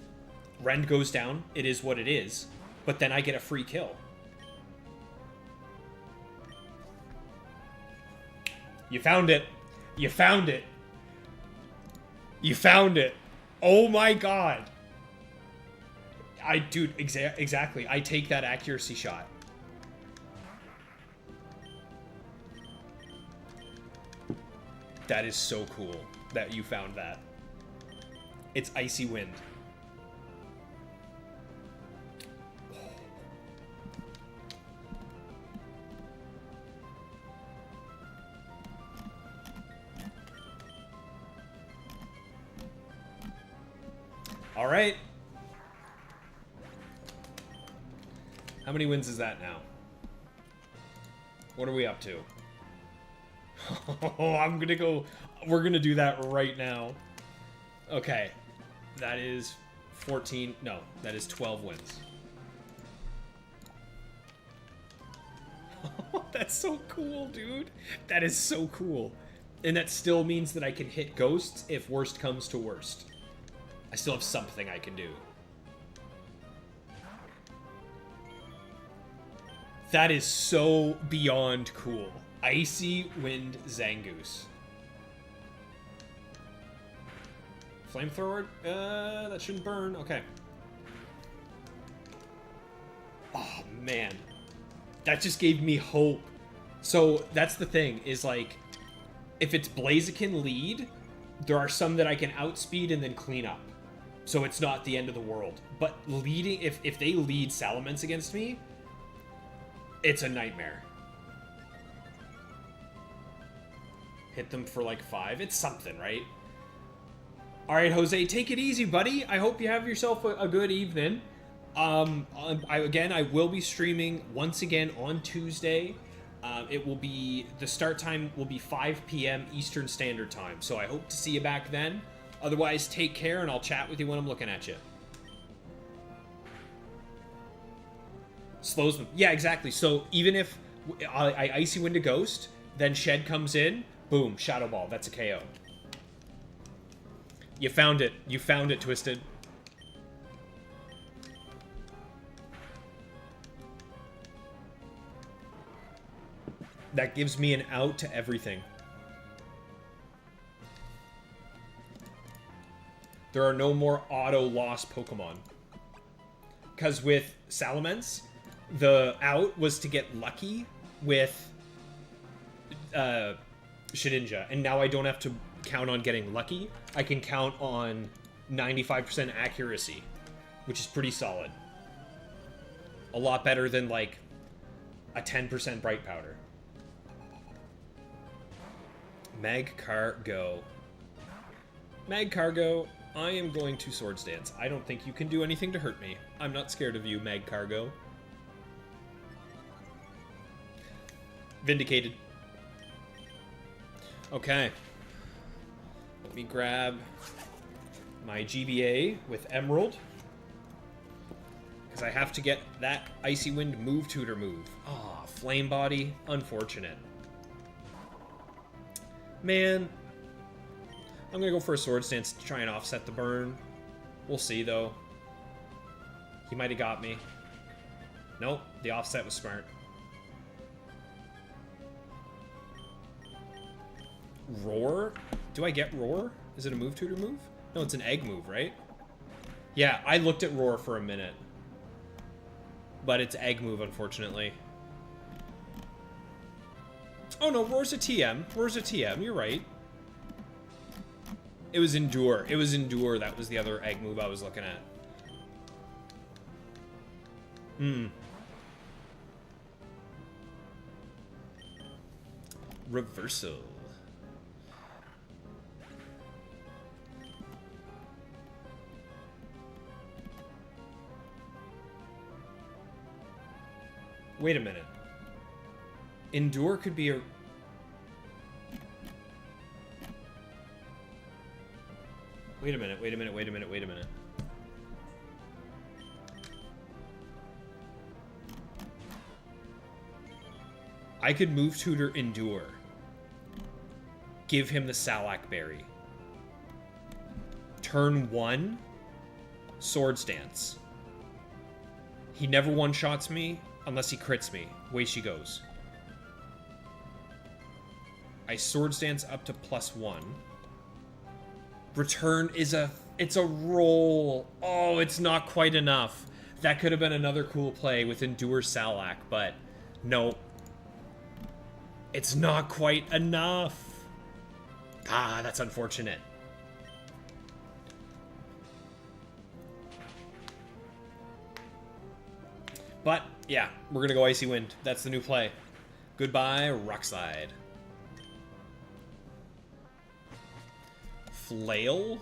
Speaker 1: Rend goes down, it is what it is, but then I get a free kill. You found it. You found it. You found it. Oh my god. Dude, exactly. I take that accuracy shot. That is so cool that you found that. It's Icy Wind. All right. How many wins is that now? What are we up to? Oh, I'm gonna go... We're gonna do that right now. Okay. That is 14... No, that is 12 wins. That's so cool, dude. That is so cool. And that still means that I can hit ghosts if worst comes to worst. I still have something I can do. That is so beyond cool. Icy Wind Zangoose. Flamethrower? That shouldn't burn. Okay. Oh, man. That just gave me hope. So, that's the thing, is like, if it's Blaziken lead, there are some that I can outspeed and then clean up. So it's not the end of the world. But leading, if they lead Salamence against me, it's a nightmare. Hit them for like 5. It's something, right? Alright, Jose, take it easy, buddy. I hope you have yourself a good evening. I will be streaming once again on Tuesday. It will be, the start time will be 5 p.m. Eastern Standard Time. So I hope to see you back then. Otherwise, take care, and I'll chat with you when I'm looking at you. Slows them. Yeah, exactly. So even if I Icy Wind a Ghost, then Shed comes in, boom, Shadow Ball. That's a KO. You found it. You found it, Twisted. That gives me an out to everything. There are no more auto-loss Pokemon. Because with Salamence, the out was to get lucky with Shedinja. And now I don't have to count on getting lucky. I can count on 95% accuracy, which is pretty solid. A lot better than, like, a 10% Bright Powder. Magcargo. Magcargo, I am going to Swords Dance. I don't think you can do anything to hurt me. I'm not scared of you, Magcargo. Vindicated. Okay. Let me grab my GBA with Emerald. Because I have to get that Icy Wind Move Tutor move. Ah, Flame Body. Unfortunate. Man. I'm going to go for a Swords Dance to try and offset the burn. We'll see, though. He might have got me. Nope, the offset was smart. Roar? Do I get Roar? Is it a Move Tutor move? No, it's an Egg move, right? Yeah, I looked at Roar for a minute. But it's Egg move, unfortunately. Oh no, Roar's a TM. Roar's a TM, you're right. It was Endure. It was Endure. That was the other egg move I was looking at. Reversal. Wait a minute. Endure could be a... Wait a minute, wait a minute, wait a minute, wait a minute. I could move tutor Endure. Give him the Salak Berry. Turn 1, Swords Dance. He never one-shots me unless he crits me. Away she goes. I Swords Dance up to +1. Return is it's a roll. Oh, it's not quite enough. That could have been another cool play with Endure Salak, but no. It's not quite enough. Ah, that's unfortunate. But, yeah, we're gonna go Icy Wind. That's the new play. Goodbye, Rockslide. Flail?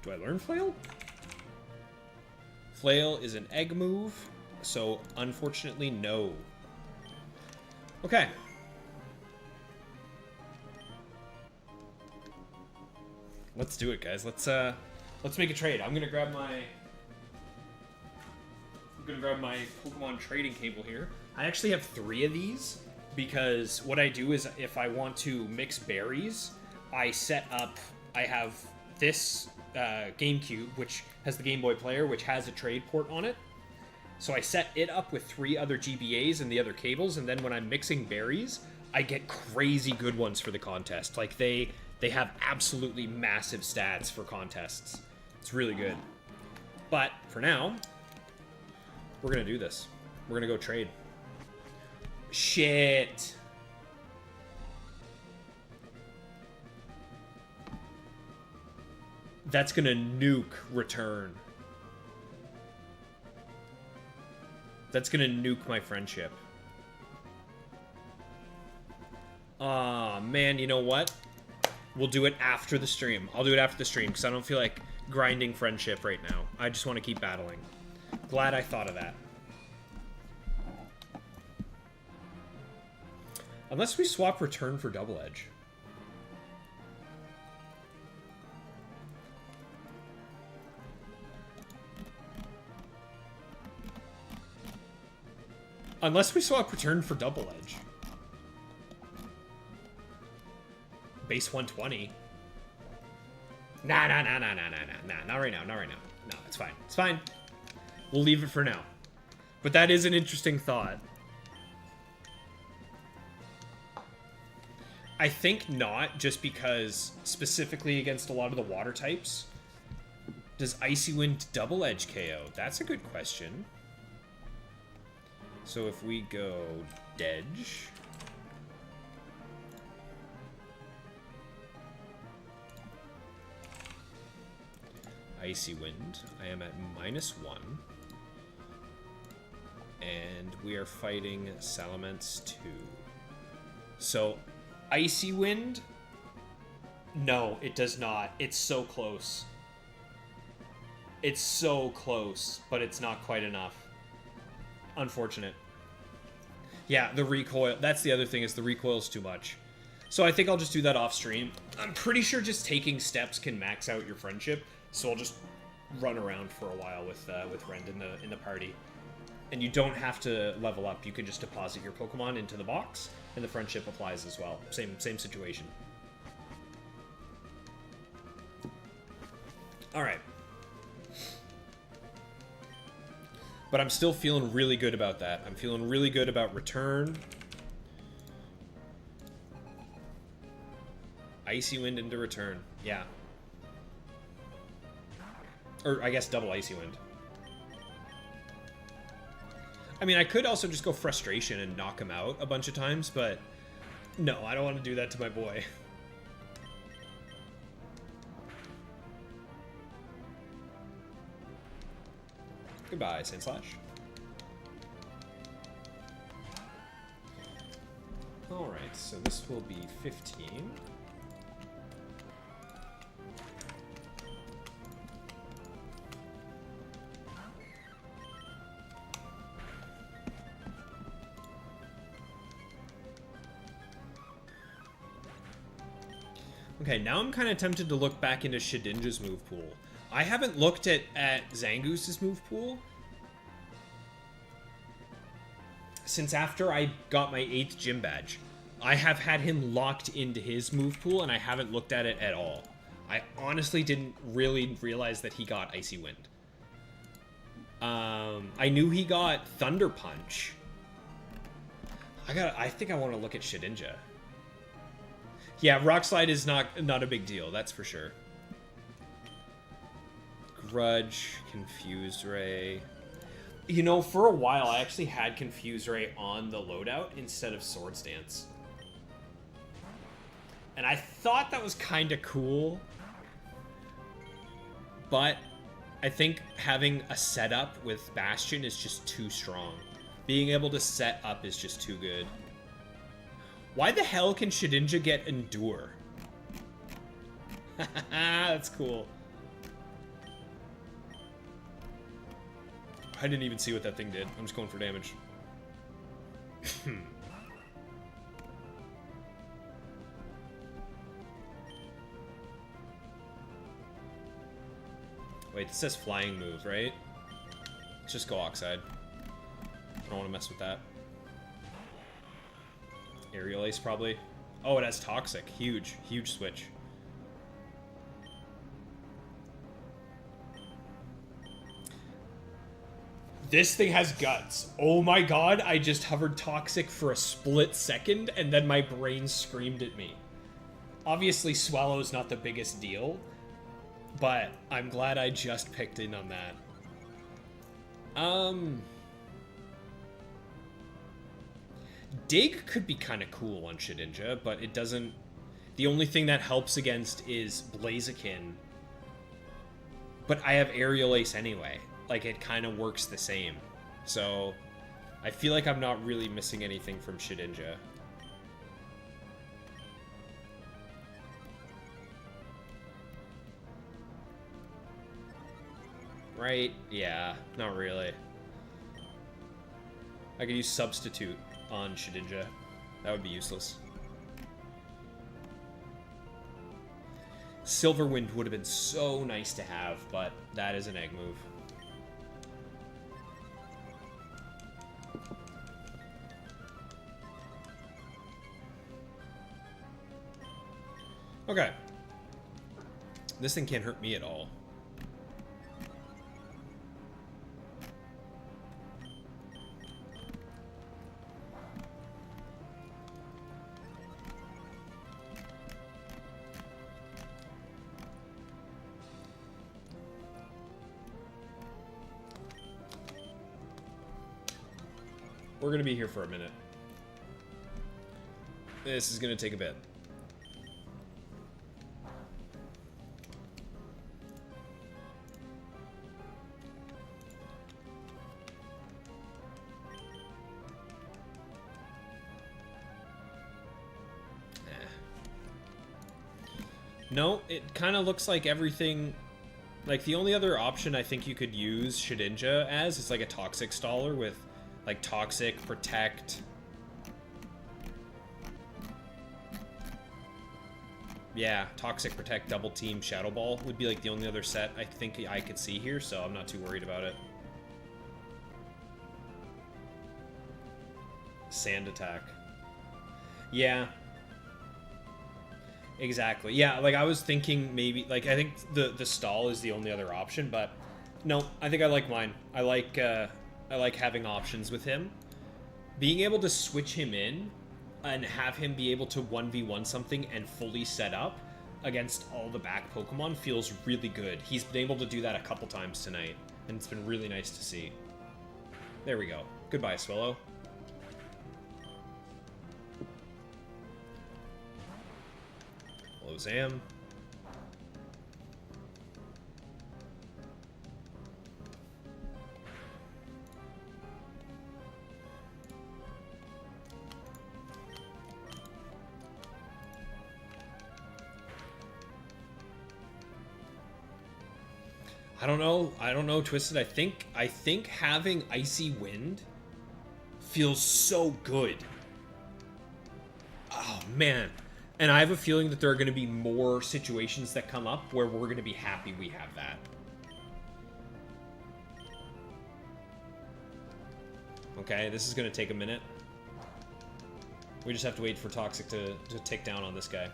Speaker 1: Do I learn Flail? Flail is an egg move, so unfortunately, no. Okay. Let's do it, guys. Let's make a trade. I'm gonna grab my Pokemon trading cable here. I actually have 3 of these because what I do is if I want to mix berries, I have this GameCube, which has the Game Boy player, which has a trade port on it. So I set it up with 3 other GBAs and the other cables, and then when I'm mixing berries, I get crazy good ones for the contest. Like they have absolutely massive stats for contests. It's really good. But for now, we're gonna do this. We're gonna go trade. Shit. That's gonna nuke return. That's gonna nuke my friendship. Aw, man, you know what? We'll do it after the stream. I'll do it after the stream because I don't feel like grinding friendship right now. I just want to keep battling. Glad I thought of that. Unless we swap return for double edge. Unless we swap return for double edge. Base 120. Nah. Not right now. Not right now. No, it's fine. It's fine. We'll leave it for now. But that is an interesting thought. I think not, just because specifically against a lot of the water types. Does Icy Wind double edge KO? That's a good question. So if we go Dedge. Icy Wind. I am at -1. And we are fighting Salamence 2. So, Icy Wind? No, it does not. It's so close. It's so close, but it's not quite enough. Unfortunate. Yeah, the recoil. That's the other thing, is the recoil's too much. So I think I'll just do that off stream. I'm pretty sure just taking steps can max out your friendship. So I'll just run around for a while with Rend in the party. And you don't have to level up. You can just deposit your Pokemon into the box, and the friendship applies as well. Same situation. Alright. But I'm still feeling really good about that. I'm feeling really good about return. Icy Wind into return. Yeah. Or, I guess, double Icy Wind. I mean, I could also just go Frustration and knock him out a bunch of times, but no, I don't want to do that to my boy. Goodbye, Sandslash. Alright, so this will be 15. Okay, now I'm kind of tempted to look back into Shedinja's move pool. I haven't looked at Zangoose's move pool since after I got my 8th gym badge. I have had him locked into his move pool, and I haven't looked at it at all. I honestly didn't really realize that he got Icy Wind. I knew he got Thunder Punch. I think I want to look at Shedinja. Yeah, Rock Slide is not a big deal, that's for sure. Grudge, Confused Ray. You know, for a while, I actually had Confused Ray on the loadout instead of Swords Dance. And I thought that was kind of cool. But I think having a setup with Bastion is just too strong. Being able to set up is just too good. Why the hell can Shedinja get Endure? That's cool. I didn't even see what that thing did. I'm just going for damage. Wait, this says flying move, right? Let's just go Oxide. I don't want to mess with that. Aerial Ace, probably. Oh, it has Toxic. Huge. Huge switch. This thing has guts. Oh my god, I just hovered Toxic for a split second, and then my brain screamed at me. Obviously, Swallow's not the biggest deal, but I'm glad I just picked in on that. Dig could be kind of cool on Shedinja, but it doesn't... The only thing that helps against is Blaziken. But I have Aerial Ace anyway. Like, it kind of works the same. So, I feel like I'm not really missing anything from Shedinja. Right? Yeah, not really. I could use Substitute on Shedinja. That would be useless. Silverwind would have been so nice to have, but that is an egg move. Okay. This thing can't hurt me at all. We're gonna be here for a minute. This is gonna take a bit. No, it kind of looks like everything... Like, the only other option I think you could use Shedinja as is like a Toxic Staller with, like, Toxic, Protect... Yeah, Toxic, Protect, Double Team, Shadow Ball would be, like, the only other set I think I could see here, so I'm not too worried about it. Sand Attack. Yeah. Exactly. Yeah, like, I was thinking maybe... Like, I think the stall is the only other option, but... No, I think I like mine. I like having options with him. Being able to switch him in and have him be able to 1v1 something and fully set up against all the back Pokemon feels really good. He's been able to do that a couple times tonight, and it's been really nice to see. There we go. Good. Goodbye, Swallow. Hello, Zam. I don't know, Twisted. I think having Icy Wind feels so good. Oh, man. And I have a feeling that there are going to be more situations that come up where we're going to be happy we have that. Okay, this is going to take a minute. We just have to wait for Toxic to take down on this guy.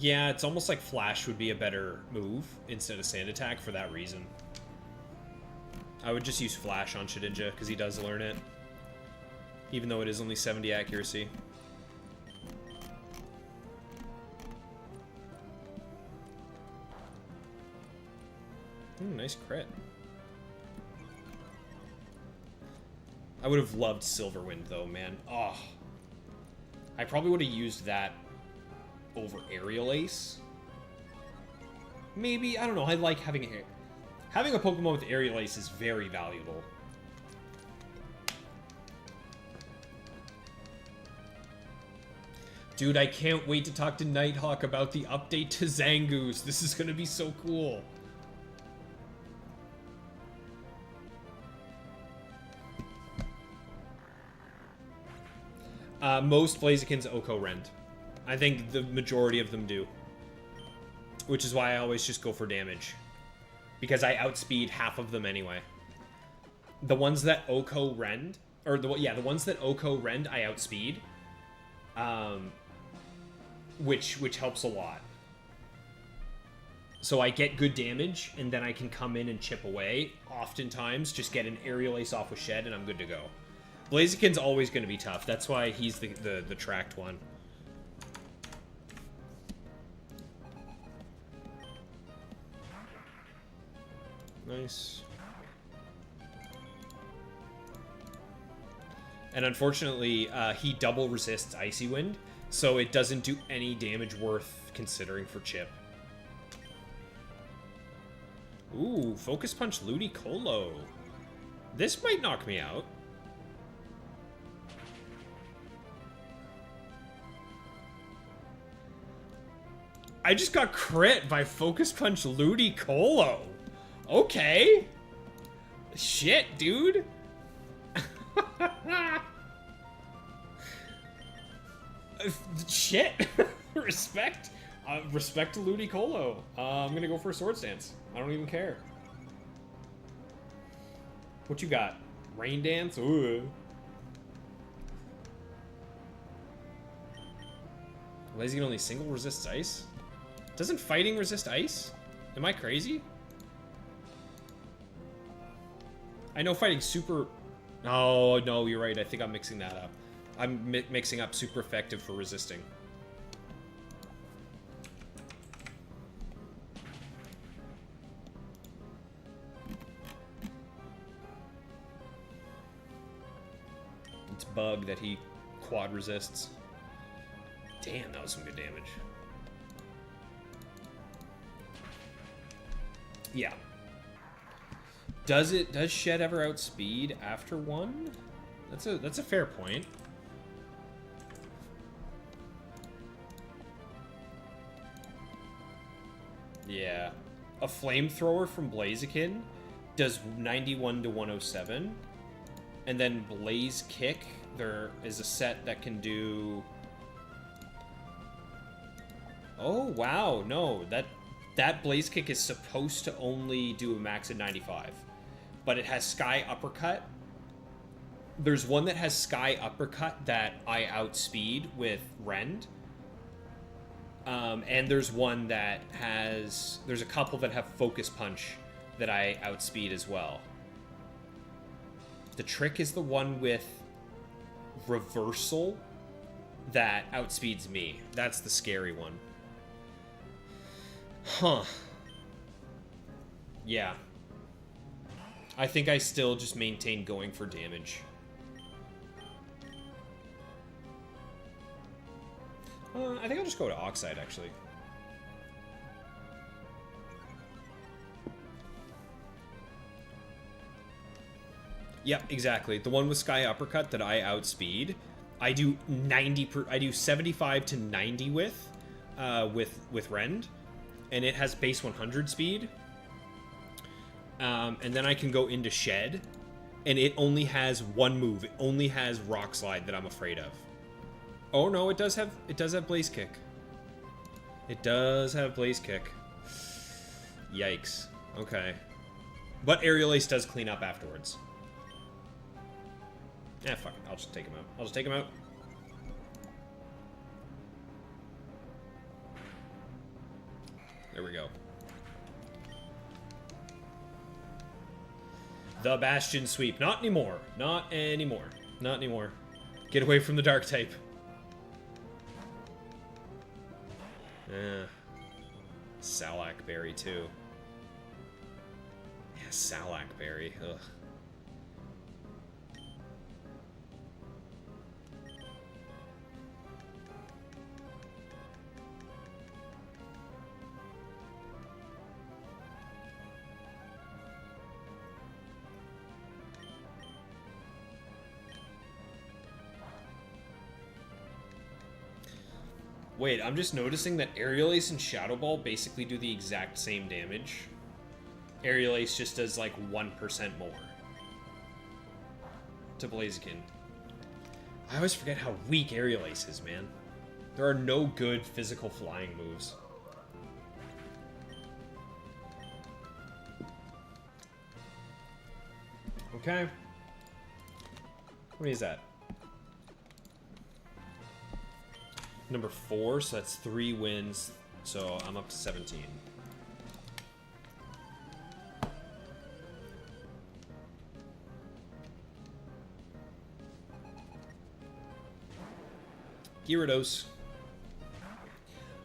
Speaker 1: Yeah, it's almost like Flash would be a better move instead of Sand Attack for that reason. I would just use Flash on Shedinja because he does learn it. Even though it is only 70 accuracy. Nice crit. I would have loved Silverwind though, man. Oh. I probably would have used that over Aerial Ace. Maybe, I don't know, I like having a Pokemon with Aerial Ace is very valuable. Dude, I can't wait to talk to Nighthawk about the update to Zangoose. This is gonna be so cool. Most Blazikins Oko Rend. I think the majority of them do. Which is why I always just go for damage. Because I outspeed half of them anyway. The ones that Oko Rend, or the ones that Oko Rend, I outspeed. Which helps a lot. So I get good damage, and then I can come in and chip away. Oftentimes, just get an Aerial Ace off with Shed, and I'm good to go. Blaziken's always going to be tough. That's why he's the tracked one. Nice. And unfortunately, he double resists Icy Wind, so it doesn't do any damage worth considering for Chip. Ooh, Focus Punch Ludicolo. This might knock me out. I just got crit by Focus Punch Ludicolo. Okay. Shit, dude. Shit. Respect. Respect to Ludicolo. I'm gonna go for a Sword Stance. I don't even care. What you got? Rain Dance? Ooh. Blaziken only single resists ice? Doesn't fighting resist ice? Am I crazy? I know fighting super... Oh, no, you're right. I think I'm mixing that up. I'm mixing up super effective for resisting. It's Bug that he quad resists. Damn, that was some good damage. Yeah. Does Shed ever outspeed after one? That's a fair point. Yeah. A Flamethrower from Blaziken does 91 to 107. And then Blaze Kick, there is a set that can do... Oh, wow. No, that Blaze Kick is supposed to only do a max of 95. But it has Sky Uppercut. There's one that has Sky Uppercut that I outspeed with Rend. And there's one that has... There's a couple that have Focus Punch that I outspeed as well. The trick is the one with Reversal that outspeeds me. That's the scary one. Huh. Yeah. I think I still just maintain going for damage. I think I'll just go to Oxide, actually. Yep, exactly. The one with Sky Uppercut that I outspeed, I do 75 to 90 with Rend, and it has base 100 speed. And then I can go into Shed, and it only has one move. It only has Rock Slide that I'm afraid of. Oh no, it does have Blaze Kick. It does have Blaze Kick. Yikes. Okay. But Aerial Ace does clean up afterwards. Eh, fuck it. I'll just take him out. I'll just take him out. There we go. The Bastion Sweep. Not anymore. Not anymore. Not anymore. Get away from the Dark type. Salak Berry, too. Yeah, Salak Berry. Ugh. Wait, I'm just noticing that Aerial Ace and Shadow Ball basically do the exact same damage. Aerial Ace just does like 1% more to Blaziken. I always forget how weak Aerial Ace is, man. There are no good physical flying moves. Okay. What is that? Number 4, so that's 3 wins. So I'm up to 17. Gyarados.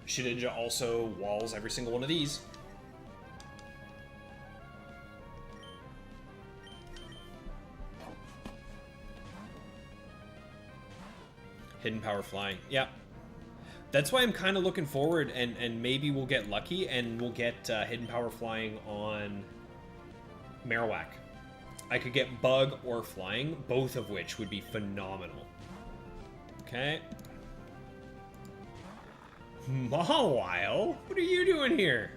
Speaker 1: Shedinja also walls every single one of these. Hidden Power Flying. Yeah. That's why I'm kind of looking forward, and maybe we'll get lucky, and we'll get Hidden Power Flying on Marowak. I could get Bug or Flying, both of which would be phenomenal. Okay. Mawile? What are you doing here?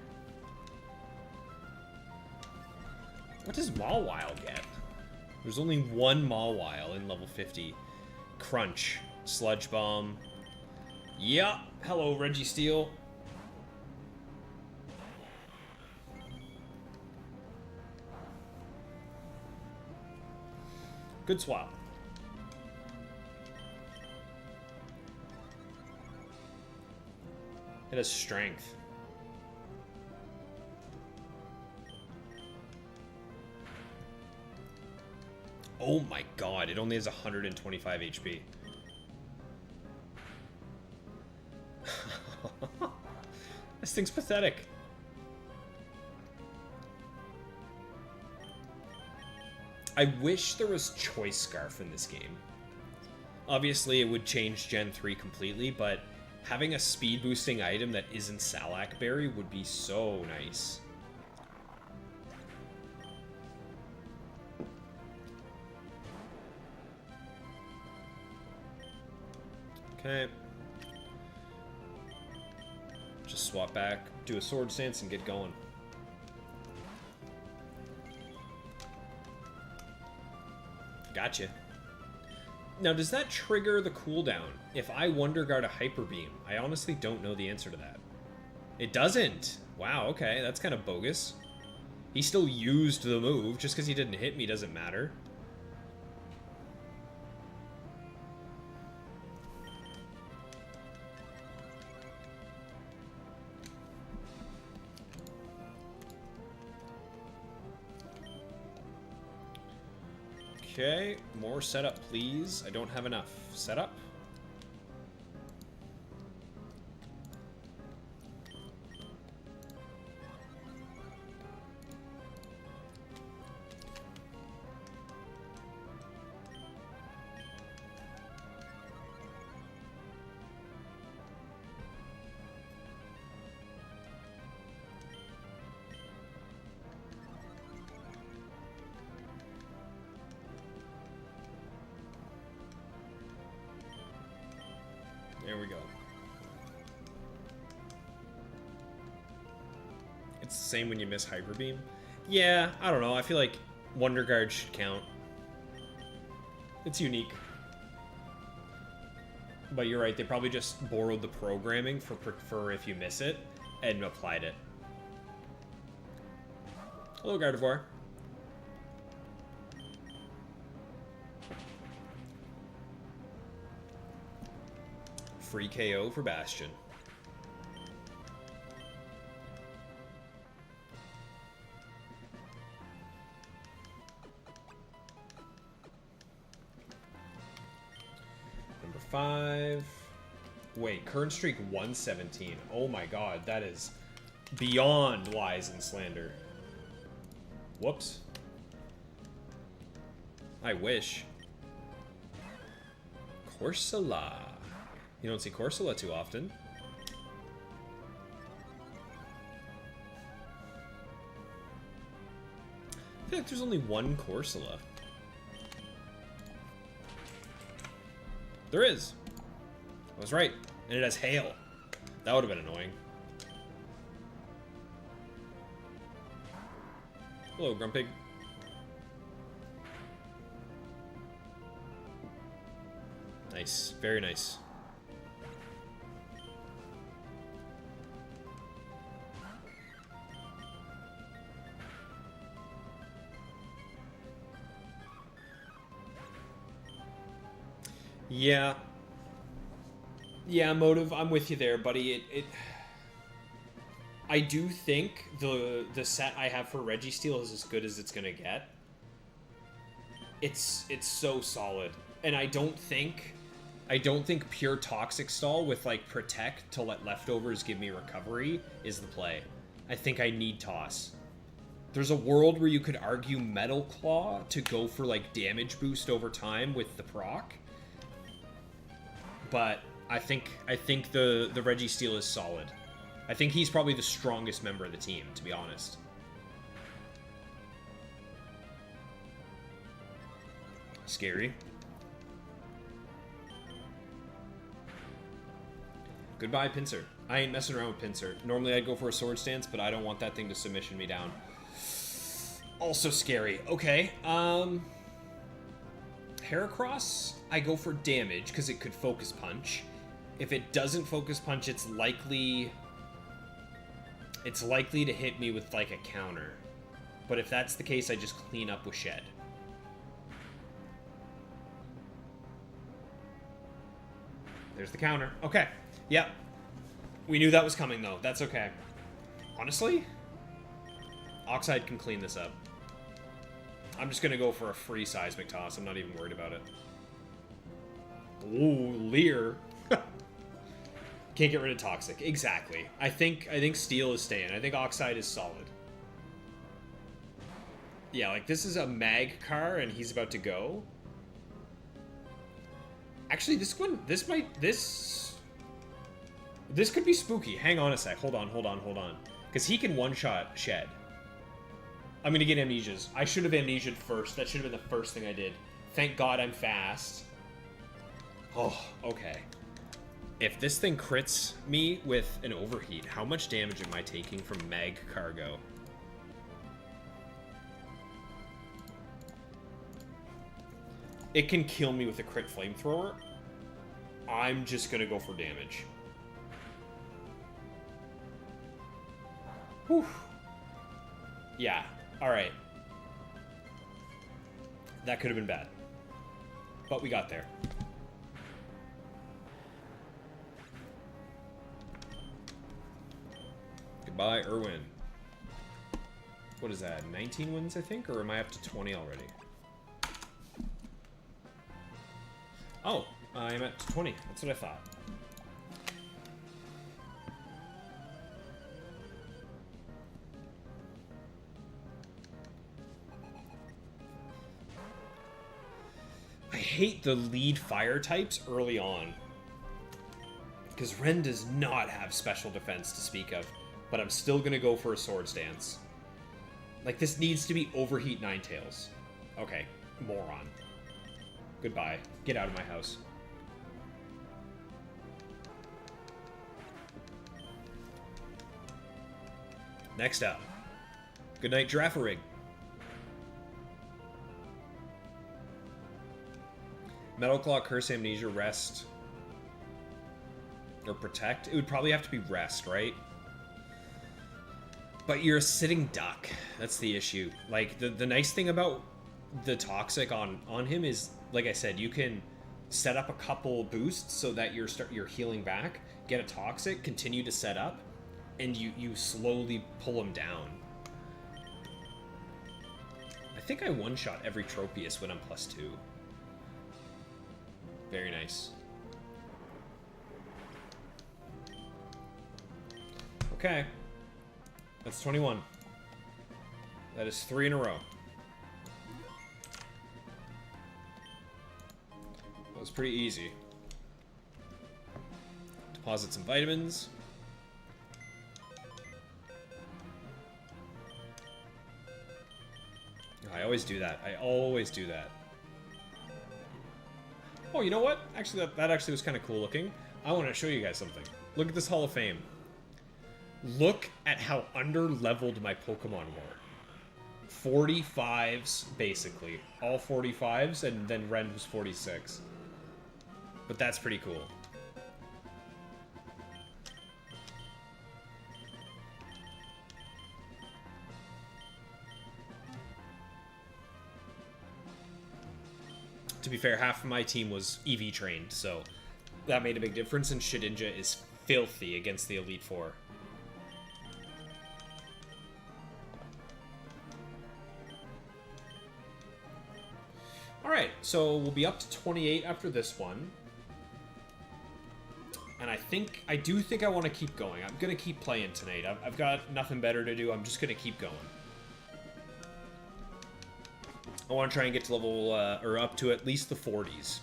Speaker 1: What does Mawile get? There's only one Mawile in level 50. Crunch. Sludge Bomb. Yeah. Hello, Registeel. Good swap. It has strength. Oh my god, it only has 125 HP. This thing's pathetic. I wish there was Choice Scarf in this game. Obviously, it would change Gen 3 completely, but having a speed boosting item that isn't Salak Berry would be so nice. Okay. Just swap back, do a Sword Stance, and get going. Gotcha. Now, does that trigger the cooldown if I Wonder Guard a Hyper Beam? I honestly don't know the answer to that. It doesn't. Wow, okay, that's kind of bogus. He still used the move. Just because he didn't hit me doesn't matter. Okay, more setup, please. I don't have enough. Setup. There we go. It's the same when you miss Hyper Beam. Yeah, I don't know. I feel like Wonder Guard should count. It's unique. But you're right, they probably just borrowed the programming for if you miss it and applied it. Hello, Gardevoir. Free KO for Bastion. Number 5. Wait, current streak 117. Oh my god, that is beyond lies and slander. Whoops. I wish. Corsola. You don't see Corsola too often. I feel like there's only one Corsola. There is. I was right. And it has hail. That would have been annoying. Hello, Grumpig. Nice. Very nice. Yeah. Yeah, Motive, I'm with you there, buddy. I do think the set I have for Registeel is as good as it's gonna get. It's so solid. And I don't think pure Toxic Stall with like Protect to let leftovers give me recovery is the play. I think I need Toss. There's a world where you could argue Metal Claw to go for like damage boost over time with the proc. But I think the Registeel is solid. I think he's probably the strongest member of the team, to be honest. Scary. Goodbye, Pinsir. I ain't messing around with Pinsir. Normally I'd go for a sword stance, but I don't want that thing to submission me down. Also scary. Okay, Heracross, I go for damage, because it could focus punch. If it doesn't focus punch, it's likely to hit me with, like, a counter. But if that's the case, I just clean up with Shed. There's the counter. Okay. Yep. We knew that was coming, though. That's okay. Honestly, Oxide can clean this up. I'm just going to go for a free Seismic Toss. I'm not even worried about it. Ooh, Leer. Can't get rid of Toxic. Exactly. I think Steel is staying. I think Oxide is solid. Yeah, like, this is a Mag car, and he's about to go. Actually, this could be spooky. Hang on a sec. Hold on. Because he can one-shot Shed. I'm going to get Amnesias. I should have Amnesia'd first. That should have been the first thing I did. Thank God I'm fast. Oh, okay. If this thing crits me with an Overheat, how much damage am I taking from Mag Cargo? It can kill me with a crit Flamethrower. I'm just going to go for damage. Whew. Yeah. Alright. That could have been bad. But we got there. Goodbye, Irwin. What is that? 19 wins, I think? Or am I up to 20 already? Oh, I'm at 20. That's what I thought. I hate the lead fire types early on. Because Ren does not have special defense to speak of. But I'm still going to go for a sword stance. Like, this needs to be Overheat Ninetales. Okay, moron. Goodbye. Get out of my house. Next up. Good night, Giraffe-a-Rig. Metal Claw, Curse, Amnesia, Rest. Or Protect. It would probably have to be Rest, right? But you're a sitting duck. That's the issue. Like, the nice thing about the Toxic on him is, like I said, you can set up a couple boosts so that you're healing back, get a Toxic, continue to set up, and you slowly pull him down. I think I one-shot every Tropius when I'm +2. Very nice. Okay. That's 21. That is 3 in a row. That was pretty easy. Deposit some vitamins. I always do that. I always do that. Oh, you know what? Actually, that actually was kind of cool looking. I want to show you guys something. Look at this Hall of Fame. Look at how under-leveled my Pokemon were. 45s, basically. All 45s, and then Ren was 46. But that's pretty cool. To be fair, half of my team was EV trained, so that made a big difference, and Shedinja is filthy against the Elite Four. Alright, so we'll be up to 28 after this one. And I do think I want to keep going. I'm going to keep playing tonight. I've got nothing better to do. I'm just going to keep going. I want to try and get to level, or up to at least the 40s.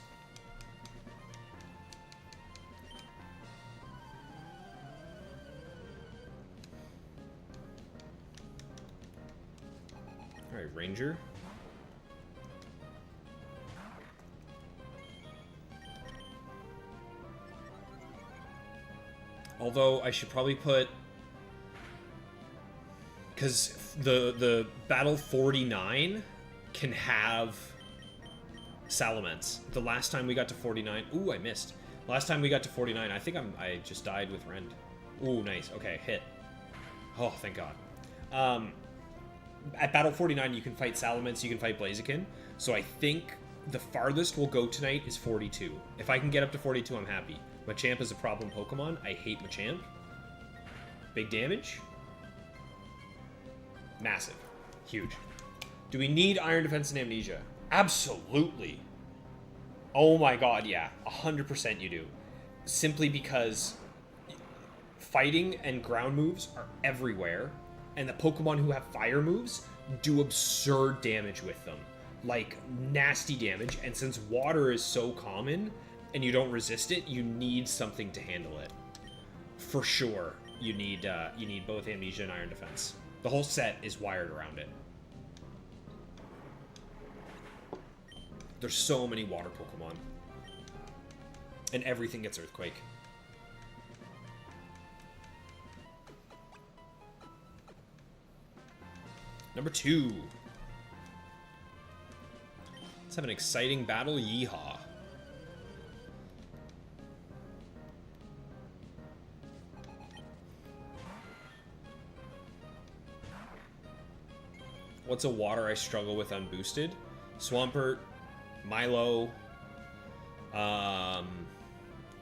Speaker 1: Alright, Ranger. Although, I should probably put... Because the Battle 49... can have Salamence. The last time we got to 49... Ooh, I missed. Last time we got to 49, I think I just died with Rend. Ooh, nice. Okay, hit. Oh, thank God. At Battle 49, you can fight Salamence, you can fight Blaziken. So I think the farthest we'll go tonight is 42. If I can get up to 42, I'm happy. Machamp is a problem Pokemon. I hate Machamp. Big damage. Massive. Huge. Do we need Iron Defense and Amnesia? Absolutely. Oh my god, yeah. 100% you do. Simply because fighting and ground moves are everywhere, and the Pokemon who have fire moves do absurd damage with them. Like, nasty damage, and since water is so common, and you don't resist it, you need something to handle it. For sure, you need both Amnesia and Iron Defense. The whole set is wired around it. There's so many water Pokemon. And everything gets Earthquake. Number 2. Let's have an exciting battle. Yeehaw. What's a water I struggle with unboosted? Swampert, Milo,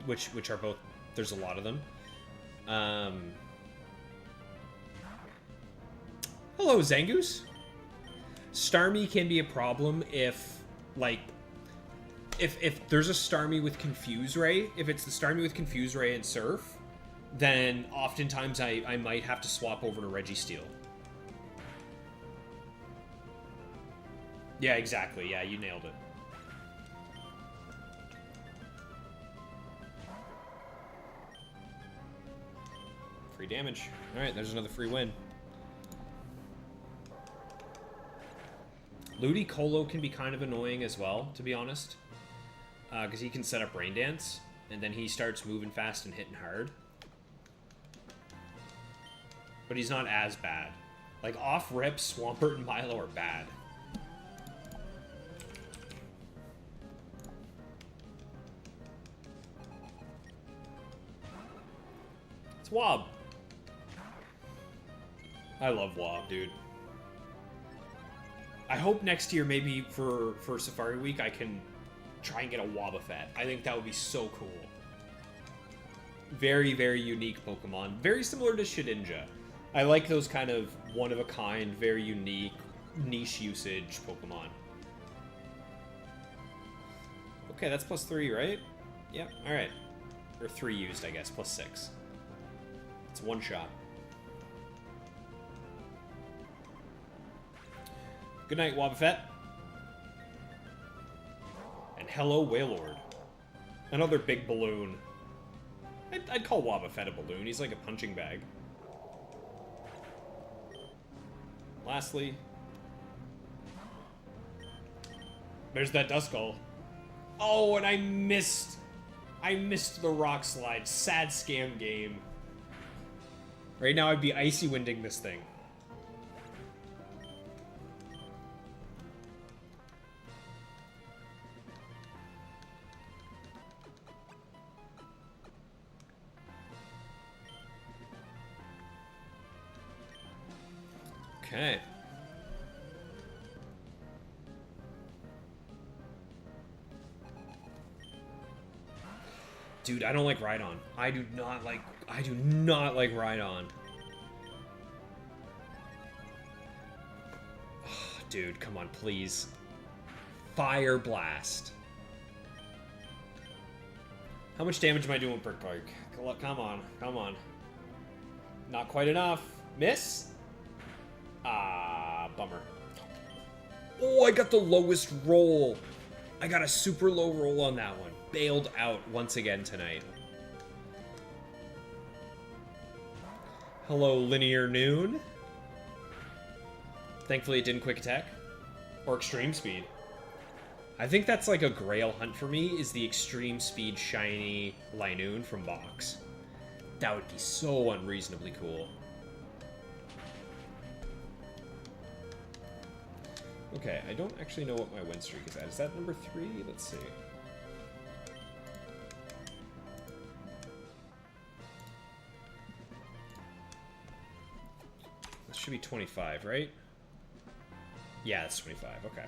Speaker 1: which are both, there's a lot of them. Hello, Zangoose. Starmie can be a problem if, like, if there's a Starmie with Confuse Ray, if it's the Starmie with Confuse Ray and Surf, then oftentimes I might have to swap over to Registeel. Yeah, exactly. Yeah, you nailed it. Free damage. Alright, there's another free win. Ludicolo can be kind of annoying as well, to be honest. Because he can set up Rain Dance, and then he starts moving fast and hitting hard. but he's not as bad. Like, off-rip, Swampert and Milo are bad. It's Wob. I love Wob, dude. I hope next year, maybe for Safari Week, I can try and get a Wobbuffet. I think that would be so cool. Very, very unique Pokemon. Very similar to Shedinja. I like those kind of one-of-a-kind, very unique, niche usage Pokemon. Okay, that's +3, right? Yep, alright. Or 3 used, I guess, +6. It's one shot. Good night, Wobbuffet. And hello, Wailord. Another big balloon. I'd call Wobbuffet a balloon. He's like a punching bag. Lastly, there's that Duskull. Oh, and I missed the rock slide. Sad scam game. Right now, I'd be icy winding this thing. Okay. Dude, I don't like Rhydon. I do not like Rhydon. Oh, dude, come on, please. Fire Blast. How much damage am I doing per card? Come on, come on. Not quite enough. Miss? Ah, bummer. Oh, I got the lowest roll. I got a super low roll on that one. Bailed out once again tonight. Hello, Linear Noon. Thankfully it didn't quick attack. Or extreme speed. I think that's like a grail hunt for me, is the extreme speed shiny Linoon from box. That would be so unreasonably cool. Okay, I don't actually know what my win streak is at. Is that number 3? Let's see. This should be 25, right? Yeah, it's 25. Okay.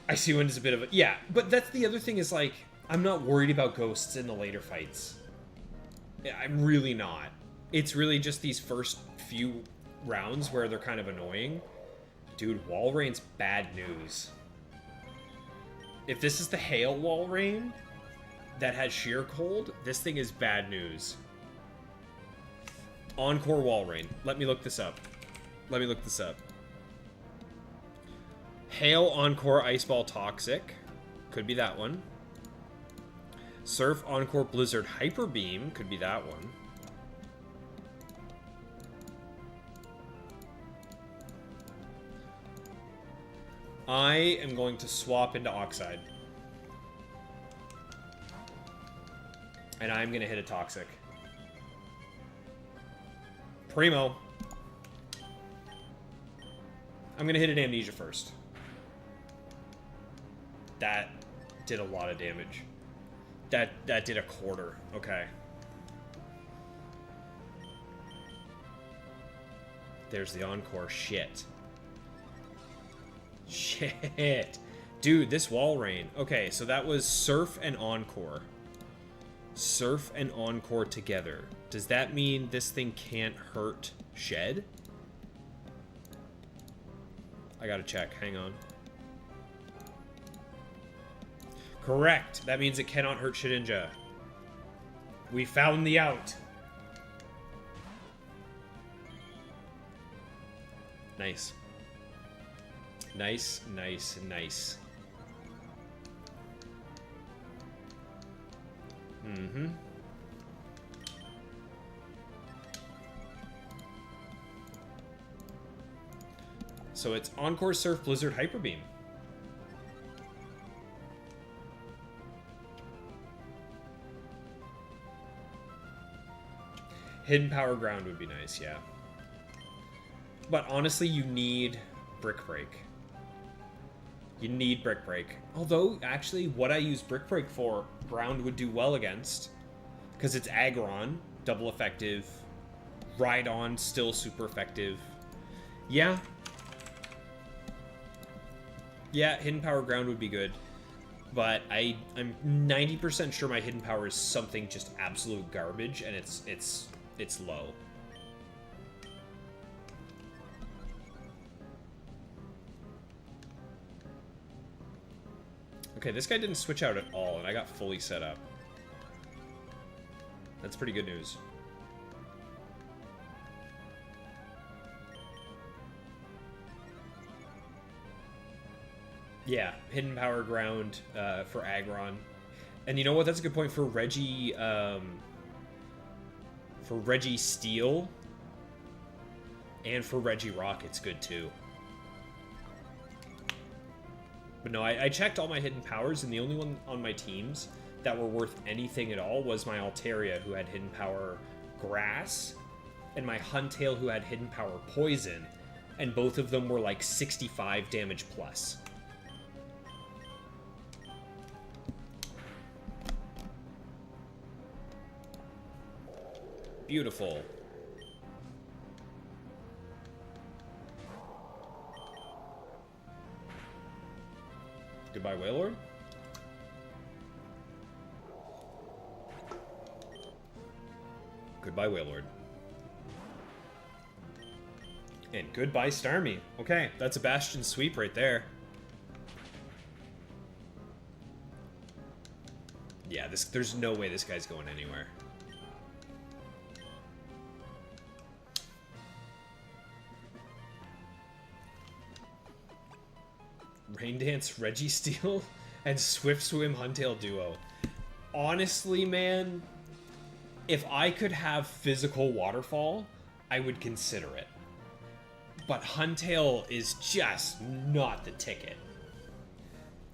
Speaker 1: Icy Wind is a bit of a... Yeah, but that's the other thing is, like, I'm not worried about ghosts in the later fights. Yeah, I'm really not. It's really just these first few rounds where they're kind of annoying. Dude, Walreign's bad news. If this is the Hail Walrein that has Sheer Cold, this thing is bad news. Encore Walrein. Let me look this up. Let me look this up. Hail Encore Ice Ball Toxic. Could be that one. Surf Encore Blizzard Hyper Beam. Could be that one. I am going to swap into Oxide. And I'm going to hit a Toxic. Primo. I'm going to hit an Amnesia first. That did a lot of damage. That did a quarter. Okay. There's the Encore. Shit. Shit. Dude, this Walrein. Okay, so that was Surf and Encore. Surf and Encore together. Does that mean this thing can't hurt Shed? I gotta check. Hang on. Correct. That means it cannot hurt Shedinja. We found the out. Nice. Nice, nice, nice. Mm-hmm. So it's Encore Surf Blizzard Hyper Beam. Hidden Power Ground would be nice, yeah. But honestly, you need Brick Break. You need Brick Break. Although, actually, what I use Brick Break for, Ground would do well against. Because it's Aggron, double effective. Ride On, still super effective. Yeah. Yeah, Hidden Power Ground would be good. But I'm 90% sure my Hidden Power is something just absolute garbage, and it's low. Okay, this guy didn't switch out at all, and I got fully set up. That's pretty good news. Yeah, Hidden Power Ground for Aggron. And you know what? That's a good point for Registeel. And for Regirock, it's good too. But no, I checked all my hidden powers, and the only one on my teams that were worth anything at all was my Altaria, who had hidden power Grass, and my Huntail, who had hidden power Poison. And both of them were like 65 damage plus. Beautiful. Goodbye, Wailord. Goodbye, Wailord. And goodbye, Starmie. Okay, that's a Bastion sweep right there. Yeah, there's no way this guy's going anywhere. Rain Dance, Registeel, and Swift Swim Huntail duo. Honestly, man, if I could have physical Waterfall, I would consider it. But Huntail is just not the ticket.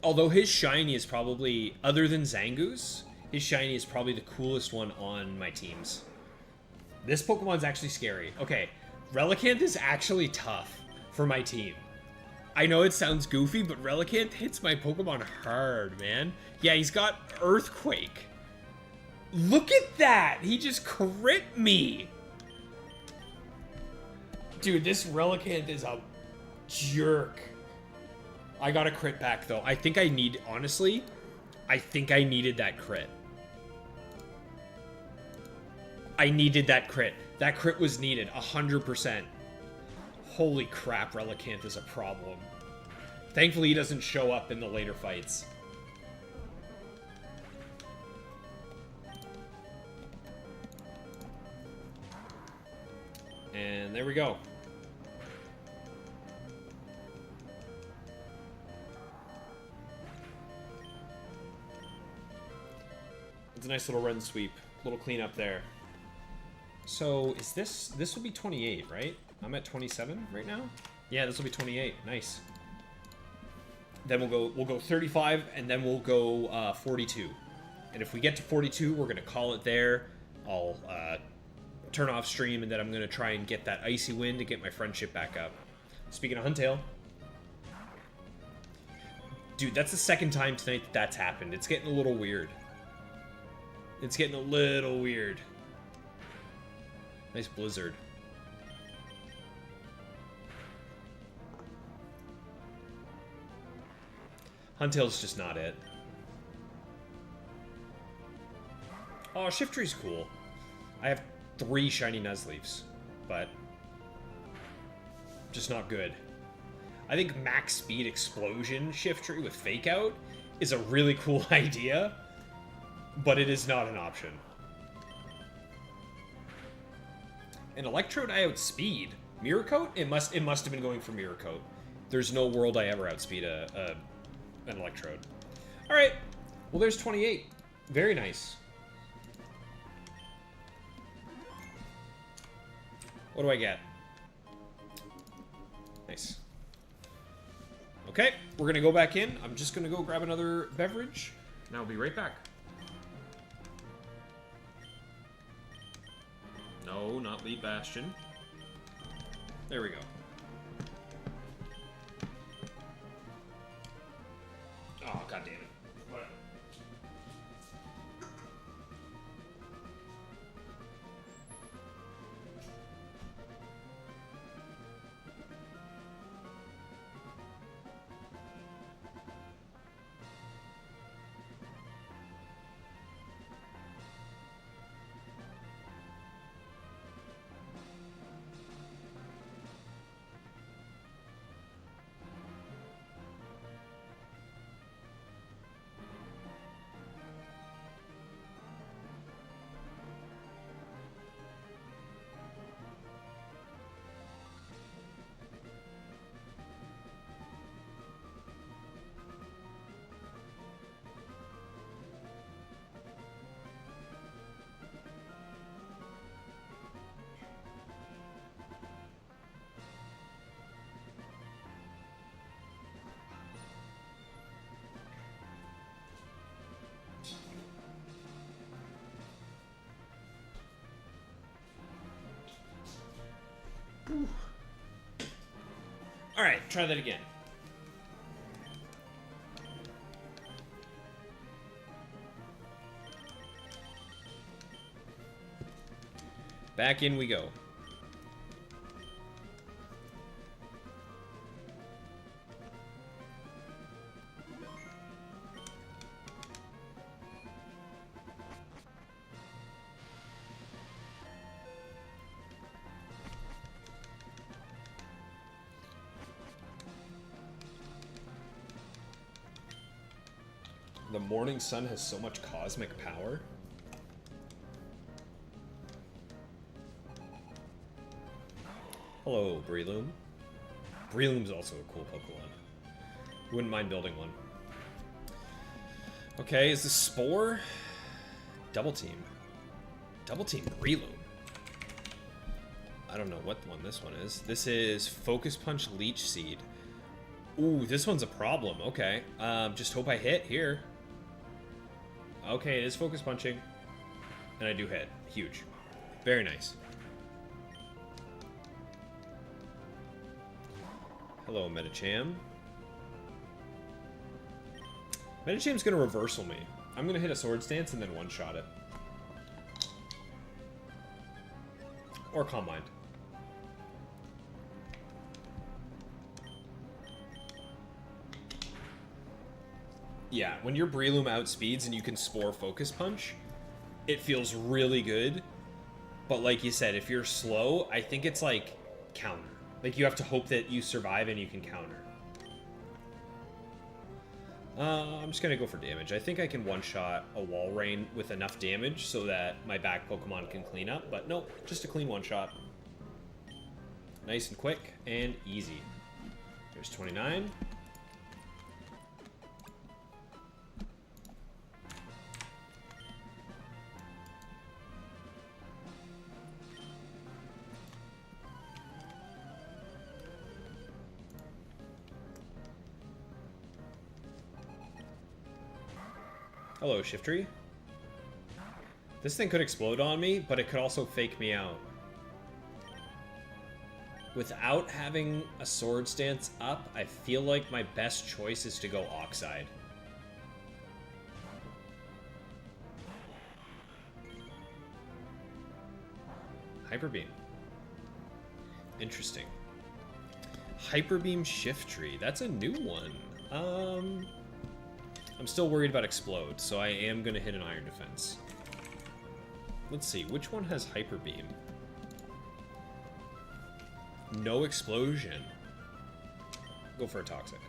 Speaker 1: Although his shiny is probably, other than Zangoose, his shiny is probably the coolest one on my teams. This Pokemon's actually scary. Okay, Relicanth is actually tough for my team. I know it sounds goofy, but Relicanth hits my Pokemon hard, man. Yeah, he's got Earthquake. Look at that! He just crit me! Dude, this Relicanth is a jerk. I got a crit back, though. I think I need... Honestly, I think I needed that crit. I needed that crit. That crit was needed, 100%. Holy crap, Relicanth is a problem. Thankfully, he doesn't show up in the later fights. And there we go. It's a nice little run sweep. Little cleanup there. So, is this will be 28, right? I'm at 27 right now? Yeah, this will be 28. Nice. Then we'll go 35, and then we'll go 42. And if we get to 42, we're gonna call it there. I'll turn off stream, and then I'm gonna try and get that Icy Wind to get my friendship back up. Speaking of Huntail, dude, that's the second time tonight that's happened. It's getting a little weird. It's getting a little weird. Nice Blizzard. Huntail's just not it. Oh, Shiftry's cool. I have 3 shiny Nuzleafs, but just not good. I think max speed explosion Shiftry with Fake Out is a really cool idea, but it is not an option. An Electrode I outspeed. Mirror Coat? It must have been going for Mirror Coat. There's no world I ever outspeed an Electrode. Alright. Well, there's 28. Very nice. What do I get? Nice. Okay, we're gonna go back in. I'm just gonna go grab another beverage, and I'll be right back. No. Lead Bastion. There we go. Oh, god damn it. Whatever. Alright, try that again. Back in we go. The morning sun has so much cosmic power. Hello, Breloom. Breloom's also a cool Pokemon. Wouldn't mind building one. Okay, is this Spore? Double Team. Double Team Breloom. I don't know what one this one is. This is Focus Punch Leech Seed. Ooh, this one's a problem. Okay. Just hope I hit here. Okay, it is Focus Punching. And I do hit. Huge. Very nice. Hello, Medicham. Medicham's gonna reversal me. I'm gonna hit a Swords Dance and then one-shot it. Or Calm Mind. Yeah, when your Breloom outspeeds and you can Spore Focus Punch, it feels really good. But like you said, if you're slow, I think it's like counter. Like you have to hope that you survive and you can counter. I'm just gonna go for damage. I think I can one-shot a Wall Rain with enough damage so that my back Pokemon can clean up. But nope, just a clean one-shot. Nice and quick and easy. There's 29. Hello, Shiftry. This thing could explode on me, but it could also fake me out. Without having a Swords Dance up, I feel like my best choice is to go Oxide. Hyper Beam. Interesting. Hyper Beam Shiftry. That's a new one. I'm still worried about Explode, so I am going to hit an Iron Defense. Let's see, which one has Hyper Beam? No Explosion. Go for a Toxic.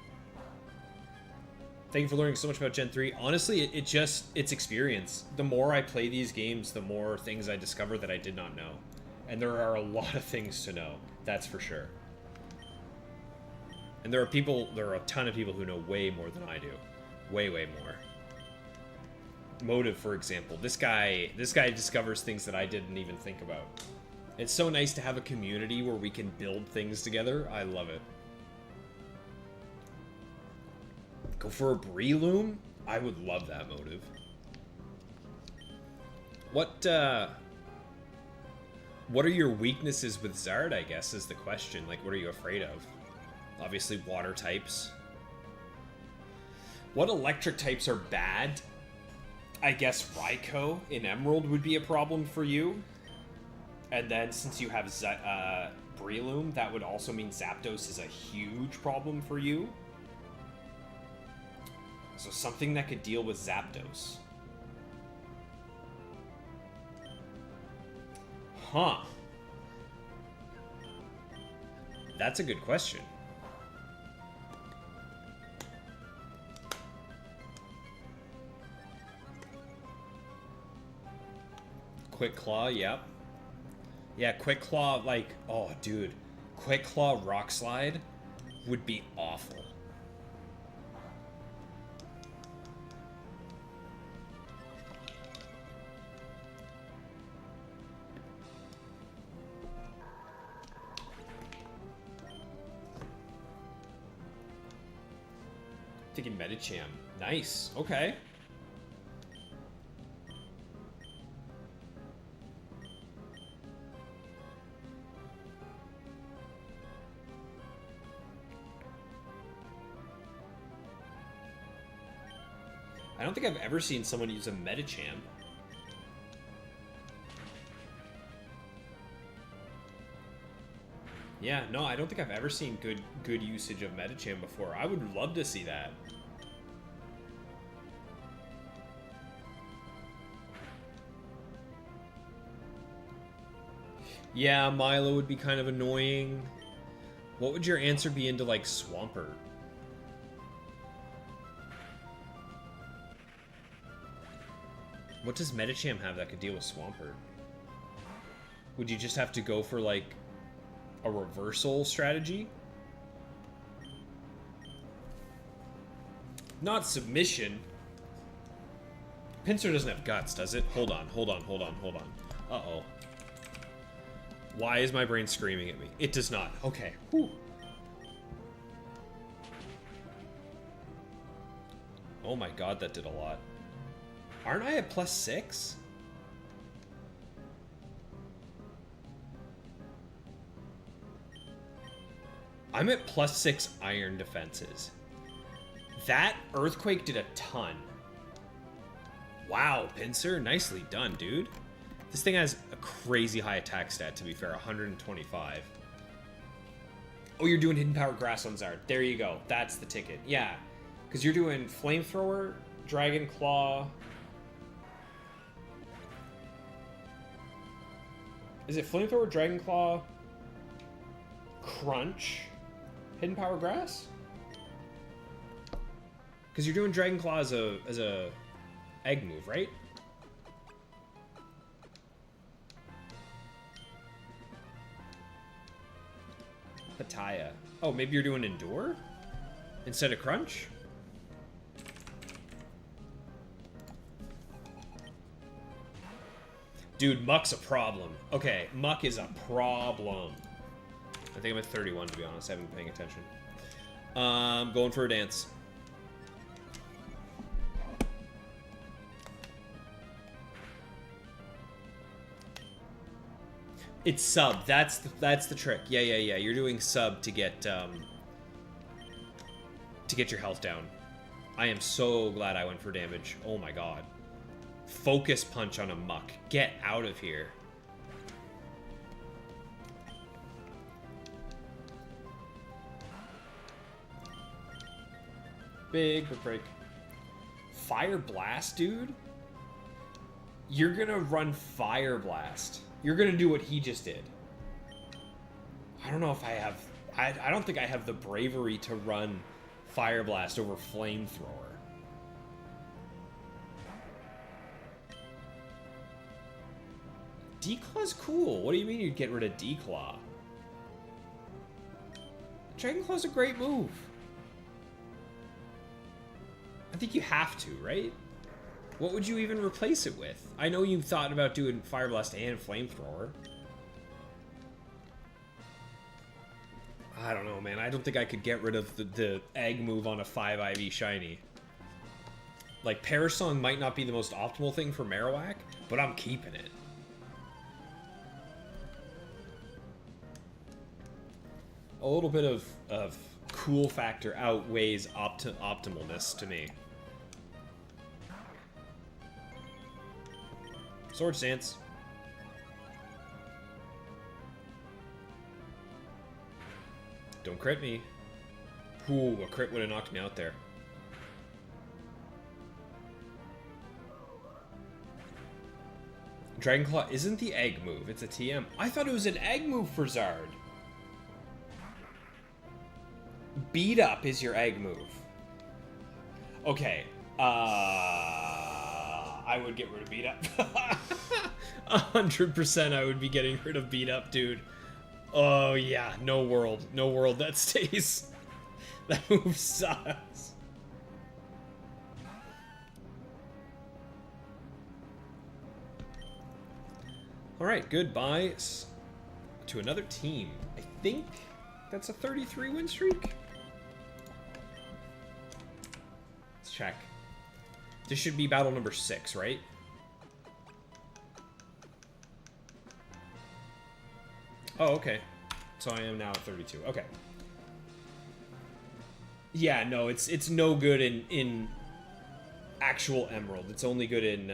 Speaker 1: Thank you for learning so much about Gen 3. Honestly, it's experience. The more I play these games, the more things I discover that I did not know. And there are a lot of things to know, that's for sure. And there are a ton of people who know way more than I do. Way more. Motive, for example. This guy discovers things that I didn't even think about. It's so nice to have a community where we can build things together. I love it. Go for a Breloom? I would love that What are your weaknesses with Zard, I guess, is the question. Like, what are you afraid of? Obviously, water types. What electric types are bad? I guess Raikou in Emerald would be a problem for you. And then, since you have Breloom, that would also mean Zapdos is a huge problem for you. So something that could deal with Zapdos. Huh. That's a good question. Quick Claw, yep. Yeah, Quick Claw, like, oh, dude. Quick Claw Rock Slide would be awful. Thinking Medicham. Nice. Okay. I don't think I've ever seen someone use a Medicham. Yeah, no, I don't think I've ever seen good usage of Medicham before. I would love to see that. Yeah, Milo would be kind of annoying. What would your answer be into, like, Swampert? What does Medicham have that could deal with Swampert? Would you just have to go for, like, a reversal strategy? Not submission. Pinsir doesn't have guts, does it? Hold on. Uh-oh. Why is my brain screaming at me? It does not. Okay. Whew. Oh my god, that did a lot. Aren't I at +6? I'm at +6 iron defenses. That Earthquake did a ton. Wow, Pinsir, nicely done, dude. This thing has a crazy high attack stat, to be fair, 125. Oh, you're doing Hidden Power Grass on Zard. There you go. That's the ticket. Yeah, because you're doing Flamethrower, Dragon Claw. Is it Flamethrower, Dragon Claw, Crunch, Hidden Power Grass? Because you're doing Dragon Claw as a egg move, right? Pataya. Oh, maybe you're doing Endure instead of Crunch? Dude, Muck's a problem. Okay, Muck is a problem. I think I'm at 31, to be honest. I haven't been paying attention. Going for a dance. It's sub. That's the trick. Yeah. You're doing sub to get your health down. I am so glad I went for damage. Oh my god. Focus punch on a Muck. Get out of here. Big break. Fire Blast, dude? You're gonna run Fire Blast. You're gonna do what he just did. I don't know if I have... I don't think I have the bravery to run Fire Blast over Flamethrower. D-Claw's cool. What do you mean you'd get rid of D-Claw? Dragon Claw's a great move. I think you have to, right? What would you even replace it with? I know you thought about doing Fire Blast and Flamethrower. I don't know, man. I don't think I could get rid of the egg move on a 5 IV shiny. Like, Perish Song might not be the most optimal thing for Marowak, but I'm keeping it. A little bit of cool factor outweighs optimalness to me. Sword stance. Don't crit me. Ooh, a crit would have knocked me out there. Dragon Claw isn't the egg move, it's a TM. I thought it was an egg move for Zard. Beat up is your egg move. Okay. I would get rid of beat up. 100% I would be getting rid of beat up, dude. Oh yeah, no world. No world that stays. That move sucks. Alright, goodbye to another team. I think that's a 33 win streak. Let's check. This should be battle number 6, right? Oh, okay. So I am now at 32. Okay. Yeah, no, it's no good in actual Emerald. It's only good in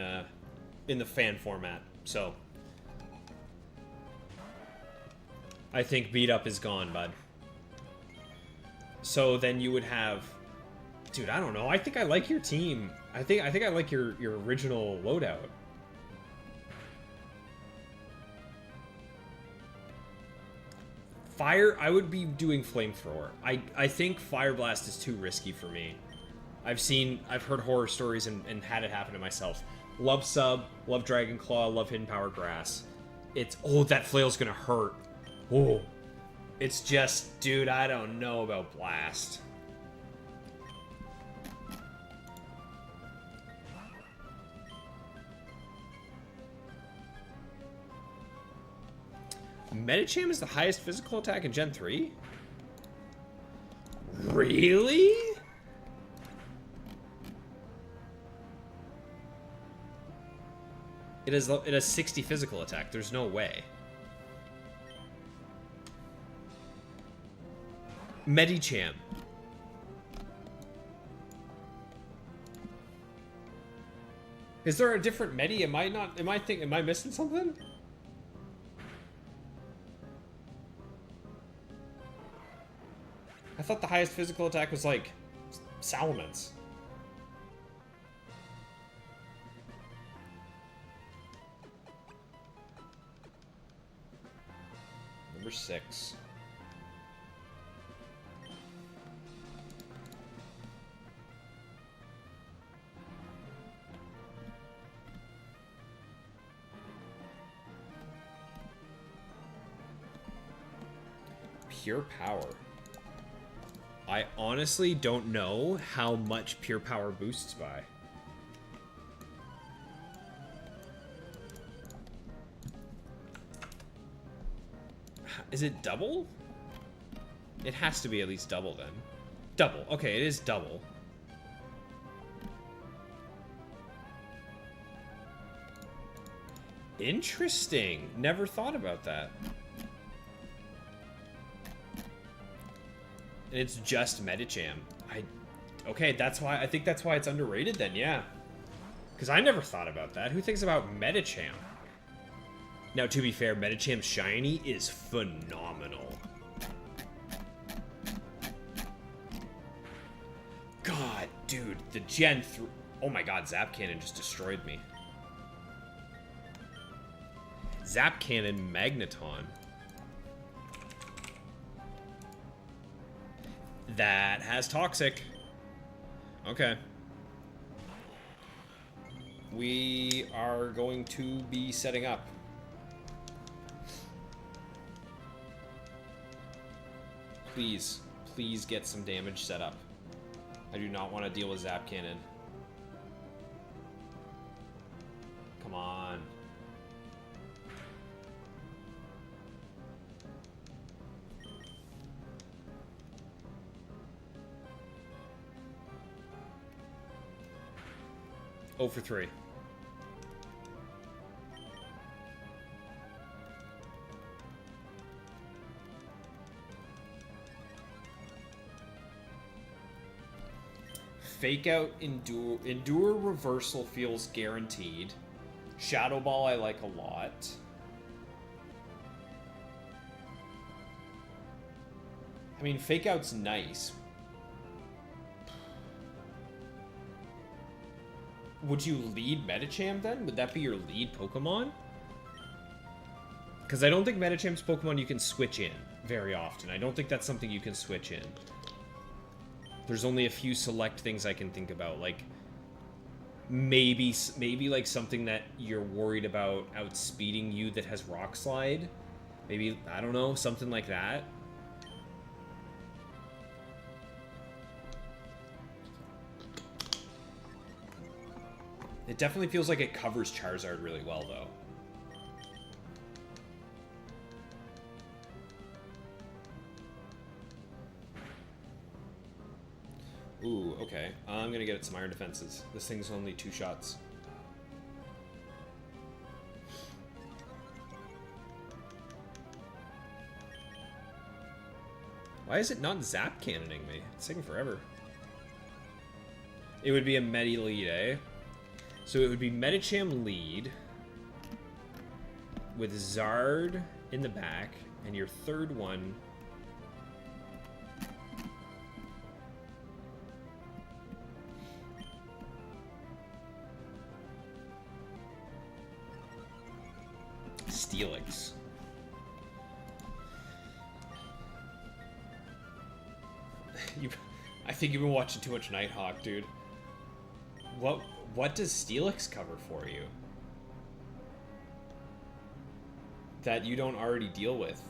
Speaker 1: the fan format. So I think beat up is gone, bud. So then you would have, dude, I don't know. I think I like your team. I think I like your original loadout. Fire, I would be doing Flamethrower. I think Fire Blast is too risky for me. I've heard horror stories and had it happen to myself. Love Sub, love Dragon Claw, love Hidden Power Grass. Oh, that flail's gonna hurt. Oh, it's just, dude, I don't know about Blast. Medicham is the highest physical attack in Gen 3? Really? It has 60 physical attack. There's no way. Medicham. Is there a different Medi? Am I missing something? I thought the highest physical attack was like Salamence. Number 6. Pure Power. I honestly don't know how much Pure Power boosts by. Is it double? It has to be at least double then. Double. Okay, it is double. Interesting. Never thought about that. And it's just Medicham. Okay, that's why I think that's why it's underrated then, yeah. Because I never thought about that. Who thinks about Medicham? Now, to be fair, Medicham's shiny is phenomenal. God, dude, the Gen 3... Oh my god, Zap Cannon just destroyed me. Zap Cannon Magneton. That has Toxic. Okay. We are going to be setting up. Please, please get some damage set up. I do not want to deal with Zap Cannon. Come on. Oh for 3. Fake Out, Endure Reversal feels guaranteed. Shadow Ball I like a lot. I mean, Fake Out's nice. Would you lead Medicham then? Would that be your lead Pokemon? Because I don't think Medicham's Pokemon you can switch in very often. I don't think that's something you can switch in. There's only a few select things I can think about, like maybe like something that you're worried about outspeeding you that has Rock Slide. Maybe, I don't know, something like that. It definitely feels like it covers Charizard really well, though. Ooh, okay. I'm gonna get it some iron defenses. This thing's only 2 shots. Why is it not zap cannoning me? It's taking forever. It would be a Medi lead, eh? So it would be Medicham lead with Zard in the back, and your third one. Steelix. I think you've been watching too much Nighthawk, dude. What does Steelix cover for you that you don't already deal with?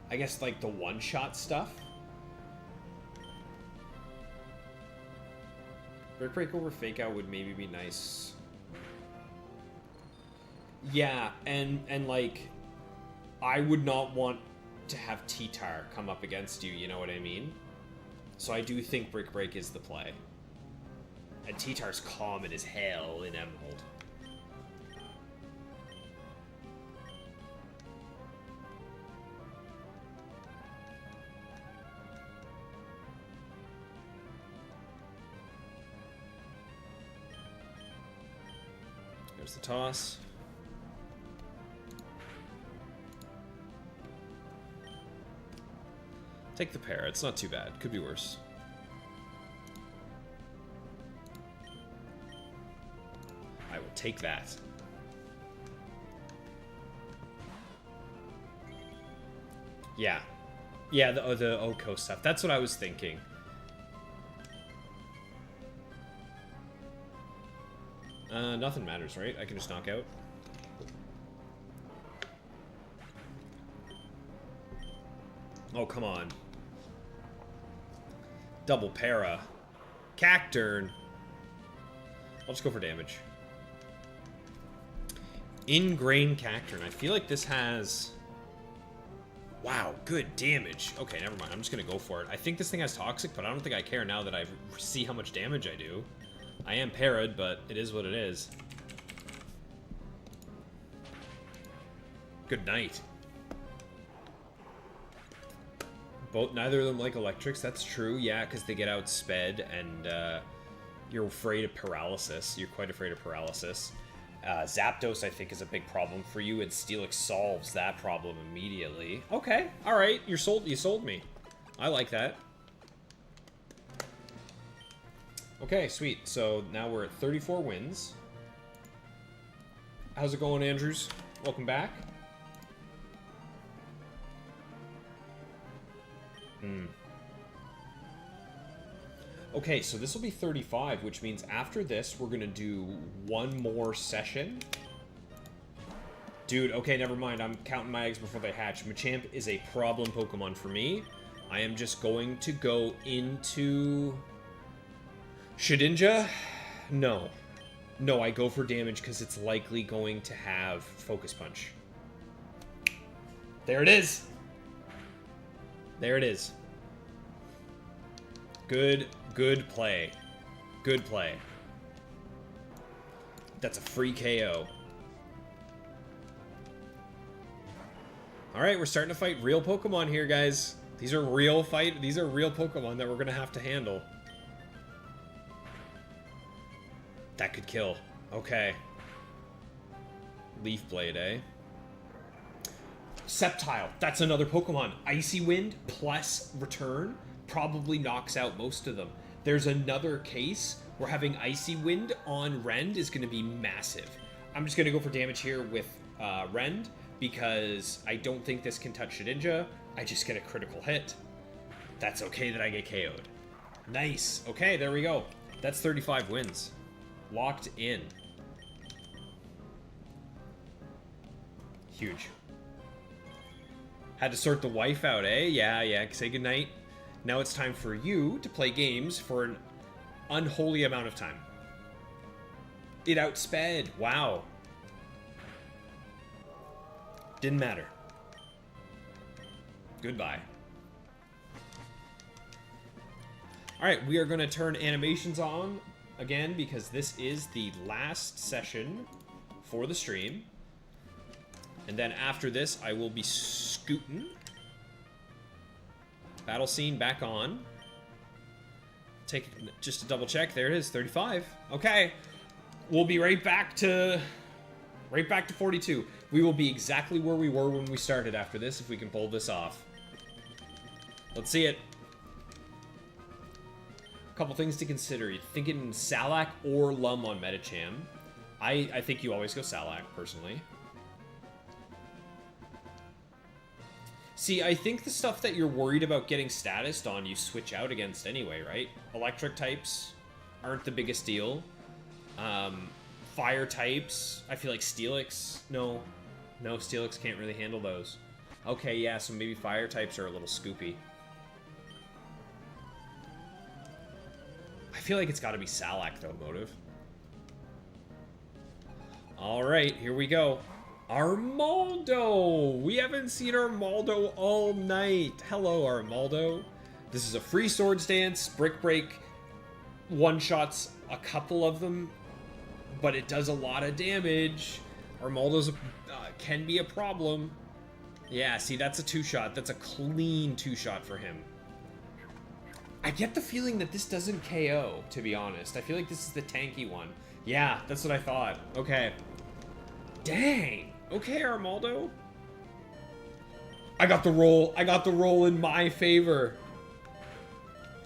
Speaker 1: I guess like the one-shot stuff. Brick Break over Fake Out would maybe be nice. Yeah, and like, I would not want to have T-Tar come up against you, you know what I mean? So I do think Brick Break is the play. And T-Tar's common as hell in Emerald. There's the toss. Take the pair. It's not too bad. Could be worse. I will take that. Yeah. Yeah, the Oko stuff. That's what I was thinking. Nothing matters, right? I can just knock out. Oh, come on. Double para. Cacturn. I'll just go for damage. Ingrain Cacturn. I feel like this has... Wow, good damage. Okay, never mind. I'm just going to go for it. I think this thing has Toxic, but I don't think I care now that I see how much damage I do. I am parried, but it is what it is. Good night. Neither of them like electrics. That's true, yeah, because they get outsped, and you're afraid of paralysis. You're quite afraid of paralysis. Zapdos, I think, is a big problem for you, and Steelix solves that problem immediately. Okay, all right, you sold me. I like that. Okay, sweet. So now we're at 34 wins. How's it going, Andrews? Welcome back. Okay, so this will be 35, which means after this, we're gonna do one more session. Dude, okay, never mind. I'm counting my eggs before they hatch. Machamp is a problem Pokemon for me. I am just going to go into... Shedinja? No. No, I go for damage because it's likely going to have Focus Punch. There it is! There it is. Good play. Good play. That's a free KO. Alright, we're starting to fight real Pokemon here, guys. These are real Pokemon that we're gonna have to handle. That could kill. Okay. Leaf Blade, eh? Sceptile. That's another Pokemon. Icy Wind plus Return probably knocks out most of them. There's another case where having Icy Wind on Rend is going to be massive. I'm just going to go for damage here with Rend because I don't think this can touch Shedinja. I just get a critical hit. That's okay that I get KO'd. Nice. Okay, there we go. That's 35 wins. Locked in. Huge. Had to sort the wife out, eh? Yeah. Say goodnight. Now it's time for you to play games for an unholy amount of time. It outsped. Wow. Didn't matter. Goodbye. Alright, we are going to turn animations on again because this is the last session for the stream. And then after this, I will be scooting. Battle scene back on. Take just a double check. There it is, 35. Okay. We'll be right back to 42. We will be exactly where we were when we started after this if we can pull this off. Let's see it. A couple things to consider. You're thinking Salak or Lum on Metacham. I think you always go Salak, personally. See, I think the stuff that you're worried about getting statused on, you switch out against anyway, right? Electric types aren't the biggest deal. Fire types, I feel like Steelix, no, Steelix can't really handle those. Okay, yeah, so maybe fire types are a little scoopy. I feel like it's got to be Salak, though, Motive. All right, here we go. Armaldo! We haven't seen Armaldo all night. Hello, Armaldo. This is a free Swords Dance. Brick Break one-shots a couple of them, but it does a lot of damage. Armaldo's can be a problem. Yeah, see, that's a two-shot. That's a clean two-shot for him. I get the feeling that this doesn't KO, to be honest. I feel like this is the tanky one. Yeah, that's what I thought. Okay. Dang! Okay, Armaldo. I got the roll. I got the roll in my favor.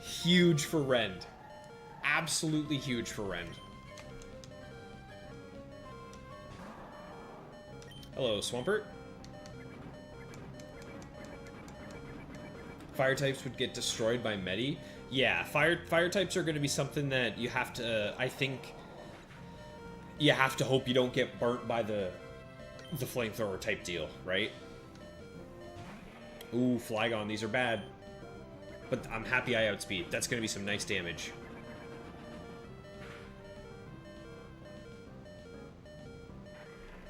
Speaker 1: Huge for Rend. Absolutely huge for Rend. Hello, Swampert. Fire types would get destroyed by Medi. Yeah, fire types are going to be something that you have to, I think, you have to hope you don't get burnt by the flamethrower type deal, right? Ooh, Flygon, these are bad. But I'm happy I outspeed. That's going to be some nice damage.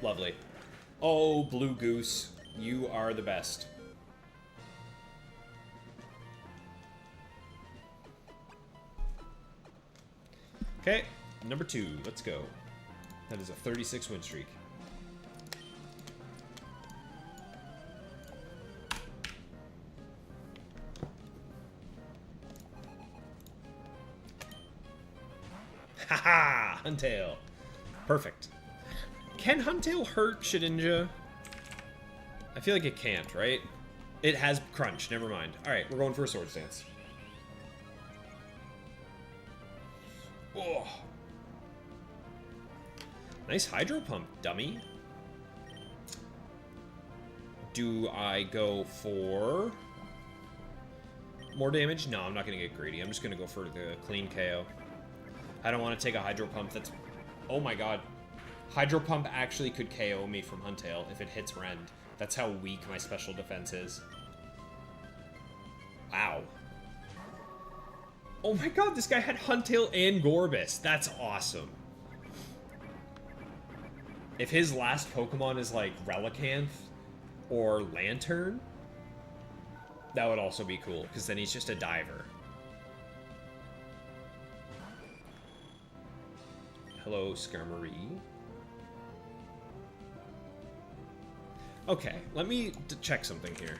Speaker 1: Lovely. Oh, Blue Goose, you are the best. Okay, number 2, let's go. That is a 36 win streak. Haha! Huntail. Perfect. Can Huntail hurt Shedinja? I feel like it can't, right? It has Crunch, never mind. Alright, we're going for a Swords Dance. Oh. Nice Hydro Pump, dummy. Do I go for more damage? No, I'm not going to get greedy. I'm just going to go for the clean KO. I don't want to take a Hydro Pump that's... Oh my god. Hydro Pump actually could KO me from Huntail if it hits Rend. That's how weak my special defense is. Wow. Oh my god, this guy had Huntail and Gorbis. That's awesome. If his last Pokemon is like Relicanth or Lantern, that would also be cool, because then he's just a diver. Hello, Skarmory. Okay, let me check something here.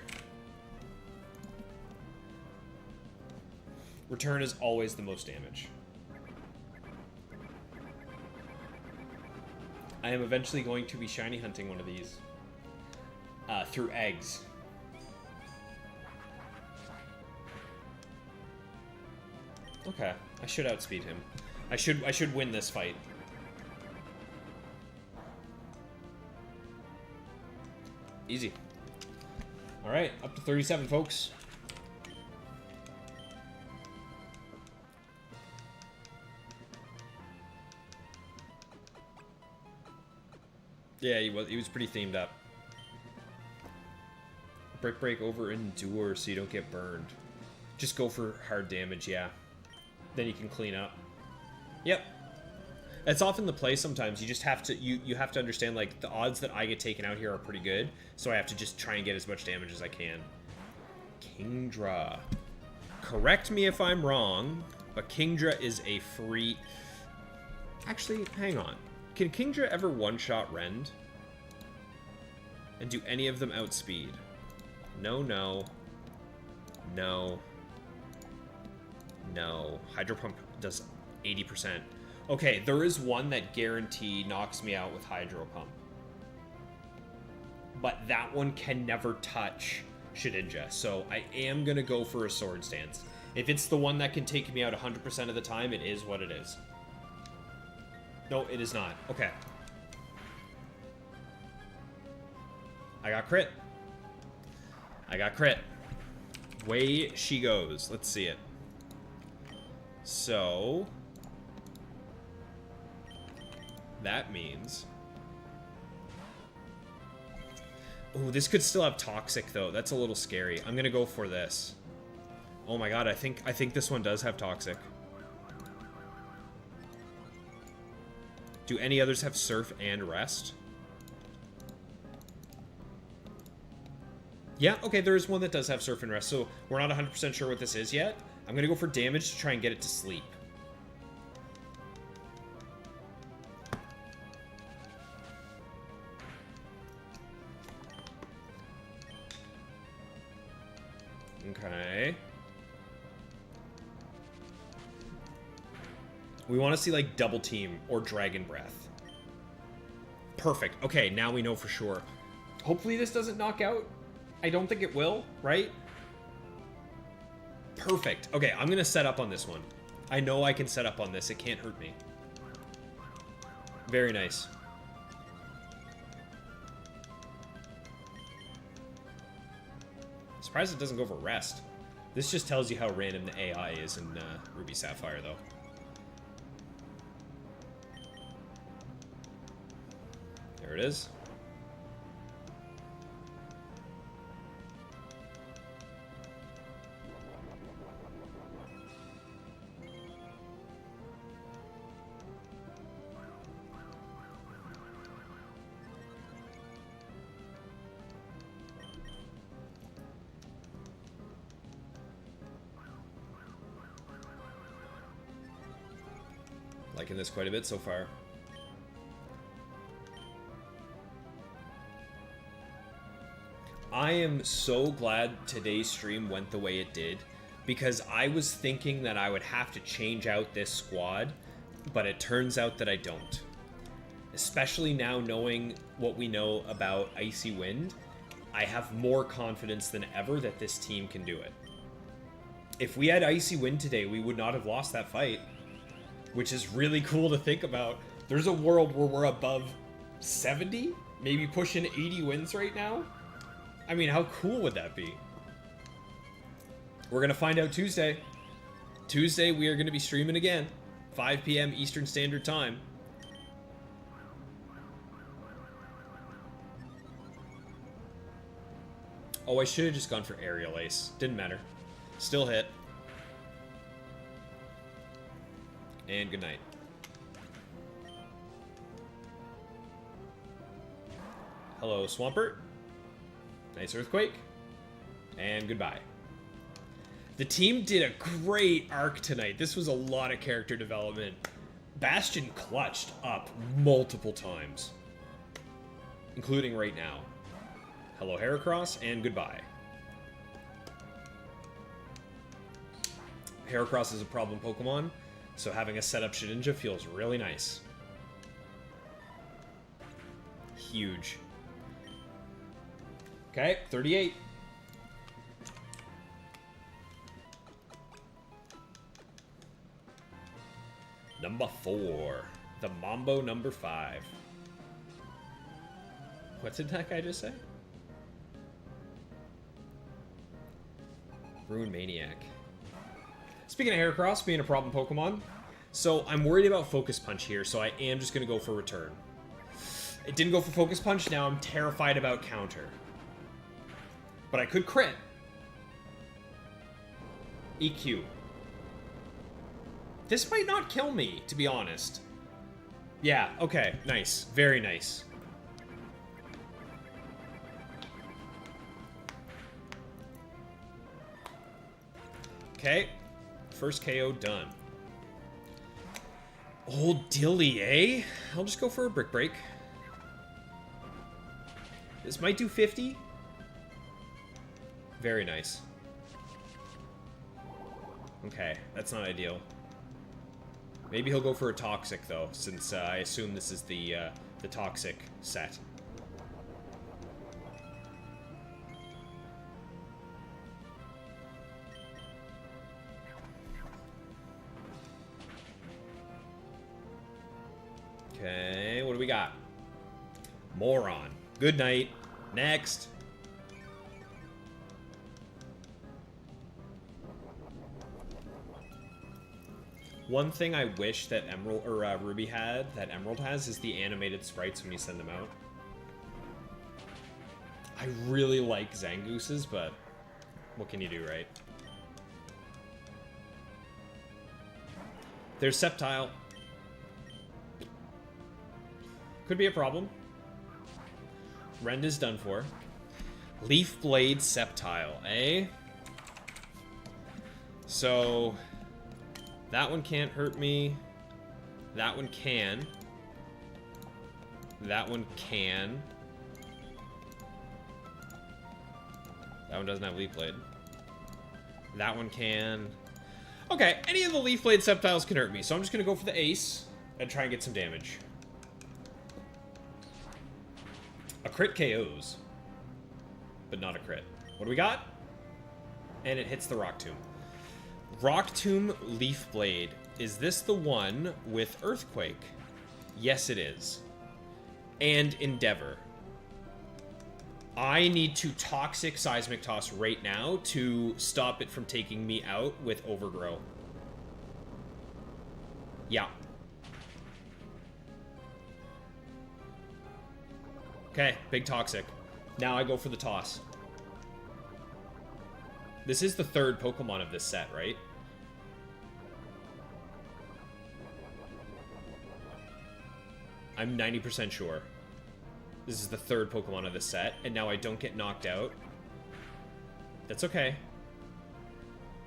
Speaker 1: Return is always the most damage. I am eventually going to be shiny hunting one of these. Through eggs. Okay, I should outspeed him. I should win this fight. Easy. Alright, up to 37, folks. Yeah, he was pretty themed up. Brick break over endure so you don't get burned. Just go for hard damage, yeah. Then you can clean up. Yep. That's often the play sometimes. You just have to you have to understand, like, the odds that I get taken out here are pretty good, so I have to just try and get as much damage as I can. Kingdra. Correct me if I'm wrong, but Kingdra is a free... Actually, hang on. Can Kingdra ever one-shot Rend? And do any of them outspeed? No, no. No. No. Hydro Pump does 80%. Okay, there is one that guaranteed knocks me out with Hydro Pump. But that one can never touch Shedinja, so I am going to go for a Sword Stance. If it's the one that can take me out 100% of the time, it is what it is. No, it is not. Okay. I got crit. I got crit. Way she goes. Let's see it. So... that means... oh, this could still have Toxic, though. That's a little scary. I'm gonna go for this. Oh my god, I think this one does have Toxic. Do any others have Surf and Rest? Yeah, okay, there is one that does have Surf and Rest, so we're not 100% sure what this is yet. I'm gonna go for damage to try and get it to sleep. Okay. We want to see, like, Double Team or Dragon Breath. Perfect. Okay, now we know for sure. Hopefully this doesn't knock out. I don't think it will, right? Perfect. Okay, I'm going to set up on this one. I know I can set up on this. It can't hurt me. Very nice. Surprised it doesn't go for Rest. This just tells you how random the AI is in Ruby Sapphire, though. There it is. Liking this quite a bit so far. I am so glad today's stream went the way it did, because I was thinking that I would have to change out this squad, but it turns out that I don't. Especially now knowing what we know about Icy Wind, I have more confidence than ever that this team can do it. If we had Icy Wind today, we would not have lost that fight. Which is really cool to think about. There's a world where we're above 70? Maybe pushing 80 wins right now? I mean, how cool would that be? We're going to find out Tuesday. Tuesday, we are going to be streaming again. 5 p.m. Eastern Standard Time. Oh, I should have just gone for Aerial Ace. Didn't matter. Still hit. And good night. Hello, Swampert. Nice Earthquake. And goodbye. The team did a great arc tonight. This was a lot of character development. Bastion clutched up multiple times. Including right now. Hello, Heracross, and goodbye. Heracross is a problem Pokemon. So having a setup Shedinja feels really nice. Huge. Okay, 38. Number 4. The Mambo number 5. What did that guy just say? Ruin Maniac. Speaking of Heracross being a problem Pokemon, so I'm worried about Focus Punch here, so I am just going to go for Return. It didn't go for Focus Punch, now I'm terrified about Counter. But I could crit. EQ. This might not kill me, to be honest. Yeah, okay, nice. Very nice. Okay, first KO done. Old Dilly, eh? I'll just go for a Brick Break. This might do 50. Very nice. Okay, that's not ideal. Maybe he'll go for a Toxic, though, since I assume this is the Toxic set. Okay, what do we got? Moron. Good night. Next. One thing I wish that Emerald or Ruby had, that Emerald has, is the animated sprites when you send them out. I really like Zangoose's, but what can you do, right? There's Sceptile. Could be a problem. Rend is done for. Leaf Blade Sceptile, eh? So that one can't hurt me. That one can. That one can. That one doesn't have Leaf Blade. That one can. Okay, any of the Leaf Blade Sceptiles can hurt me, so I'm just gonna go for the Ace and try and get some damage. A crit KOs, but not a crit. What do we got? And it hits the Rock Tomb. Rock Tomb Leaf Blade. Is this the one with Earthquake? Yes, it is. And Endeavor. I need to Toxic Seismic Toss right now to stop it from taking me out with Overgrow. Yeah. Okay, big Toxic. Now I go for the toss. This is the third Pokemon of this set, right? I'm 90% sure. This is the third Pokemon of this set, and now I don't get knocked out. That's okay.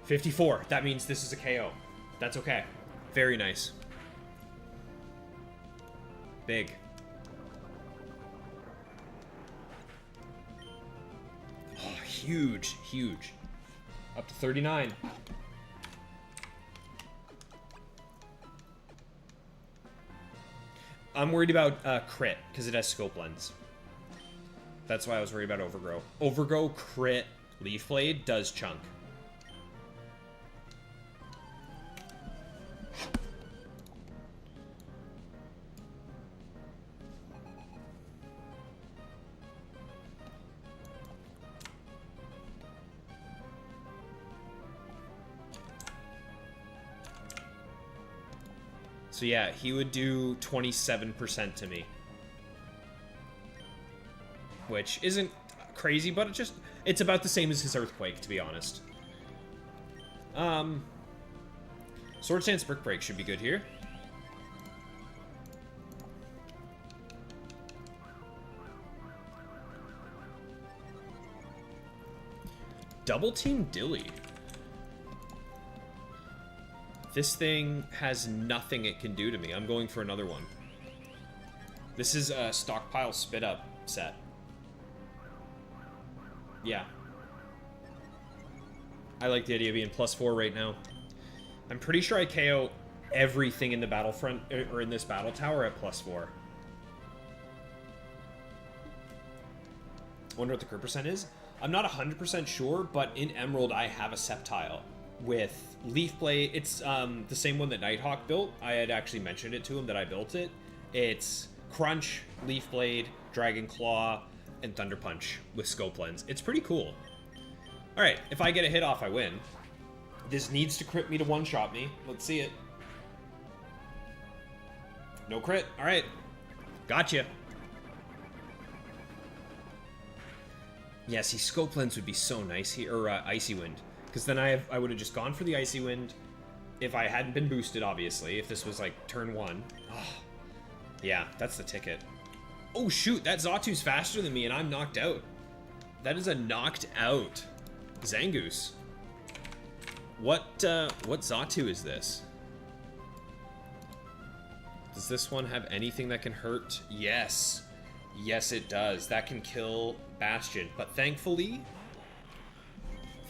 Speaker 1: 54. That means this is a KO. That's okay. Very nice. Big. Oh, huge, huge. Up to 39. I'm worried about crit, because it has Scope Lens. That's why I was worried about Overgrow. Overgrow, crit, Leaf Blade does chunk. So yeah, he would do 27% to me. Which isn't crazy, but it's about the same as his Earthquake, to be honest. Sword Stance Brick Break should be good here. Double Team Dilly. This thing has nothing it can do to me. I'm going for another one. This is a Stockpile Spit Up set. Yeah. I like the idea of being +4 right now. I'm pretty sure I KO everything in the Battlefront, or in this Battle Tower at +4. wonder what the crit percent is. I'm not 100% sure, but in Emerald I have a Sceptile with Leaf Blade. It's the same one that Nighthawk built. I had actually mentioned it to him that I built it. It's Crunch, Leaf Blade, Dragon Claw, and Thunder Punch with Scope Lens. It's pretty cool. Alright, if I get a hit off, I win. This needs to crit me to one-shot me. Let's see it. No crit. Alright. Gotcha. Yeah, see, Scope Lens would be so nice here, or Icy Wind. Because then I would have just gone for the Icy Wind if I hadn't been boosted, obviously. If this was, like, turn 1. Oh, yeah, that's the ticket. Oh, shoot, that Zatu's faster than me, and I'm knocked out. That is a knocked out Zangoose. What Zatu is this? Does this one have anything that can hurt? Yes. Yes, it does. That can kill Bastion. But thankfully,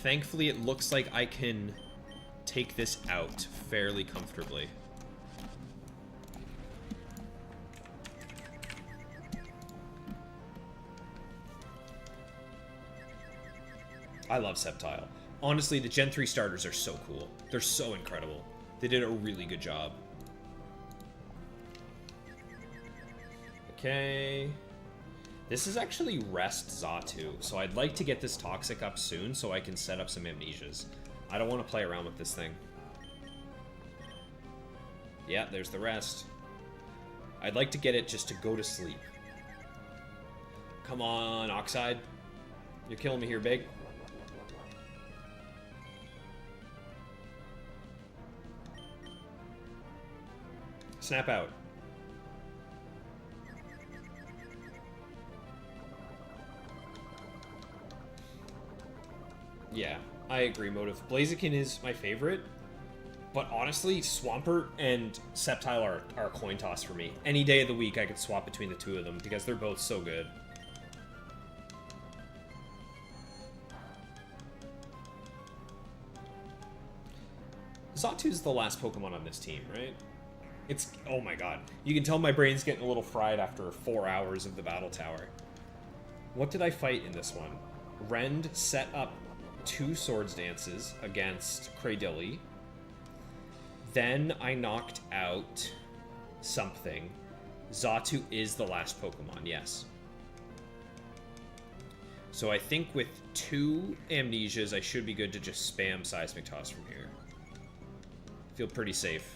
Speaker 1: it looks like I can take this out fairly comfortably. I love Sceptile. Honestly, the Gen 3 starters are so cool. They're so incredible. They did a really good job. Okay. This is actually Rest Zatu, so I'd like to get this Toxic up soon so I can set up some Amnesias. I don't want to play around with this thing. Yeah, there's the Rest. I'd like to get it just to go to sleep. Come on, Oxide. You're killing me here, big. Snap out. Yeah, I agree, Motive. Blaziken is my favorite, but honestly, Swampert and Sceptile are a coin toss for me. Any day of the week, I could swap between the two of them because they're both so good. Zatu's the last Pokemon on this team, right? It's... oh my god. You can tell my brain's getting a little fried after 4 hours of the Battle Tower. What did I fight in this one? Rend set up 2 Swords Dances against Cradilly. Then I knocked out something. Zatu is the last Pokemon, yes. So I think with 2 Amnesias, I should be good to just spam Seismic Toss from here. Feel pretty safe.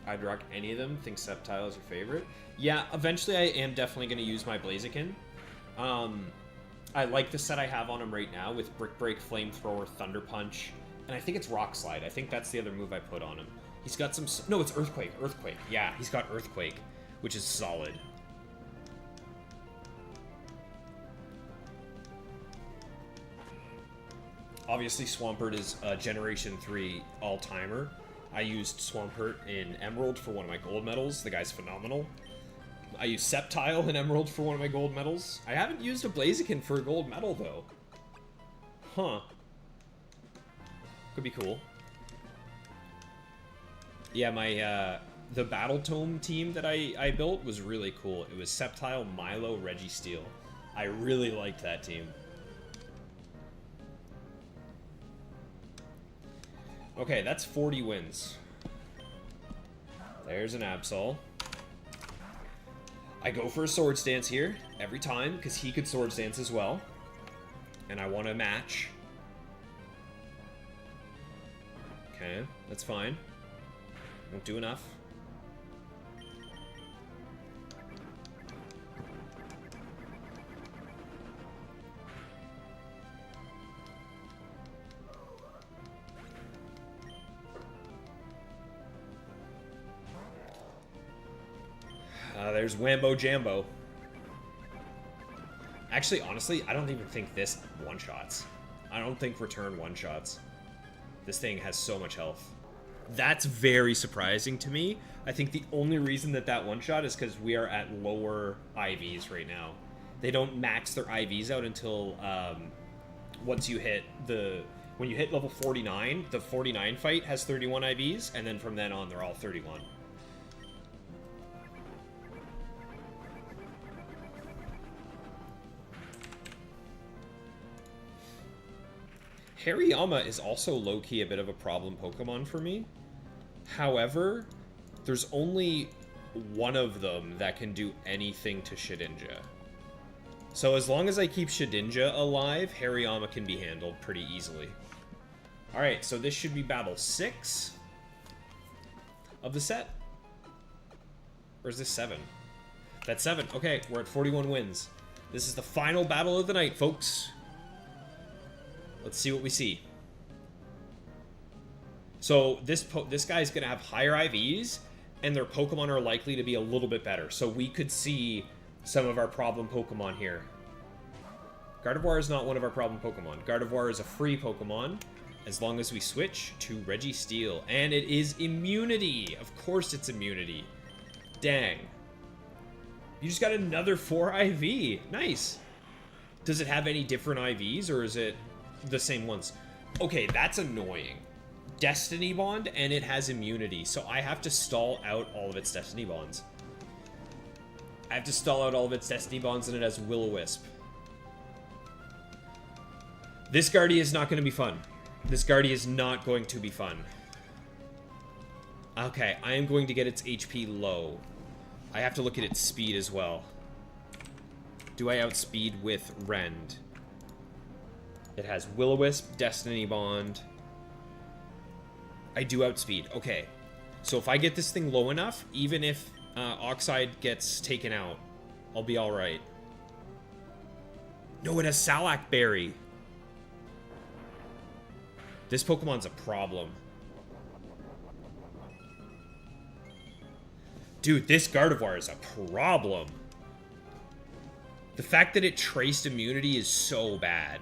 Speaker 1: I'd rock any of them. Think Sceptile is your favorite. Yeah, eventually I am definitely going to use my Blaziken. I like the set I have on him right now with Brick Break, Flamethrower, Thunder Punch, and I think it's Rock Slide. I think that's the other move I put on him. He's got some... no, it's Earthquake. Earthquake. Yeah, he's got Earthquake, which is solid. Obviously, Swampert is a Generation 3 all-timer. I used Swampert in Emerald for one of my gold medals. The guy's phenomenal. I used Sceptile in Emerald for one of my gold medals. I haven't used a Blaziken for a gold medal, though. Huh. Could be cool. Yeah, my, the Battle Tome team that I built was really cool. It was Sceptile, Milo, Registeel. I really liked that team. Okay, that's 40 wins. There's an Absol. I go for a Swords Dance here every time, because he could Swords Dance as well. And I want to match. Okay, that's fine. Won't do enough. There's Wambo Jambo. Actually, honestly, I don't even think this one-shots. I don't think return one-shots. This thing has so much health. That's very surprising to me. I think the only reason that one-shot is because we are at lower IVs right now. They don't max their IVs out until once you hit the When you hit level 49, the 49 fight has 31 IVs, and then from then on, they're all 31. Hariyama is also low-key a bit of a problem Pokemon for me. However, there's only one of them that can do anything to Shedinja. So as long as I keep Shedinja alive, Hariyama can be handled pretty easily. Alright, so this should be battle 6 of the set. Or is this 7? That's 7. Okay, we're at 41 wins. This is the final battle of the night, folks. Let's see what we see. So this guy's going to have higher IVs, and their Pokemon are likely to be a little bit better. So we could see some of our problem Pokemon here. Gardevoir is not one of our problem Pokemon. Gardevoir is a free Pokemon, as long as we switch to Registeel. And it is immunity! Of course it's immunity. Dang. You just got another 4 IV. Nice. Does it have any different IVs, or is it the same ones? Okay, that's annoying. Destiny Bond, and it has immunity, so I have to stall out all of its Destiny Bonds. I have to stall out all of its Destiny Bonds, and it has Will-O-Wisp. This Guardy is not going to be fun. This Guardy is not going to be fun. Okay, I am going to get its HP low. I have to look at its speed as well. Do I outspeed with Rend? It has Will-O-Wisp, Destiny Bond. I do outspeed. Okay. So if I get this thing low enough, even if Oxide gets taken out, I'll be alright. No, it has Salac Berry. This Pokemon's a problem. Dude, this Gardevoir is a problem. The fact that it traced immunity is so bad.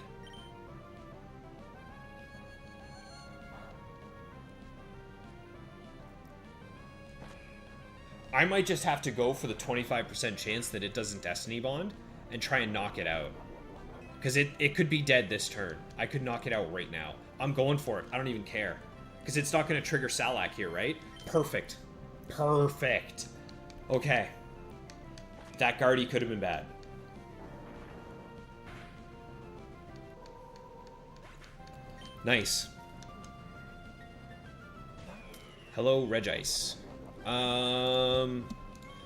Speaker 1: I might just have to go for the 25% chance that it doesn't Destiny Bond and try and knock it out. Because it could be dead this turn. I could knock it out right now. I'm going for it. I don't even care. Because it's not going to trigger Salac here, right? Perfect. Perfect. Okay. That Guardy could have been bad. Nice. Hello, Regice.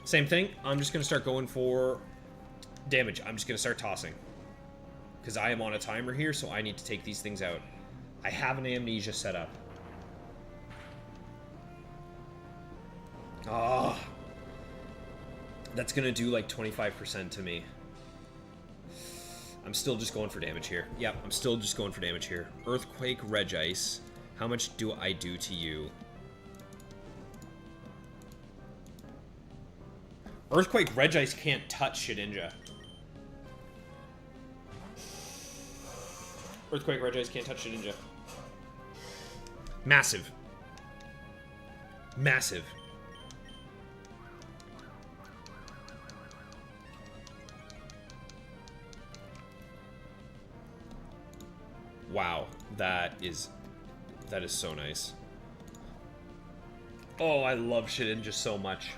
Speaker 1: Same thing. I'm just going to start going for damage. I'm just going to start tossing. Because I am on a timer here, so I need to take these things out. I have an Amnesia set up. Ah. That's going to do like 25% to me. I'm still just going for damage here. Yep, I'm still just going for damage here. Earthquake, Regice. How much do I do to you? Earthquake Regice can't touch Shedinja. Earthquake Regice can't touch Shedinja. Massive. Massive. Wow, that is so nice. Oh, I love Shedinja so much.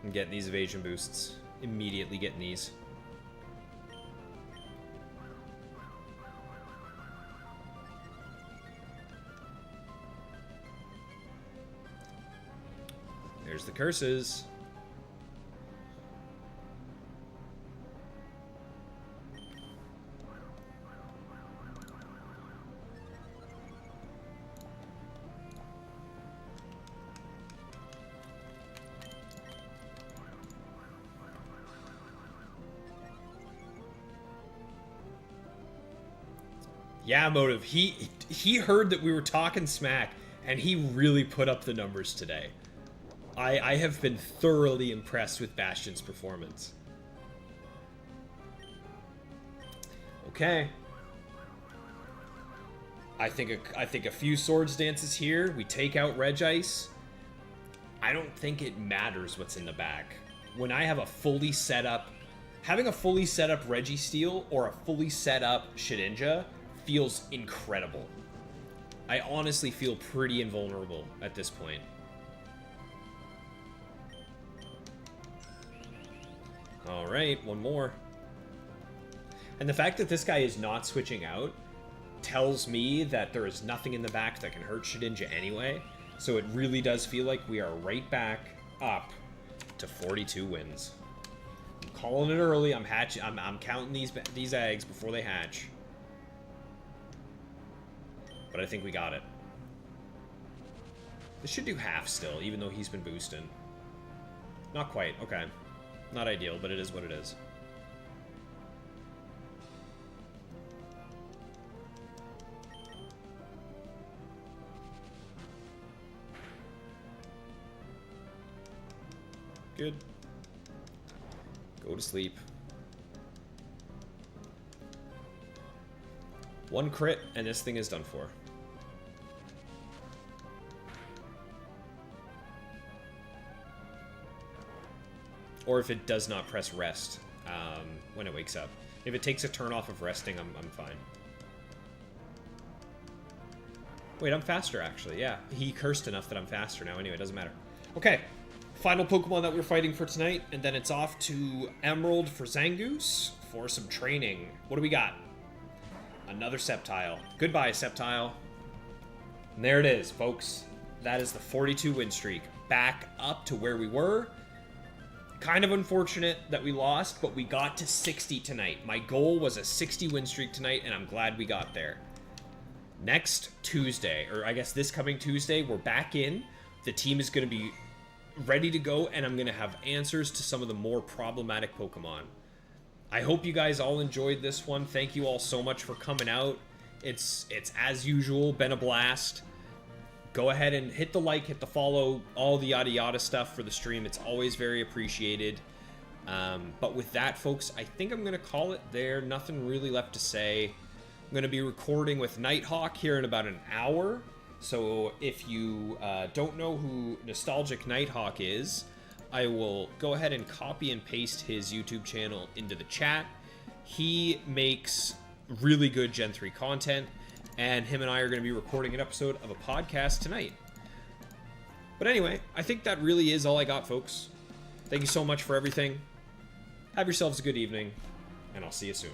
Speaker 1: I'm getting these evasion boosts. Immediately getting these. There's the curses. Yeah, Motive. He heard that we were talking smack, and he really put up the numbers today. I have been thoroughly impressed with Bastion's performance. Okay. I think a few swords dances here. We take out Regice. I don't think it matters what's in the back. When I have a fully set up Having a fully set up Registeel or a fully set up Shedinja feels incredible. I honestly feel pretty invulnerable at this point. Alright, one more. And the fact that this guy is not switching out tells me that there is nothing in the back that can hurt Shedinja anyway. So it really does feel like we are right back up to 42 wins. I'm calling it early. I'm counting these eggs before they hatch. But I think we got it. This should do half still, even though he's been boosting. Not quite. Okay. Not ideal, but it is what it is. Good. Go to sleep. One crit, and this thing is done for. Or if it does not press rest when it wakes up. If it takes a turn off of resting, I'm fine. Wait, I'm faster, actually. Yeah, he cursed enough that I'm faster now. Anyway, it doesn't matter. Okay, final Pokemon that we're fighting for tonight, and then it's off to Emerald for Zangoose for some training. What do we got? Another Sceptile. Goodbye, Sceptile. And there it is, folks. That is the 42 win streak. Back up to where we were. Kind of unfortunate that we lost, but we got to 60 tonight. My goal was a 60 win streak tonight, and I'm glad we got there. Next Tuesday, or I guess this coming Tuesday, we're back in. The team is going to be ready to go, and I'm going to have answers to some of the more problematic Pokemon. I hope you guys all enjoyed this one. Thank you all so much for coming out. It's as usual, been a blast. Go ahead and hit the like, hit the follow, all the yada yada stuff for the stream. It's always very appreciated. But with that, folks, I think I'm going to call it there. Nothing really left to say. I'm going to be recording with Nighthawk here in about an hour. So if you don't know who Nostalgic Nighthawk is, I will go ahead and copy and paste his YouTube channel into the chat. He makes really good Gen 3 content, and him and I are going to be recording an episode of a podcast tonight. But anyway, I think that really is all I got, folks. Thank you so much for everything. Have yourselves a good evening, and I'll see you soon.